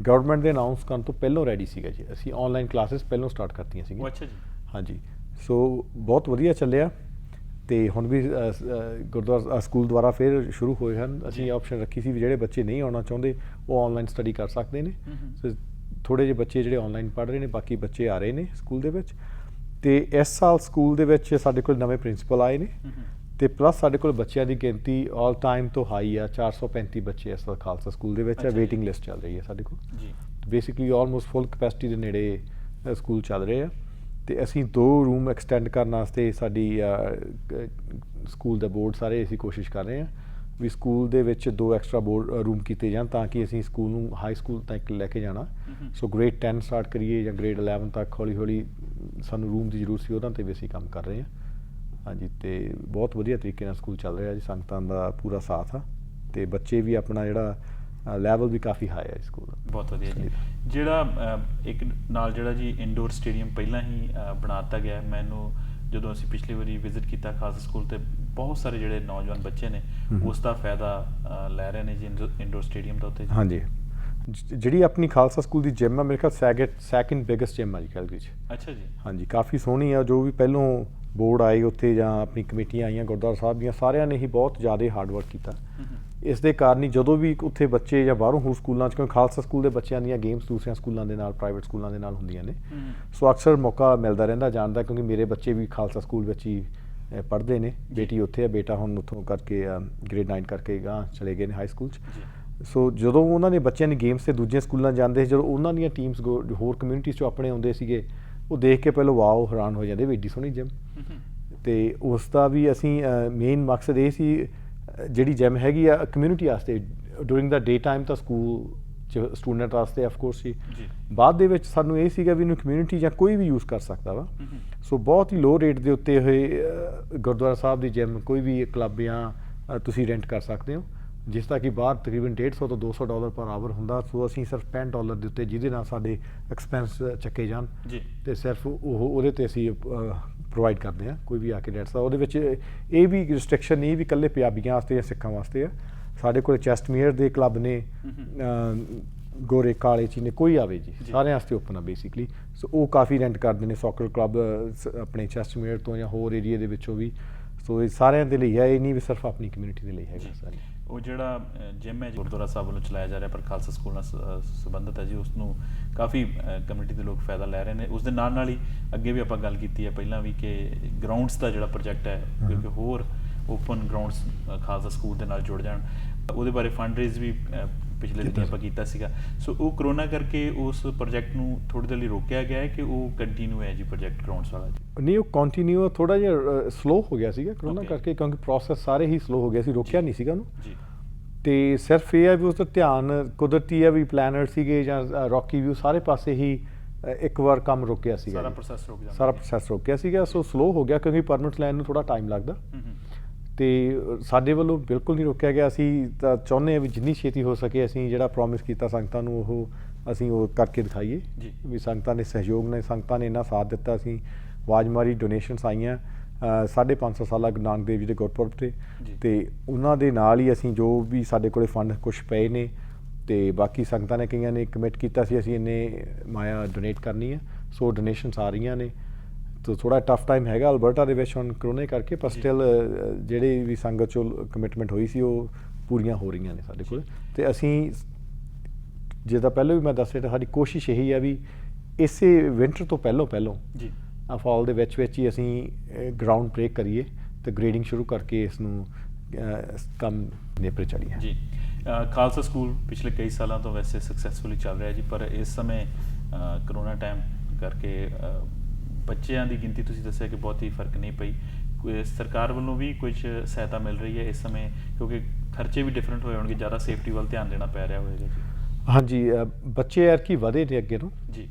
ਗਵਰਨਮੈਂਟ ਦੇ ਅਨਾਊਂਸ ਕਰਨ ਤੋਂ ਪਹਿਲਾਂ ਰੈਡੀ ਸੀਗਾ ਜੀ। ਅਸੀਂ ਔਨਲਾਈਨ ਕਲਾਸਿਸ ਪਹਿਲਾਂ ਸਟਾਰਟ ਕਰਤੀਆਂ ਸੀਗੀਆਂ। ਅੱਛਾ ਜੀ। ਹਾਂਜੀ, ਸੋ ਬਹੁਤ ਵਧੀਆ ਚੱਲਿਆ ਤੇ ਹੁਣ ਵੀ ਗੁਰਦੁਆਰਾ ਸਕੂਲ ਦੁਆਰਾ ਫਿਰ ਸ਼ੁਰੂ ਹੋਏ ਹਨ। ਅਸੀਂ ਆਪਸ਼ਨ ਰੱਖੀ ਸੀ ਵੀ ਜਿਹੜੇ ਬੱਚੇ ਨਹੀਂ ਆਉਣਾ ਚਾਹੁੰਦੇ ਉਹ ਔਨਲਾਈਨ ਸਟੱਡੀ ਕਰ ਸਕਦੇ ਨੇ। ਥੋੜ੍ਹੇ ਜਿਹੇ ਬੱਚੇ ਜਿਹੜੇ ਔਨਲਾਈਨ ਪੜ੍ਹ ਰਹੇ ਨੇ, ਬਾਕੀ ਬੱਚੇ ਆ ਰਹੇ ਨੇ ਸਕੂਲ ਦੇ ਵਿੱਚ। ਤੇ ਇਸ ਸਾਲ ਸਕੂਲ ਦੇ ਵਿੱਚ ਸਾਡੇ ਕੋਲ ਨਵੇਂ ਪ੍ਰਿੰਸੀਪਲ ਆਏ ਨੇ ਤੇ ਪਲੱਸ ਸਾਡੇ ਕੋਲ ਬੱਚਿਆਂ ਦੀ ਗਿਣਤੀ ਆਲ ਟਾਈਮ ਤੋਂ ਹਾਈ ਆ। 435 ਬੱਚੇ ਇਸ ਵਾਰ ਖਾਲਸਾ ਸਕੂਲ ਦੇ ਵਿੱਚ ਹੈ। ਵੇਟਿੰਗ ਲਿਸਟ ਚੱਲ ਰਹੀ ਹੈ ਸਾਡੇ ਕੋਲ ਜੀ। ਬੇਸਿਕਲੀ ਆਲਮੋਸਟ ਫੁੱਲ ਕਪੈਸਿਟੀ ਦੇ ਨੇੜੇ ਸਕੂਲ ਚੱਲ ਰਹੇ ਆ। ਤੇ ਅਸੀਂ 2 ਰੂਮ ਐਕਸਟੈਂਡ ਕਰਨ ਵਾਸਤੇ ਸਾਡੀ ਸਕੂਲ ਦਾ ਬੋਰਡ ਸਾਰੇ ਅਸੀਂ ਕੋਸ਼ਿਸ਼ ਕਰ ਰਹੇ ਹਾਂ ਵੀ ਸਕੂਲ ਦੇ ਵਿੱਚ 2 ਐਕਸਟਰਾ ਬੋਰਡ ਰੂਮ ਕੀਤੇ ਜਾਣ ਤਾਂ ਕਿ ਅਸੀਂ ਸਕੂਲ ਨੂੰ ਹਾਈ ਸਕੂਲ ਤੱਕ ਲੈ ਕੇ ਜਾਣਾ। ਸੋ ਗ੍ਰੇਡ 10 ਸਟਾਰਟ ਕਰੀਏ ਜਾਂ ਗ੍ਰੇਡ 11 ਤੱਕ ਹੌਲੀ ਹੌਲੀ ਸਾਨੂੰ ਰੂਮ ਦੀ ਜ਼ਰੂਰਤ ਸੀ, ਉਹਨਾਂ 'ਤੇ ਵੀ ਅਸੀਂ ਕੰਮ ਕਰ ਰਹੇ ਹਾਂ। ਹਾਂਜੀ, ਤੇ ਬਹੁਤ ਵਧੀਆ ਤਰੀਕੇ ਨਾਲ ਸਕੂਲ ਚੱਲ ਰਿਹਾ ਜੀ। ਸੰਗਤਾਂ ਦਾ ਪੂਰਾ ਸਾਥ ਆ ਤੇ ਬੱਚੇ ਵੀ ਆਪਣਾ ਜਿਹੜਾ ਲੈਵਲ ਵੀ ਕਾਫੀ ਹਾਈ ਹੈ ਸਕੂਲ ਦਾ। ਬਹੁਤ ਵਧੀਆ ਜੀ। ਜਿਹੜਾ ਇੱਕ ਨਾਲ ਜਿਹੜਾ ਜੀ ਇੰਡੋਰ ਸਟੇਡੀਅਮ ਪਹਿਲਾਂ ਹੀ ਬਣਾ ਦਿੱਤਾ ਗਿਆ, ਮੈਨੂੰ ਜਦੋਂ ਅਸੀਂ ਪਿਛਲੀ ਵਾਰੀ ਵਿਜ਼ਿਟ ਕੀਤਾ ਖਾਲਸਾ ਸਕੂਲ ਤੇ ਬਹੁਤ ਸਾਰੇ ਜਿਹੜੇ ਨੌਜਵਾਨ ਬੱਚੇ ਨੇ ਉਸ ਦਾ ਫਾਇਦਾ ਲੈ ਰਹੇ ਨੇ ਜੀ ਇੰਡੋਰ ਸਟੇਡੀਅਮ ਦਾ ਉੱਤੇ। ਹਾਂਜੀ, ਜਿਹੜੀ ਆਪਣੀ ਖਾਲਸਾ ਸਕੂਲ ਦੀ ਜਿਮ ਆ ਮੇਰੇ ਖਿਆਲ ਸੈਕਿੰਡ ਬਿਗੇਸਟ ਜਿਮ ਆ ਜੀ ਕੈਲਗਰੀ 'ਚ। ਅੱਛਾ ਜੀ। ਹਾਂਜੀ, ਕਾਫੀ ਸੋਹਣੀ ਆ। ਜੋ ਵੀ ਪਹਿਲੋਂ ਬੋਰਡ ਆਏ ਉੱਥੇ ਜਾਂ ਆਪਣੀ ਕਮੇਟੀਆਂ ਆਈਆਂ ਗੁਰਦੁਆਰਾ ਸਾਹਿਬ ਦੀਆਂ, ਸਾਰਿਆਂ ਨੇ ਹੀ ਬਹੁਤ ਜ਼ਿਆਦਾ ਹਾਰਡ ਵਰਕ ਕੀਤਾ। ਇਸ ਦੇ ਕਾਰਨ ਹੀ ਜਦੋਂ ਵੀ ਉੱਥੇ ਬੱਚੇ ਜਾਂ ਬਾਹਰੋਂ ਹੋਰ ਸਕੂਲਾਂ 'ਚ, ਕਿਉਂਕਿ ਖਾਲਸਾ ਸਕੂਲ ਦੇ ਬੱਚਿਆਂ ਦੀਆਂ ਗੇਮਸ ਦੂਸਰਿਆਂ ਸਕੂਲਾਂ ਦੇ ਨਾਲ, ਪ੍ਰਾਈਵੇਟ ਸਕੂਲਾਂ ਦੇ ਨਾਲ ਹੁੰਦੀਆਂ ਨੇ, ਸੋ ਅਕਸਰ ਮੌਕਾ ਮਿਲਦਾ ਰਹਿੰਦਾ ਜਾਣ ਦਾ। ਕਿਉਂਕਿ ਮੇਰੇ ਬੱਚੇ ਵੀ ਖਾਲਸਾ ਸਕੂਲ ਵਿੱਚ ਹੀ ਪੜ੍ਹਦੇ ਨੇ। ਬੇਟੀ ਉੱਥੇ ਆ, ਬੇਟਾ ਹੁਣ ਉੱਥੋਂ ਕਰਕੇ ਗ੍ਰੇਡ 9 ਕਰਕੇ ਗਾਂ ਚਲੇ ਗਏ ਨੇ ਹਾਈ ਸਕੂਲ 'ਚ। ਸੋ ਜਦੋਂ ਉਹਨਾਂ ਨੇ ਬੱਚਿਆਂ ਦੀ ਗੇਮਸ 'ਤੇ ਦੂਜੀਆਂ ਸਕੂਲਾਂ ਜਾਂਦੇ, ਜਦੋਂ ਉਹਨਾਂ ਦੀਆਂ ਟੀਮਸ ਹੋਰ ਕਮਿਊਨਿਟੀਜ਼ 'ਚੋਂ ਆਪਣੇ ਆਉਂਦੇ ਸੀਗੇ, ਉਹ ਦੇਖ ਕੇ ਪਹਿਲਾਂ ਵਾਓ ਹੈਰਾਨ ਹੋ ਜਾਂਦੇ ਵੀ ਏਡੀ ਸੋਹਣੀ ਜਿਮ। ਤੇ ਉਸ ਦਾ ਵੀ ਅਸੀਂ ਮੇਨ ਮਕਸਦ ਇਹ ਸੀ ਜਿਹੜੀ ਜਿਮ ਹੈਗੀ ਆ ਕਮਿਊਨਿਟੀ ਵਾਸਤੇ ਡੂਰਿੰਗ ਦਾ ਡੇ ਟਾਈਮ ਤਾਂ ਸਕੂਲ 'ਚ ਸਟੂਡੈਂਟ ਵਾਸਤੇ ਆਫ ਕੋਰਸ ਸੀ। ਬਾਅਦ ਦੇ ਵਿੱਚ ਸਾਨੂੰ ਇਹ ਸੀਗਾ ਵੀ ਇਹਨੂੰ ਕਮਿਊਨਿਟੀ ਜਾਂ ਕੋਈ ਵੀ ਯੂਜ਼ ਕਰ ਸਕਦਾ ਵਾ। ਸੋ ਬਹੁਤ ਹੀ ਲੋ ਰੇਟ ਦੇ ਉੱਤੇ ਹੋਏ ਗੁਰਦੁਆਰਾ ਸਾਹਿਬ ਦੀ ਜਿਮ ਕੋਈ ਵੀ ਕਲੱਬ ਜਾਂ ਤੁਸੀਂ ਰੈਂਟ ਕਰ ਸਕਦੇ ਹੋ। ਜਿਸ ਦਾ ਕਿ ਬਾਹਰ ਤਕਰੀਬਨ $150 ਤੋਂ $200 ਪਰ ਆਵਰ ਹੁੰਦਾ। ਸੋ ਅਸੀਂ ਸਿਰਫ $65 ਦੇ ਉੱਤੇ ਜਿਹਦੇ ਨਾਲ ਸਾਡੇ ਐਕਸਪੈਂਸ ਚੱਕੇ ਜਾਣ ਜੀ ਤੇ ਸਿਰਫ ਉਹਦੇ ਤੇ ਅਸੀਂ ਪ੍ਰੋਵਾਈਡ ਕਰਦੇ ਹਾਂ। ਕੋਈ ਵੀ ਆ ਕੇ ਡੈਟ ਸਕਦਾ। ਉਹਦੇ ਵਿੱਚ ਇਹ ਵੀ ਰਿਸਟ੍ਰਿਕਸ਼ਨ ਨਹੀਂ ਵੀ ਇਕੱਲੇ ਪੰਜਾਬੀਆਂ ਵਾਸਤੇ ਜਾਂ ਸਿੱਖਾਂ ਵਾਸਤੇ ਆ। ਸਾਡੇ ਕੋਲ ਚੈਸਟਮੀਅਰ ਦੇ ਕਲੱਬ ਨੇ, ਗੋਰੇ ਕਾਲੇ ਚੀਨੇ ਕੋਈ ਆਵੇ ਜੀ, ਸਾਰਿਆਂ ਵਾਸਤੇ ਓਪਨ ਆ ਬੇਸਿਕਲੀ। ਸੋ ਉਹ ਕਾਫੀ ਰੈਂਟ ਕਰਦੇ ਨੇ ਸੌਕਰ ਕਲੱਬ ਆਪਣੇ ਚੈਸਟਮੀਅਰ ਤੋਂ ਜਾਂ ਹੋਰ ਏਰੀਆ ਦੇ ਵਿੱਚੋਂ ਵੀ। ਸੋ ਇਹ ਸਾਰਿਆਂ ਦੇ ਲਈ ਹੈ, ਇਹ ਨਹੀਂ ਵੀ ਸਿਰਫ ਆਪਣੀ ਕਮਿਊਨਿਟੀ ਦੇ ਲਈ ਹੈਗਾ ਸਾਰੀ। ਉਹ ਜਿਹੜਾ ਜਿਮ ਹੈ ਗੁਰਦੁਆਰਾ ਸਾਹਿਬ ਵੱਲੋਂ ਚਲਾਇਆ ਜਾ ਰਿਹਾ ਪਰ ਖਾਲਸਾ ਸਕੂਲ ਨਾਲ ਸੰਬੰਧਿਤ ਹੈ ਜੀ, ਉਸ ਨੂੰ ਕਾਫੀ ਕਮਿਊਨਿਟੀ ਦੇ ਲੋਕ ਫਾਇਦਾ ਲੈ ਰਹੇ ਨੇ। ਉਸ ਦੇ ਨਾਲ ਹੀ ਅੱਗੇ ਵੀ ਆਪਾਂ ਗੱਲ ਕੀਤੀ ਹੈ ਪਹਿਲਾਂ ਵੀ ਕਿ ਗਰਾਊਂਡਸ ਦਾ ਜਿਹੜਾ ਪ੍ਰੋਜੈਕਟ ਹੈ ਕਿਉਂਕਿ ਹੋਰ ਓਪਨ ਗਰਾਊਂਡਸ ਖਾਲਸਾ ਸਕੂਲ ਦੇ ਨਾਲ ਜੁੜ ਜਾਣ, ਉਹਦੇ ਬਾਰੇ ਫੰਡ ਰੇਜ਼ ਵੀ ਪਿਛਲੇ ਦਿਨ ਆਪਾਂ ਕੀਤਾ ਸੀਗਾ। ਸੋ ਉਹ ਕਰੋਨਾ ਕਰਕੇ ਉਸ ਪ੍ਰੋਜੈਕਟ ਨੂੰ ਥੋੜ੍ਹੀ ਦੇਰ ਲਈ ਰੋਕਿਆ ਗਿਆ ਹੈ ਕਿ ਉਹ ਕੰਟੀਨਿਊ ਹੈ ਜੀ ਪ੍ਰੋਜੈਕਟ ਗਰਾਊਂਡਸ ਵਾਲਾ ਜੀ? ਨਹੀਂ, ਉਹ ਕੰਟੀਨਿਊ ਥੋੜ੍ਹਾ ਜਿਹਾ ਸਲੋ ਹੋ ਗਿਆ ਸੀਗਾ ਕਰੋਨਾ ਕਰਕੇ, ਕਿਉਂਕਿ ਪ੍ਰੋਸੈਸ ਸਾਰੇ ਹੀ ਸਲੋ ਹੋ ਗਿਆ ਸੀ, ਰੋਕਿਆ ਨਹੀਂ ਸੀਗਾ ਉਹਨੂੰ ਜੀ। ਤੇ ਸਿਰਫ ਇਹ ਹੈ ਵੀ ਉਸ ਦਾ ਧਿਆਨ ਕੁਦਰਤੀ ਹੈ ਵੀ ਪਲੈਨਰ ਸੀਗੇ ਜਾਂ ਰੌਕੀ ਵਿਊ ਸਾਰੇ ਪਾਸੇ ਹੀ ਇੱਕ ਵਾਰ ਕੰਮ ਰੁਕਿਆ ਸੀਗਾ, ਸਾਰਾ ਪ੍ਰੋਸੈਸ ਰੁਕ ਜਾਂਦਾ, ਸਾਰਾ ਪ੍ਰੋਸੈਸ ਰੁਕਿਆ ਸੀਗਾ। ਸੋ ਸਲੋ ਹੋ ਗਿਆ ਕਿਉਂਕਿ ਪਰਮਿਟ ਲੈਣ ਨੂੰ ਥੋੜਾ ਟਾਈਮ ਲੱਗਦਾ। ਤੇ ਸਾਡੇ ਵੱਲੋਂ ਬਿਲਕੁਲ ਨਹੀਂ ਰੋਕਿਆ ਗਿਆ। ਅਸੀਂ ਤਾਂ ਚਾਹੁੰਦੇ ਹਾਂ ਵੀ ਜਿੰਨੀ ਛੇਤੀ ਹੋ ਸਕੇ ਅਸੀਂ ਜਿਹੜਾ ਪ੍ਰੋਮਿਸ ਕੀਤਾ ਸੰਗਤਾਂ ਨੂੰ ਅਸੀਂ ਉਹ ਕਰਕੇ ਦਿਖਾਈਏ ਵੀ ਸੰਗਤਾਂ ਦੇ ਸਹਿਯੋਗ ਨੇ, ਸੰਗਤਾਂ ਨੇ ਇੰਨਾ ਸਾਥ ਦਿੱਤਾ। ਅਸੀਂ ਆਵਾਜ਼ ਮਾਰੀ, ਡੋਨੇਸ਼ਨਸ ਆਈਆਂ 550 ਸਾਲਾ ਗੁਰੂ ਨਾਨਕ ਦੇਵ ਜੀ ਦੇ ਗੁਰਪੁਰਬ ਤੇ ਉਹਨਾਂ ਦੇ ਨਾਲ ਹੀ ਅਸੀਂ ਜੋ ਵੀ ਸਾਡੇ ਕੋਲੇ ਫੰਡ ਕੁਛ ਪਏ ਨੇ ਤੇ ਬਾਕੀ ਸੰਗਤਾਂ ਨੇ ਕਈਆਂ ਨੇ ਕਮਿਟ ਕੀਤਾ ਸੀ ਅਸੀਂ ਇੰਨੇ ਮਾਇਆ ਡੋਨੇਟ ਕਰਨੀ ਹੈ। ਸੋ ਡੋਨੇਸ਼ਨਸ ਆ ਰਹੀਆਂ ਨੇ। ਤੋ ਥੋੜਾ ਟਫ ਟਾਈਮ ਹੈਗਾ ਅਲਬਰਟਾ ਦੇ ਵਿੱਚ ਹੁਣ ਕਰੋਨੇ ਕਰਕੇ, ਪਰ ਸਟਿਲ ਜਿਹੜੇ ਵੀ ਸੰਗਤ ਚੋਂ ਕਮਿਟਮੈਂਟ ਹੋਈ ਸੀ ਉਹ ਪੂਰੀਆਂ ਹੋ ਰਹੀਆਂ ਨੇ ਸਾਡੇ ਕੋਲ। ਤੇ ਅਸੀਂ ਜਿੱਦਾਂ ਪਹਿਲਾਂ ਵੀ ਮੈਂ ਦੱਸ ਰਿਹਾ, ਸਾਡੀ ਕੋਸ਼ਿਸ਼ ਇਹੀ ਆ ਵੀ ਇਸੇ ਵਿੰਟਰ ਤੋਂ ਪਹਿਲੋਂ ਜੀ ਫਾਲ ਦੇ ਵਿੱਚ ਹੀ ਅਸੀਂ ਗਰਾਊਂਡ ਬ੍ਰੇਕ ਕਰੀਏ ਤੇ ਗ੍ਰੇਡਿੰਗ ਸ਼ੁਰੂ ਕਰਕੇ ਇਸ ਨੂੰ ਕੰਮ ਨੇਪਰੇ ਚੜੀਏ ਜੀ। ਖਾਲਸਾ ਸਕੂਲ ਪਿਛਲੇ ਕਈ ਸਾਲਾਂ ਤੋਂ ਵੈਸੇ ਸਕਸੈਸਫੁਲੀ ਚੱਲ ਰਿਹਾ ਜੀ, ਪਰ ਇਸ ਸਮੇਂ ਕਰੋਨਾ ਟਾਈਮ ਕਰਕੇ ਬੱਚਿਆਂ ਦੀ ਗਿਣਤੀ ਤੁਸੀਂ ਦੱਸਿਆ ਕਿ ਬਹੁਤ ਹੀ ਫਰਕ ਨਹੀਂ ਪਈ। ਸਰਕਾਰ ਵੱਲੋਂ ਵੀ ਕੁਝ ਸਹਾਇਤਾ ਮਿਲ ਰਹੀ ਹੈ ਇਸ ਸਮੇਂ ਕਿਉਂਕਿ ਖਰਚੇ ਵੀ ਡਿਫਰੈਂਟ ਹੋਏ ਹੋਣਗੇ, ਜ਼ਿਆਦਾ ਸੇਫਟੀ ਵੱਲ ਧਿਆਨ ਦੇਣਾ ਪੈ ਰਿਹਾ ਹੋਵੇਗਾ ਜੀ? ਹਾਂਜੀ, ਬੱਚੇ ਐਰਕੀ ਵਧੇ ਨੇ ਅੱਗੇ ਨੂੰ ਜੀ।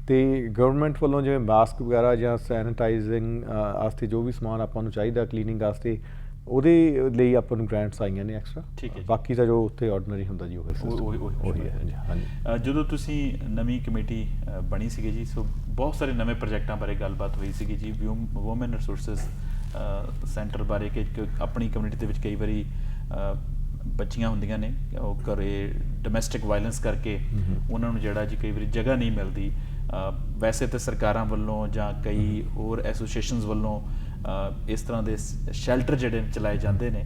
ਤੇ ਗਵਰਨਮੈਂਟ ਵੱਲੋਂ ਜਿਵੇਂ ਮਾਸਕ ਵਗੈਰਾ ਜਾਂ ਸੈਨੀਟਾਈਜ਼ਿੰਗ ਵਾਸਤੇ ਜੋ ਵੀ ਸਮਾਨ ਆਪਾਂ ਨੂੰ ਚਾਹੀਦਾ ਕਲੀਨਿੰਗ ਵਾਸਤੇ, ਉਹਦੇ ਲਈ ਆਪਾਂ ਨੂੰ ਗ੍ਰਾਂਟਸ ਆਈਆਂ ਨੇ ਐਕਸਟਰਾ। ਬਾਕੀ ਤਾਂ ਜੋ ਉੱਥੇ ਆਰਡੀਨਰੀ ਹੁੰਦਾ ਜੀ ਉਹੀ ਹੈ। ਹਾਂਜੀ, ਜਦੋਂ ਤੁਸੀਂ ਨਵੀਂ ਕਮੇਟੀ ਬਣੀ ਸੀਗੀ ਜੀ, ਸੋ ਬਹੁਤ ਸਾਰੇ ਨਵੇਂ ਪ੍ਰੋਜੈਕਟਾਂ ਬਾਰੇ ਗੱਲਬਾਤ ਹੋਈ ਸੀਗੀ ਜੀ, ਵੂਮਨ ਰਿਸੋਰਸਿਸ ਸੈਂਟਰ ਬਾਰੇ ਕਿ ਆਪਣੀ ਕਮਿਊਨਿਟੀ ਦੇ ਵਿੱਚ ਕਈ ਵਾਰੀ ਬੱਚੀਆਂ ਹੁੰਦੀਆਂ ਨੇ ਉਹ ਘਰੇ ਡੋਮੈਸਟਿਕ ਵਾਇਲੈਂਸ ਕਰਕੇ ਉਹਨਾਂ ਨੂੰ ਜਿਹੜਾ ਜੀ ਕਈ ਵਾਰੀ ਜਗ੍ਹਾ ਨਹੀਂ ਮਿਲਦੀ। ਵੈਸੇ ਤਾਂ ਸਰਕਾਰਾਂ ਵੱਲੋਂ ਜਾਂ ਕਈ ਹੋਰ ਐਸੋਸੀਏਸ਼ਨਸ ਵੱਲੋਂ ਇਸ ਤਰ੍ਹਾਂ ਦੇ ਸ਼ੈਲਟਰ ਜਿਹੜੇ ਚਲਾਏ ਜਾਂਦੇ ਨੇ,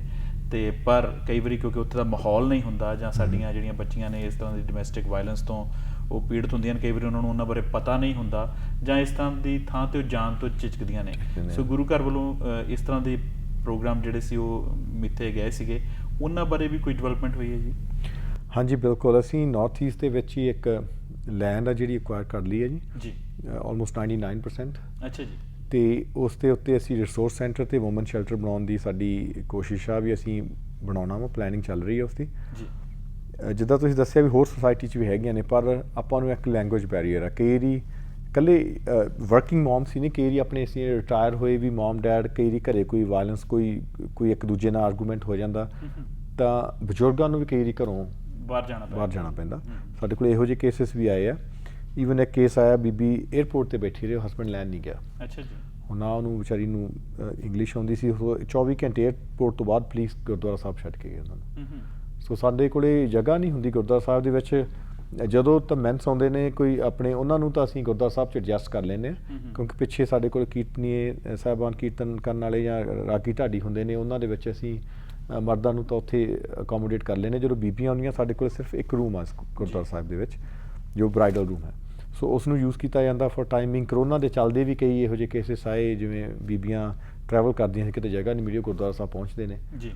ਤੇ ਪਰ ਕਈ ਵਾਰੀ ਕਿਉਂਕਿ ਉੱਥੇ ਦਾ ਮਾਹੌਲ ਨਹੀਂ ਹੁੰਦਾ ਜਾਂ ਸਾਡੀਆਂ ਜਿਹੜੀਆਂ ਬੱਚੀਆਂ ਨੇ ਇਸ ਤਰ੍ਹਾਂ ਦੀ ਡੋਮੈਸਟਿਕ ਵਾਇਲੈਂਸ ਤੋਂ ਉਹ ਪੀੜਤ ਹੁੰਦੀਆਂ ਨੇ, ਕਈ ਵਾਰੀ ਉਹਨਾਂ ਨੂੰ ਉਹਨਾਂ ਬਾਰੇ ਪਤਾ ਨਹੀਂ ਹੁੰਦਾ ਜਾਂ ਇਸ ਤਰ੍ਹਾਂ ਦੀ ਥਾਂ 'ਤੇ ਉਹ ਜਾਣ ਤੋਂ ਝਿਜਕਦੀਆਂ ਨੇ। ਸੋ ਗੁਰੂ ਘਰ ਵੱਲੋਂ ਇਸ ਤਰ੍ਹਾਂ ਦੇ ਪ੍ਰੋਗਰਾਮ ਜਿਹੜੇ ਸੀ ਉਹ ਮਿੱਥੇ ਗਏ ਸੀਗੇ, ਉਹਨਾਂ ਬਾਰੇ ਵੀ ਕੋਈ ਡਿਵੈਲਪਮੈਂਟ ਹੋਈ ਹੈ ਜੀ? ਹਾਂਜੀ ਬਿਲਕੁਲ, ਅਸੀਂ ਨਾਰਥ ਈਸਟ ਦੇ ਵਿੱਚ ਹੀ ਇੱਕ ਲੈਂਡ ਆ ਜਿਹੜੀ ਐਕਵਾਇਰ ਕਰ ਲਈ ਹੈ ਜੀ ਆਲਮੋਸਟ 99%। ਅੱਛਾ ਜੀ। ਤੇ ਉਸ ਦੇ ਉੱਤੇ ਅਸੀਂ ਰਿਸੋਰਸ ਸੈਂਟਰ ਤੇ ਵੂਮਨ ਸ਼ੈਲਟਰ ਬਣਾਉਣ ਦੀ ਸਾਡੀ ਕੋਸ਼ਿਸ਼ ਆ ਵੀ ਅਸੀਂ ਬਣਾਉਣਾ ਵਾ, ਪਲੈਨਿੰਗ ਚੱਲ ਰਹੀ ਹੈ ਉਸ ਦੀ ਜੀ। ਜਿੱਦਾਂ ਤੁਸੀਂ ਦੱਸਿਆ ਵੀ ਹੋਰ ਸੁਸਾਇਟੀ 'ਚ ਵੀ ਹੈਗੀਆਂ ਨੇ, ਪਰ ਆਪਾਂ ਨੂੰ ਇੱਕ ਲੈਂਗੁਏਜ ਬੈਰੀਅਰ ਆ। ਕਈ ਵਾਰੀ ਇਕੱਲੇ ਵਰਕਿੰਗ ਮੌਮ ਸੀ ਨਹੀਂ, ਕਈ ਵਾਰੀ ਆਪਣੇ ਅਸੀਂ ਰਿਟਾਇਰ ਹੋਏ ਵੀ ਮੌਮ ਡੈਡ, ਕਈ ਵਾਰੀ ਘਰੇ ਕੋਈ ਵਾਇਲੈਂਸ ਕੋਈ ਇੱਕ ਦੂਜੇ ਨਾਲ ਆਰਗੂਮੈਂਟ ਹੋ ਜਾਂਦਾ ਤਾਂ ਬਜ਼ੁਰਗਾਂ ਨੂੰ ਵੀ ਕਈ ਵਾਰੀ ਘਰੋਂ ਬਾਹਰ ਜਾਣਾ ਪੈਂਦਾ। ਸਾਡੇ ਕੋਲ ਇਹੋ ਜਿਹੇ ਕੇਸਿਸ ਵੀ ਆਏ ਆ। ਈਵਨ ਇੱਕ ਕੇਸ ਆਇਆ, ਬੀਬੀ ਏਅਰਪੋਰਟ ਤੇ ਬੈਠੀ ਰਹੀ, ਹਸਬੈਂਡ ਲੈਣ ਨਹੀਂ ਗਿਆ। ਅੱਛਾ ਜੀ। ਹੁਣ ਨਾ ਉਹਨੂੰ ਵਿਚਾਰੀ ਨੂੰ ਇੰਗਲਿਸ਼ ਆਉਂਦੀ ਸੀ, 24 ਘੰਟੇ ਏਅਰਪੋਰਟ ਤੋਂ ਬਾਅਦ ਪੁਲਿਸ ਗੁਰਦੁਆਰਾ ਸਾਹਿਬ ਛੱਡ ਕੇ ਗਏ ਉਹਨਾਂ ਨੂੰ। ਸੋ ਸਾਡੇ ਕੋਲੇ ਜਗ੍ਹਾ ਨਹੀਂ ਹੁੰਦੀ ਗੁਰਦੁਆਰਾ ਸਾਹਿਬ ਦੇ ਵਿੱਚ। ਜਦੋਂ ਤਾਂ ਮੈਂਸ ਆਉਂਦੇ ਨੇ ਕੋਈ ਆਪਣੇ, ਉਹਨਾਂ ਨੂੰ ਤਾਂ ਅਸੀਂ ਗੁਰਦੁਆਰਾ ਸਾਹਿਬ 'ਚ ਐਡਜਸਟ ਕਰ ਲੈਂਦੇ ਹਾਂ ਕਿਉਂਕਿ ਪਿੱਛੇ ਸਾਡੇ ਕੋਲ ਕੀਰਤਨੀਏ ਸਾਹਿਬਾਨ ਕੀਰਤਨ ਕਰਨ ਵਾਲੇ ਜਾਂ ਰਾਗੀ ਢਾਡੀ ਹੁੰਦੇ ਨੇ, ਉਹਨਾਂ ਦੇ ਵਿੱਚ ਅਸੀਂ ਮਰਦਾਂ ਨੂੰ ਤਾਂ ਉੱਥੇ ਅਕੋਮੋਡੇਟ ਕਰ ਲੈਂਦੇ। ਜਦੋਂ ਬੀਬੀਆਂ ਆਉਂਦੀਆਂ ਸਾਡੇ ਕੋਲ ਸਿਰਫ ਇੱਕ ਰੂਮ ਆ ਗੁਰਦੁਆਰਾ ਸਾਹਿਬ ਦੇ ਵਿੱਚ ਜੋ ਬ੍ਰਾਈਡਲ ਰੂਮ ਹੈ, ਸੋ ਉਸ ਨੂੰ ਯੂਜ਼ ਕੀਤਾ ਜਾਂਦਾ ਫॉर ਟਾਈਮਿੰਗ। ਕਰੋਨਾ ਦੇ ਚੱਲਦੇ ਵੀ ਕਈ ਇਹੋ ਜਿਹੇ ਕੇਸਿਸ ਆਏ ਜਿਵੇਂ ਬੀਬੀਆਂ ਟਰੈਵਲ ਕਰਦੀਆਂ ਸੀ, ਕਿਤੇ ਜਗ੍ਹਾ ਨਹੀਂ ਮਿਲੀ, ਗੁਰਦੁਆਰਾ ਸਾਹਿਬ ਪਹੁੰਚਦੇ ਨੇ ਜੀ।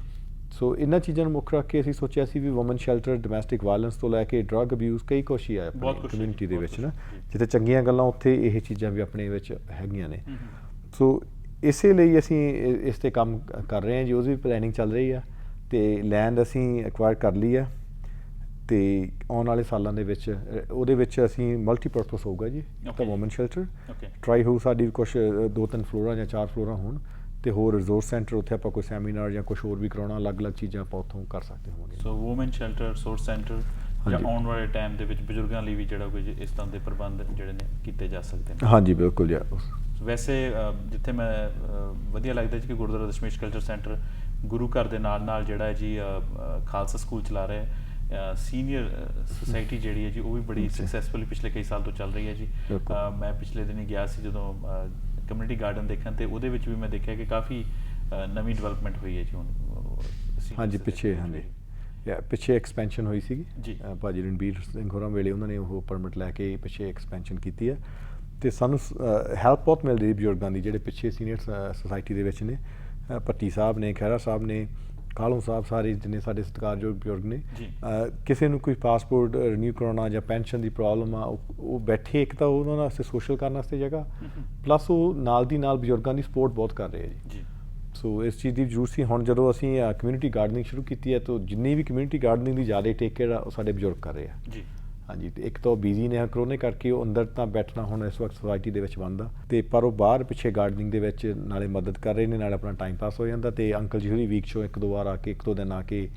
ਸੋ ਇਹਨਾਂ ਚੀਜ਼ਾਂ ਨੂੰ ਮੁੱਖ ਰੱਖ ਕੇ ਅਸੀਂ ਸੋਚਿਆ ਸੀ ਵੀ ਵੂਮਨ ਸ਼ੈਲਟਰ, ਡੋਮੈਸਟਿਕ ਵਾਇਲੈਂਸ ਤੋਂ ਲੈ ਕੇ ਡਰੱਗ ਅਬਿਊਜ਼, ਕਈ ਕੁਛ ਹੀ ਆਇਆ ਕਮਿਊਨਿਟੀ ਦੇ ਵਿੱਚ ਨਾ, ਜਿੱਥੇ ਚੰਗੀਆਂ ਗੱਲਾਂ ਉੱਥੇ ਇਹ ਚੀਜ਼ਾਂ ਵੀ ਆਪਣੇ ਵਿੱਚ ਹੈਗੀਆਂ ਨੇ। ਸੋ ਇਸੇ ਲਈ ਅਸੀਂ ਇਸ 'ਤੇ ਕੰਮ ਕਰ ਰਹੇ ਹਾਂ ਜੀ, ਉਹਦੀ ਵੀ ਪਲੈਨਿੰਗ ਚੱਲ ਰਹੀ ਆ ਤੇ ਲੈਂਡ ਅਸੀਂ ਐਕਵਾਇਰ ਕਰ ਲਈ ਆ ਤੇ ਆਉਣ ਵਾਲੇ ਸਾਲਾਂ ਦੇ ਵਿੱਚ ਉਹਦੇ ਵਿੱਚ ਅਸੀਂ ਮਲਟੀਪਰਪਸ ਹੋਊਗਾ ਜੀ। ਤਾਂ ਵੂਮਨ ਸ਼ੈਲਟਰ ਟਰਾਈ ਹੋਊ ਸਾਡੀ ਕੁਛ 2-3 ਫਲੋਰਾਂ ਜਾਂ 4 ਫਲੋਰਾਂ ਹੋਣ ਤੇ ਹੋਰ ਰਿਸੋਰਸ ਸੈਂਟਰ ਉੱਥੇ ਆਪਾਂ ਕੋਈ ਸੈਮੀਨਾਰ ਜਾਂ ਕੁਝ ਹੋਰ ਵੀ ਕਰਾਉਣਾ ਅਲੱਗ-ਅਲੱਗ ਚੀਜ਼ਾਂ ਆਪਾਂ ਉੱਥੋਂ ਕਰ ਸਕਦੇ ਹੋਵਾਂਗੇ। ਸੋ ਵੂਮਨ ਸ਼ੈਲਟਰ, ਰਿਸੋਰਸ ਸੈਂਟਰ ਜਾਂ ਆਉਣ ਵਾਲੇ ਟਾਈਮ ਦੇ ਵਿੱਚ ਬਜ਼ੁਰਗਾਂ ਲਈ ਵੀ ਜਿਹੜਾ ਕੁਝ ਇਸ ਤਰ੍ਹਾਂ ਦੇ ਪ੍ਰਬੰਧ ਜਿਹੜੇ ਨੇ ਕੀਤੇ ਜਾ ਸਕਦੇ ਨੇ। ਹਾਂਜੀ ਬਿਲਕੁਲ ਜੀ। ਵੈਸੇ ਜਿੱਥੇ ਮੈਂ ਵਧੀਆ ਲੱਗਦਾ ਜੀ ਕਿ ਗੁਰਦੁਆਰਾ ਦਸ਼ਮੇਸ਼ ਕਲਚਰ ਸੈਂਟਰ ਗੁਰੂ ਘਰ ਦੇ ਨਾਲ ਜਿਹੜਾ ਹੈ ਜੀ ਖਾਲਸਾ ਸਕੂਲ ਚਲਾ ਰਿਹਾ ਸੀਨੀਅਰ ਸੁਸਾਇਟੀ ਜਿਹੜੀ ਹੈ ਜੀ ਉਹ ਵੀ ਬੜੀ ਸਕਸੈਸਫੁਲੀ ਪਿਛਲੇ ਕਈ ਸਾਲ ਤੋਂ ਚੱਲ ਰਹੀ ਹੈ ਜੀ। ਮੈਂ ਪਿਛਲੇ ਦਿਨੀ ਗਿਆ ਸੀ ਜਦੋਂ ਕਮਿਊਨਿਟੀ ਗਾਰਡਨ ਦੇਖਣ, ਤੇ ਉਹਦੇ ਵਿੱਚ ਵੀ ਮੈਂ ਦੇਖਿਆ ਕਿ ਕਾਫੀ ਨਵੀਂ ਡਿਵੈਲਪਮੈਂਟ ਹੋਈ ਹੈ ਜੀ ਹੁਣ। ਹਾਂਜੀ ਪਿੱਛੇ ਐਕਸਪੈਂਸ਼ਨ ਹੋਈ ਸੀਗੀ ਜੀ। ਭਾਜੀ ਰਣਬੀਰ ਸਿੰਘ ਹੋਰਾਂ ਵੇਲੇ ਉਹਨਾਂ ਨੇ ਉਹ ਪਰਮਿਟ ਲੈ ਕੇ ਪਿੱਛੇ ਐਕਸਪੈਂਸ਼ਨ ਕੀਤੀ ਹੈ, ਅਤੇ ਸਾਨੂੰ ਹੈਲਪ ਬਹੁਤ ਮਿਲ ਰਹੀ ਬਜ਼ੁਰਗਾਂ ਦੀ ਜਿਹੜੇ ਪਿੱਛੇ ਸੀਨੀਅਰ ਸੁਸਾਇਟੀ ਦੇ ਵਿੱਚ ਨੇ। ਭੱਟੀ ਸਾਹਿਬ ਨੇ, ਖਹਿਰਾ ਸਾਹਿਬ ਨੇ, ਕਾਲੋਂ ਸਾਹਿਬ, ਸਾਰੇ ਜਿੰਨੇ ਸਾਡੇ ਸਤਿਕਾਰਯੋਗ ਬਜ਼ੁਰਗ ਨੇ। ਕਿਸੇ ਨੂੰ ਕੋਈ ਪਾਸਪੋਰਟ ਰਿਨਿਊ ਕਰਾਉਣਾ ਜਾਂ ਪੈਨਸ਼ਨ ਦੀ ਪ੍ਰੋਬਲਮ ਆ, ਉਹ ਬੈਠੇ ਇੱਕ ਤਾਂ ਉਹਨਾਂ ਵਾਸਤੇ ਸੋਸ਼ਲ ਕਰਨ ਵਾਸਤੇ ਜਗ੍ਹਾ, ਪਲੱਸ ਉਹ ਨਾਲ ਦੀ ਨਾਲ ਬਜ਼ੁਰਗਾਂ ਦੀ ਸਪੋਰਟ ਬਹੁਤ ਕਰ ਰਹੇ ਆ ਜੀ। ਸੋ ਇਸ ਚੀਜ਼ ਦੀ ਜ਼ਰੂਰਤ ਸੀ। ਹੁਣ ਜਦੋਂ ਅਸੀਂ ਕਮਿਊਨਿਟੀ ਗਾਰਡਨਿੰਗ ਸ਼ੁਰੂ ਕੀਤੀ ਹੈ ਤਾਂ ਜਿੰਨੀ ਵੀ ਕਮਿਊਨਿਟੀ ਗਾਰਡਨਿੰਗ ਦੀ ਜ਼ਿਆਦਾ ਟੇਕ ਕੇਅਰ ਆ ਉਹ ਸਾਡੇ ਬਜ਼ੁਰਗ ਕਰ ਰਹੇ ਆ ਜੀ। ਹਾਂਜੀ, ਤੇ ਇੱਕ ਤਾਂ ਉਹ ਬਿਜ਼ੀ ਨੇ ਕਰੋਨੇ ਕਰਕੇ, ਉਹ ਅੰਦਰ ਤਾਂ ਬੈਠਣਾ ਹੁਣ ਇਸ ਵਕਤ ਸੁਸਾਇਟੀ ਦੇ ਵਿੱਚ ਬਣਦਾ, ਤੇ ਪਰ ਉਹ ਬਾਹਰ ਪਿੱਛੇ ਗਾਰਡਨਿੰਗ ਦੇ ਵਿੱਚ ਨਾਲੇ ਮਦਦ ਕਰ ਰਹੇ ਨੇ, ਨਾਲੇ ਆਪਣਾ ਟਾਈਮ ਪਾਸ ਹੋ ਜਾਂਦਾ। ਤੇ ਅੰਕਲ ਜੀ ਹੋਰੀ ਵੀਕ 'ਚੋਂ ਇੱਕ ਦੋ ਵਾਰ ਆ ਕੇ, ਇੱਕ ਦੋ ਦਿਨ ਆ ਕੇ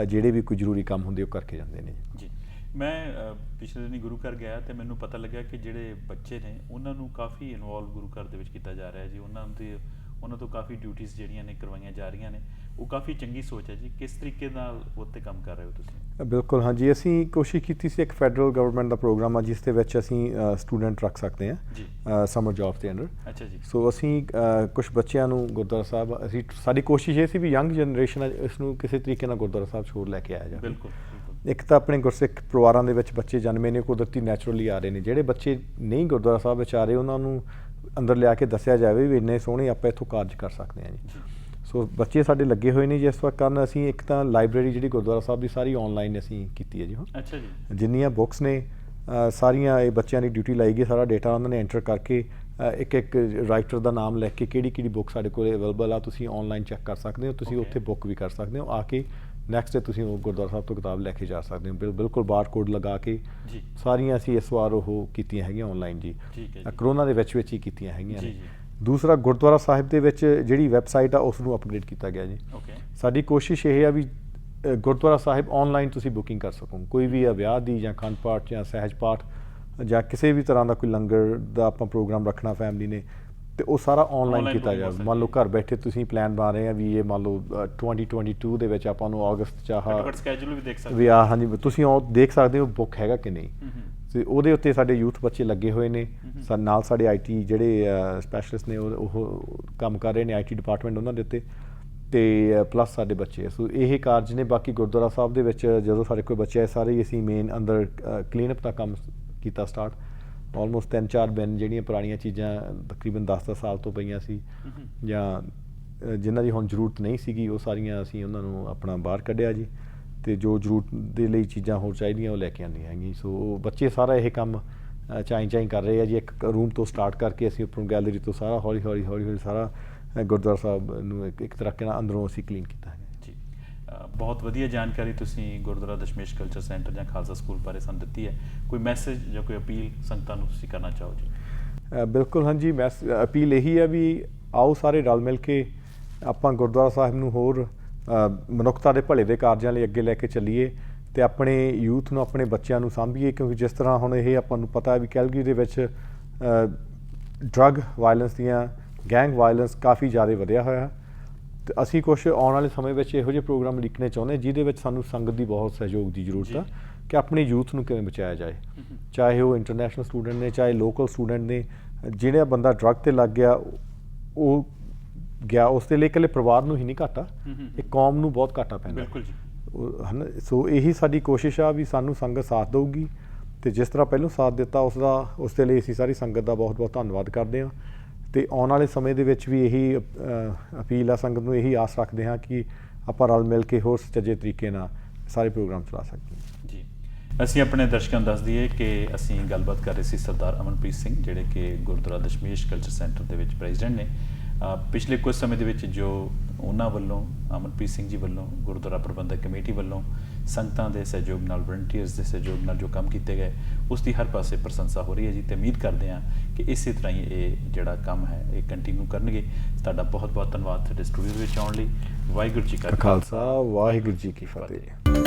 ਜਿਹੜੇ ਵੀ ਕੋਈ ਜ਼ਰੂਰੀ ਕੰਮ ਹੁੰਦੇ ਉਹ ਕਰਕੇ ਜਾਂਦੇ ਨੇ ਜੀ। ਮੈਂ ਪਿਛਲੇ ਦਿਨੀ ਗੁਰੂ ਘਰ ਗਿਆ ਤੇ ਮੈਨੂੰ ਪਤਾ ਲੱਗਿਆ ਕਿ ਜਿਹੜੇ ਬੱਚੇ ਨੇ ਉਹਨਾਂ ਨੂੰ ਕਾਫੀ ਇਨਵੋਲਵ ਗੁਰੂ ਘਰ ਦੇ ਵਿੱਚ ਕੀਤਾ ਜਾ ਰਿਹਾ ਜੀ। ਉਹਨਾਂ ਤੋਂ ਕਾਫੀ ਡਿਊਟੀਜ਼ ਜਿਹੜੀਆਂ ਨੇ ਕਰਵਾਈਆਂ ਜਾ ਰਹੀਆਂ ਨੇ, ਉਹ ਕਾਫੀ ਚੰਗੀ ਸੋਚ ਹੈ ਜੀ। ਕਿਸ ਤਰੀਕੇ ਨਾਲ ਉੱਤੇ ਕੰਮ ਕਰ ਰਹੇ ਹੋ ਤੁਸੀਂ? ਬਿਲਕੁਲ ਹਾਂਜੀ, ਅਸੀਂ ਕੋਸ਼ਿਸ਼ ਕੀਤੀ ਸੀ, ਇੱਕ ਫੈਡਰਲ ਗਵਰਨਮੈਂਟ ਦਾ ਪ੍ਰੋਗਰਾਮ ਆ ਜਿਸ ਦੇ ਵਿੱਚ ਅਸੀਂ ਸਟੂਡੈਂਟ ਰੱਖ ਸਕਦੇ ਹਾਂ ਸਮਰ ਜੌਬ ਦੇ ਅੰਡਰ। ਅੱਛਾ ਜੀ। ਸੋ ਅਸੀਂ ਕੁਝ ਬੱਚਿਆਂ ਨੂੰ ਗੁਰਦੁਆਰਾ ਸਾਹਿਬ, ਸਾਡੀ ਕੋਸ਼ਿਸ਼ ਇਹ ਸੀ ਵੀ ਯੰਗ ਜਨਰੇਸ਼ਨ ਇਸ ਨੂੰ ਕਿਸੇ ਤਰੀਕੇ ਨਾਲ ਗੁਰਦੁਆਰਾ ਸਾਹਿਬ ਛੋੜ ਲੈ ਕੇ ਆਇਆ ਜਾਵੇ। ਬਿਲਕੁਲ। ਇੱਕ ਤਾਂ ਆਪਣੇ ਗੁਰਸਿੱਖ ਪਰਿਵਾਰਾਂ ਦੇ ਵਿੱਚ ਬੱਚੇ ਜਨਮੇ ਨੇ, ਕੁਦਰਤੀ ਨੈਚੁਰਲੀ ਆ ਰਹੇ ਨੇ। ਜਿਹੜੇ ਬੱਚੇ ਨਹੀਂ ਗੁਰਦੁਆਰਾ ਸਾਹਿਬ ਵਿੱਚ ਆ ਰਹੇ ਉਹਨਾਂ ਨੂੰ ਅੰਦਰ ਲਿਆ ਕੇ ਦੱਸਿਆ ਜਾਵੇ ਵੀ ਇੰਨੇ ਸੋਹਣੇ ਆਪਾਂ ਇੱਥੋਂ ਕਾਰਜ ਕਰ ਸਕਦੇ ਹਾਂ ਜੀ। ਸੋ ਬੱਚੇ ਸਾਡੇ ਲੱਗੇ ਹੋਏ ਨੇ ਜਿਸ ਵਕਤ ਕਾਰਨ ਅਸੀਂ ਇੱਕ ਤਾਂ ਲਾਇਬ੍ਰੇਰੀ ਜਿਹੜੀ ਗੁਰਦੁਆਰਾ ਸਾਹਿਬ ਦੀ ਸਾਰੀ ਆਨਲਾਈਨ ਅਸੀਂ ਕੀਤੀ ਹੈ ਜੀ ਹੁਣ। ਅੱਛਾ ਜੀ। ਜਿੰਨੀਆਂ ਬੁੱਕਸ ਨੇ ਸਾਰੀਆਂ ਇਹ ਬੱਚਿਆਂ ਦੀ ਡਿਊਟੀ ਲਾਈ ਗਈ, ਸਾਰਾ ਡੇਟਾ ਉਹਨਾਂ ਨੇ ਐਂਟਰ ਕਰਕੇ ਇੱਕ ਰਾਈਟਰ ਦਾ ਨਾਮ ਲਿਖ ਕੇ ਕਿਹੜੀ ਬੁੱਕ ਸਾਡੇ ਕੋਲ ਅਵੇਲੇਬਲ ਆ ਤੁਸੀਂ ਆਨਲਾਈਨ ਚੈੱਕ ਕਰ ਸਕਦੇ ਹੋ। ਤੁਸੀਂ ਉੱਥੇ ਬੁੱਕ ਵੀ ਕਰ ਸਕਦੇ ਹੋ, ਆ ਕੇ ਨੈਕਸਟ ਡੇ ਤੁਸੀਂ ਉਹ ਗੁਰਦੁਆਰਾ ਸਾਹਿਬ ਤੋਂ ਕਿਤਾਬ ਲੈ ਕੇ ਜਾ ਸਕਦੇ ਹੋ। ਬਿਲਕੁਲ ਬਾਰਕੋਡ ਲਗਾ ਕੇ ਸਾਰੀਆਂ ਅਸੀਂ ਇਸ ਵਾਰ ਉਹ ਕੀਤੀਆਂ ਹੈਗੀਆਂ ਆਨਲਾਈਨ ਜੀ। ਕਰੋਨਾ ਦੇ ਵਿੱਚ ਹੀ ਕੀਤੀਆਂ ਹੈਗੀਆਂ ਨੇ। ਦੂਸਰਾ, ਗੁਰਦੁਆਰਾ ਸਾਹਿਬ ਦੇ ਵਿੱਚ ਜਿਹੜੀ ਵੈਬਸਾਈਟ ਆ ਉਸ ਨੂੰ ਅਪਗ੍ਰੇਡ ਕੀਤਾ ਗਿਆ ਜੀ। ਸਾਡੀ ਕੋਸ਼ਿਸ਼ ਇਹ ਆ ਵੀ ਗੁਰਦੁਆਰਾ ਸਾਹਿਬ ਆਨਲਾਈਨ ਤੁਸੀਂ ਬੁਕਿੰਗ ਕਰ ਸਕੋ, ਕੋਈ ਵੀ ਵਿਆਹ ਦੀ ਜਾਂ ਅਖੰਡ ਪਾਠ ਜਾਂ ਸਹਿਜ ਪਾਠ ਜਾਂ ਕਿਸੇ ਵੀ ਤਰ੍ਹਾਂ ਦਾ ਕੋਈ ਲੰਗਰ ਦਾ ਆਪਾਂ ਪ੍ਰੋਗਰਾਮ ਰੱਖਣਾ ਫੈਮਿਲੀ ਨੇ, ਤੇ ਉਹ ਸਾਰਾ ਆਨਲਾਈਨ ਕੀਤਾ ਜਾਵੇ। ਮੰਨ ਲਓ ਘਰ ਬੈਠੇ ਤੁਸੀਂ ਪਲਾਨ ਬਣਾ ਰਹੇ ਆ ਵੀ ਇਹ ਮੰਨ ਲਓ 2022 ਦੇ ਵਿੱਚ ਆਪਾਂ ਨੂੰ ਅਗਸਤ 'ਚ ਸਕੈਜੂਲ ਵੀ ਦੇਖ ਸਕਦੇ ਵੀ ਹਾਂਜੀ ਤੁਸੀਂ ਉਹ ਦੇਖ ਸਕਦੇ ਹੋ ਬੁੱਕ ਹੈਗਾ ਕਿ ਨਹੀਂ। ਤੇ ਉਹਦੇ ਉੱਤੇ ਸਾਡੇ ਯੂਥ ਬੱਚੇ ਲੱਗੇ ਹੋਏ ਨੇ, ਨਾਲ ਸਾਡੇ IT ਜਿਹੜੇ ਸਪੈਸ਼ਲਿਸਟ ਨੇ ਉਹ ਕੰਮ ਕਰ ਰਹੇ ਨੇ, IT ਡਿਪਾਰਟਮੈਂਟ ਉਹਨਾਂ ਦੇ ਉੱਤੇ, ਤੇ ਪਲੱਸ ਸਾਡੇ ਬੱਚੇ। ਸੋ ਇਹ ਕਾਰਜ ਨੇ। ਬਾਕੀ ਗੁਰਦੁਆਰਾ ਸਾਹਿਬ ਦੇ ਵਿੱਚ ਜਦੋਂ ਸਾਡੇ ਕੋਲ ਬੱਚੇ ਆਏ ਸਾਰੇ ਅਸੀਂ ਮੇਨ ਅੰਦਰ ਕਲੀਨਅਪ ਦਾ ਕੰਮ ਕੀਤਾ ਸਟਾਰਟ। ਆਲਮੋਸਟ 3-4 ਬਿਨ ਜਿਹੜੀਆਂ ਪੁਰਾਣੀਆਂ ਚੀਜ਼ਾਂ ਤਕਰੀਬਨ 10 ਸਾਲ ਤੋਂ ਪਈਆਂ ਸੀ ਜਾਂ ਜਿਨ੍ਹਾਂ ਦੀ ਹੁਣ ਜ਼ਰੂਰਤ ਨਹੀਂ ਸੀਗੀ, ਉਹ ਸਾਰੀਆਂ ਅਸੀਂ ਉਹਨਾਂ ਨੂੰ ਆਪਣਾ ਬਾਹਰ ਕੱਢਿਆ ਜੀ, ਤੇ ਜੋ ਜ਼ਰੂਰਤ ਦੇ ਲਈ ਚੀਜ਼ਾਂ ਹੋਰ ਚਾਹੀਦੀਆਂ ਉਹ ਲੈ ਕੇ ਆਉਂਦੀਆਂ ਹੈਗੀਆਂ। ਸੋ ਬੱਚੇ ਸਾਰਾ ਇਹ ਕੰਮ ਚਾਈ ਕਰ ਰਹੇ ਆ ਜੀ। ਇੱਕ ਰੂਮ ਤੋਂ ਸਟਾਰਟ ਕਰਕੇ ਅਸੀਂ ਉੱਪਰੋਂ ਗੈਲਰੀ ਤੋਂ ਸਾਰਾ ਹੌਲੀ ਸਾਰਾ ਗੁਰਦੁਆਰਾ ਸਾਹਿਬ ਨੂੰ ਇੱਕ ਤਰੀਕੇ ਨਾਲ ਅੰਦਰੋਂ ਅਸੀਂ ਕਲੀਨ ਕੀਤਾ ਹੈ ਜੀ। ਬਹੁਤ ਵਧੀਆ ਜਾਣਕਾਰੀ ਤੁਸੀਂ ਗੁਰਦੁਆਰਾ ਦਸ਼ਮੇਸ਼ ਕਲਚਰ ਸੈਂਟਰ ਜਾਂ ਖਾਲਸਾ ਸਕੂਲ ਬਾਰੇ ਸਾਨੂੰ ਦਿੱਤੀ ਹੈ। ਕੋਈ ਮੈਸੇਜ ਜਾਂ ਕੋਈ ਅਪੀਲ ਸੰਗਤਾਂ ਨੂੰ ਤੁਸੀਂ ਕਰਨਾ ਚਾਹੋ ਜੀ? ਬਿਲਕੁਲ ਹਾਂਜੀ, ਅਪੀਲ ਇਹੀ ਹੈ ਵੀ ਆਓ ਸਾਰੇ ਰਲ ਮਿਲ ਕੇ ਆਪਾਂ ਗੁਰਦੁਆਰਾ ਸਾਹਿਬ ਨੂੰ ਹੋਰ ਮਨੁੱਖਤਾ ਦੇ ਭਲੇ ਦੇ ਕਾਰਜਾਂ ਲਈ ਅੱਗੇ ਲੈ ਕੇ ਚੱਲੀਏ, ਤੇ ਆਪਣੇ ਯੂਥ ਨੂੰ, ਆਪਣੇ ਬੱਚਿਆਂ ਨੂੰ ਸਾਂਭੀਏ। ਕਿਉਂਕਿ ਜਿਸ ਤਰ੍ਹਾਂ ਹੁਣ ਇਹ ਆਪਾਂ ਨੂੰ ਪਤਾ ਹੈ ਵੀ ਕੈਲਗਰੀ ਦੇ ਵਿੱਚ ਡਰੱਗ ਵਾਇਲੈਂਸ ਦੀਆਂ, ਗੈਂਗ ਵਾਇਲੈਂਸ ਕਾਫੀ ਜ਼ਿਆਦਾ ਵਧਿਆ ਹੋਇਆ, ਤੇ ਅਸੀਂ ਕੁਛ ਆਉਣ ਵਾਲੇ ਸਮੇਂ ਵਿੱਚ ਇਹੋ ਜਿਹੇ ਪ੍ਰੋਗਰਾਮ ਲਿਖਣੇ ਚਾਹੁੰਦੇ ਜਿਹਦੇ ਵਿੱਚ ਸਾਨੂੰ ਸੰਗਤ ਦੀ ਬਹੁਤ ਸਹਿਯੋਗ ਦੀ ਜ਼ਰੂਰਤ ਆ ਕਿ ਆਪਣੇ ਯੂਥ ਨੂੰ ਕਿਵੇਂ ਬਚਾਇਆ ਜਾਏ। ਚਾਹੇ ਉਹ ਇੰਟਰਨੈਸ਼ਨਲ ਸਟੂਡੈਂਟ ਨੇ, ਚਾਹੇ ਲੋਕਲ ਸਟੂਡੈਂਟ ਨੇ। ਜਿਹੜਾ ਬੰਦਾ ਡਰੱਗ 'ਤੇ ਲੱਗ ਗਿਆ ਉਹ ਗਿਆ, ਉਸ ਦੇ ਲਈ ਇਕੱਲੇ ਪਰਿਵਾਰ ਨੂੰ ਹੀ ਨਹੀਂ ਘਾਟਾ, ਇਹ ਕੌਮ ਨੂੰ ਬਹੁਤ ਘਾਟਾ ਪੈਂਦਾ। ਬਿਲਕੁਲ ਜੀ। ਹੈ ਨਾ। ਸੋ ਇਹੀ ਸਾਡੀ ਕੋਸ਼ਿਸ਼ ਆ ਵੀ ਸਾਨੂੰ ਸੰਗਤ ਸਾਥ ਦੇਊਗੀ, ਤੇ ਜਿਸ ਤਰ੍ਹਾਂ ਪਹਿਲਾਂ ਸਾਥ ਦਿੱਤਾ ਉਸ ਦੇ ਲਈ ਅਸੀਂ ਸਾਰੀ ਸੰਗਤ ਦਾ ਬਹੁਤ ਬਹੁਤ ਧੰਨਵਾਦ ਕਰਦੇ ਹਾਂ। ਤੇ ਆਉਣ ਵਾਲੇ ਸਮੇਂ ਦੇ ਵਿੱਚ ਵੀ ਇਹੀ ਅਪੀਲ ਆ ਸੰਗਤ ਨੂੰ, ਇਹੀ ਆਸ ਰੱਖਦੇ ਹਾਂ ਕਿ ਆਪਾਂ ਰਲ ਮਿਲ ਕੇ ਹੋਰ ਸੁਚੱਜੇ ਤਰੀਕੇ ਨਾਲ ਸਾਰੇ ਪ੍ਰੋਗਰਾਮ ਚਲਾ ਸਕੀਏ ਜੀ। ਅਸੀਂ ਆਪਣੇ ਦਰਸ਼ਕਾਂ ਨੂੰ ਦੱਸ ਦਈਏ ਕਿ ਅਸੀਂ ਗੱਲਬਾਤ ਕਰ ਰਹੇ ਸੀ ਸਰਦਾਰ ਅਮਨਪ੍ਰੀਤ ਸਿੰਘ, ਜਿਹੜੇ ਕਿ ਗੁਰਦੁਆਰਾ ਦਸ਼ਮੇਸ਼ ਕਲਚਰ ਸੈਂਟਰ ਦੇ ਵਿੱਚ ਪ੍ਰੈਜ਼ੀਡੈਂਟ ਨੇ। ਪਿਛਲੇ ਕੁਝ ਸਮੇਂ ਦੇ ਵਿੱਚ ਜੋ ਉਹਨਾਂ ਵੱਲੋਂ ਅਮਨਪ੍ਰੀਤ ਸਿੰਘ ਜੀ ਵੱਲੋਂ ਗੁਰਦੁਆਰਾ ਪ੍ਰਬੰਧਕ ਕਮੇਟੀ ਵੱਲੋਂ ਸੰਗਤਾਂ ਦੇ ਸਹਿਯੋਗ ਨਾਲ ਵਲੰਟੀਅਰਸ ਦੇ ਸਹਿਯੋਗ ਨਾਲ ਜੋ ਕੰਮ ਕੀਤੇ ਗਏ ਉਸ ਦੀ ਹਰ ਪਾਸੇ ਪ੍ਰਸ਼ੰਸਾ ਹੋ ਰਹੀ ਹੈ ਜੀ ਤੇ ਉਮੀਦ ਕਰਦੇ ਹਾਂ ਕਿ ਇਸੇ ਤਰ੍ਹਾਂ ਹੀ ਇਹ ਜਿਹੜਾ ਕੰਮ ਹੈ ਇਹ ਕੰਟੀਨਿਊ ਕਰਨਗੇ। ਤੁਹਾਡਾ ਬਹੁਤ ਬਹੁਤ ਧੰਨਵਾਦ ਸਾਡੇ ਸਟੂਡੀਓ ਦੇ ਵਿੱਚ ਆਉਣ ਲਈ। ਵਾਹਿਗੁਰੂ ਜੀ ਕਾ ਖਾਲਸਾ ਵਾਹਿਗੁਰੂ ਜੀ ਕੀ ਫਤਿਹ।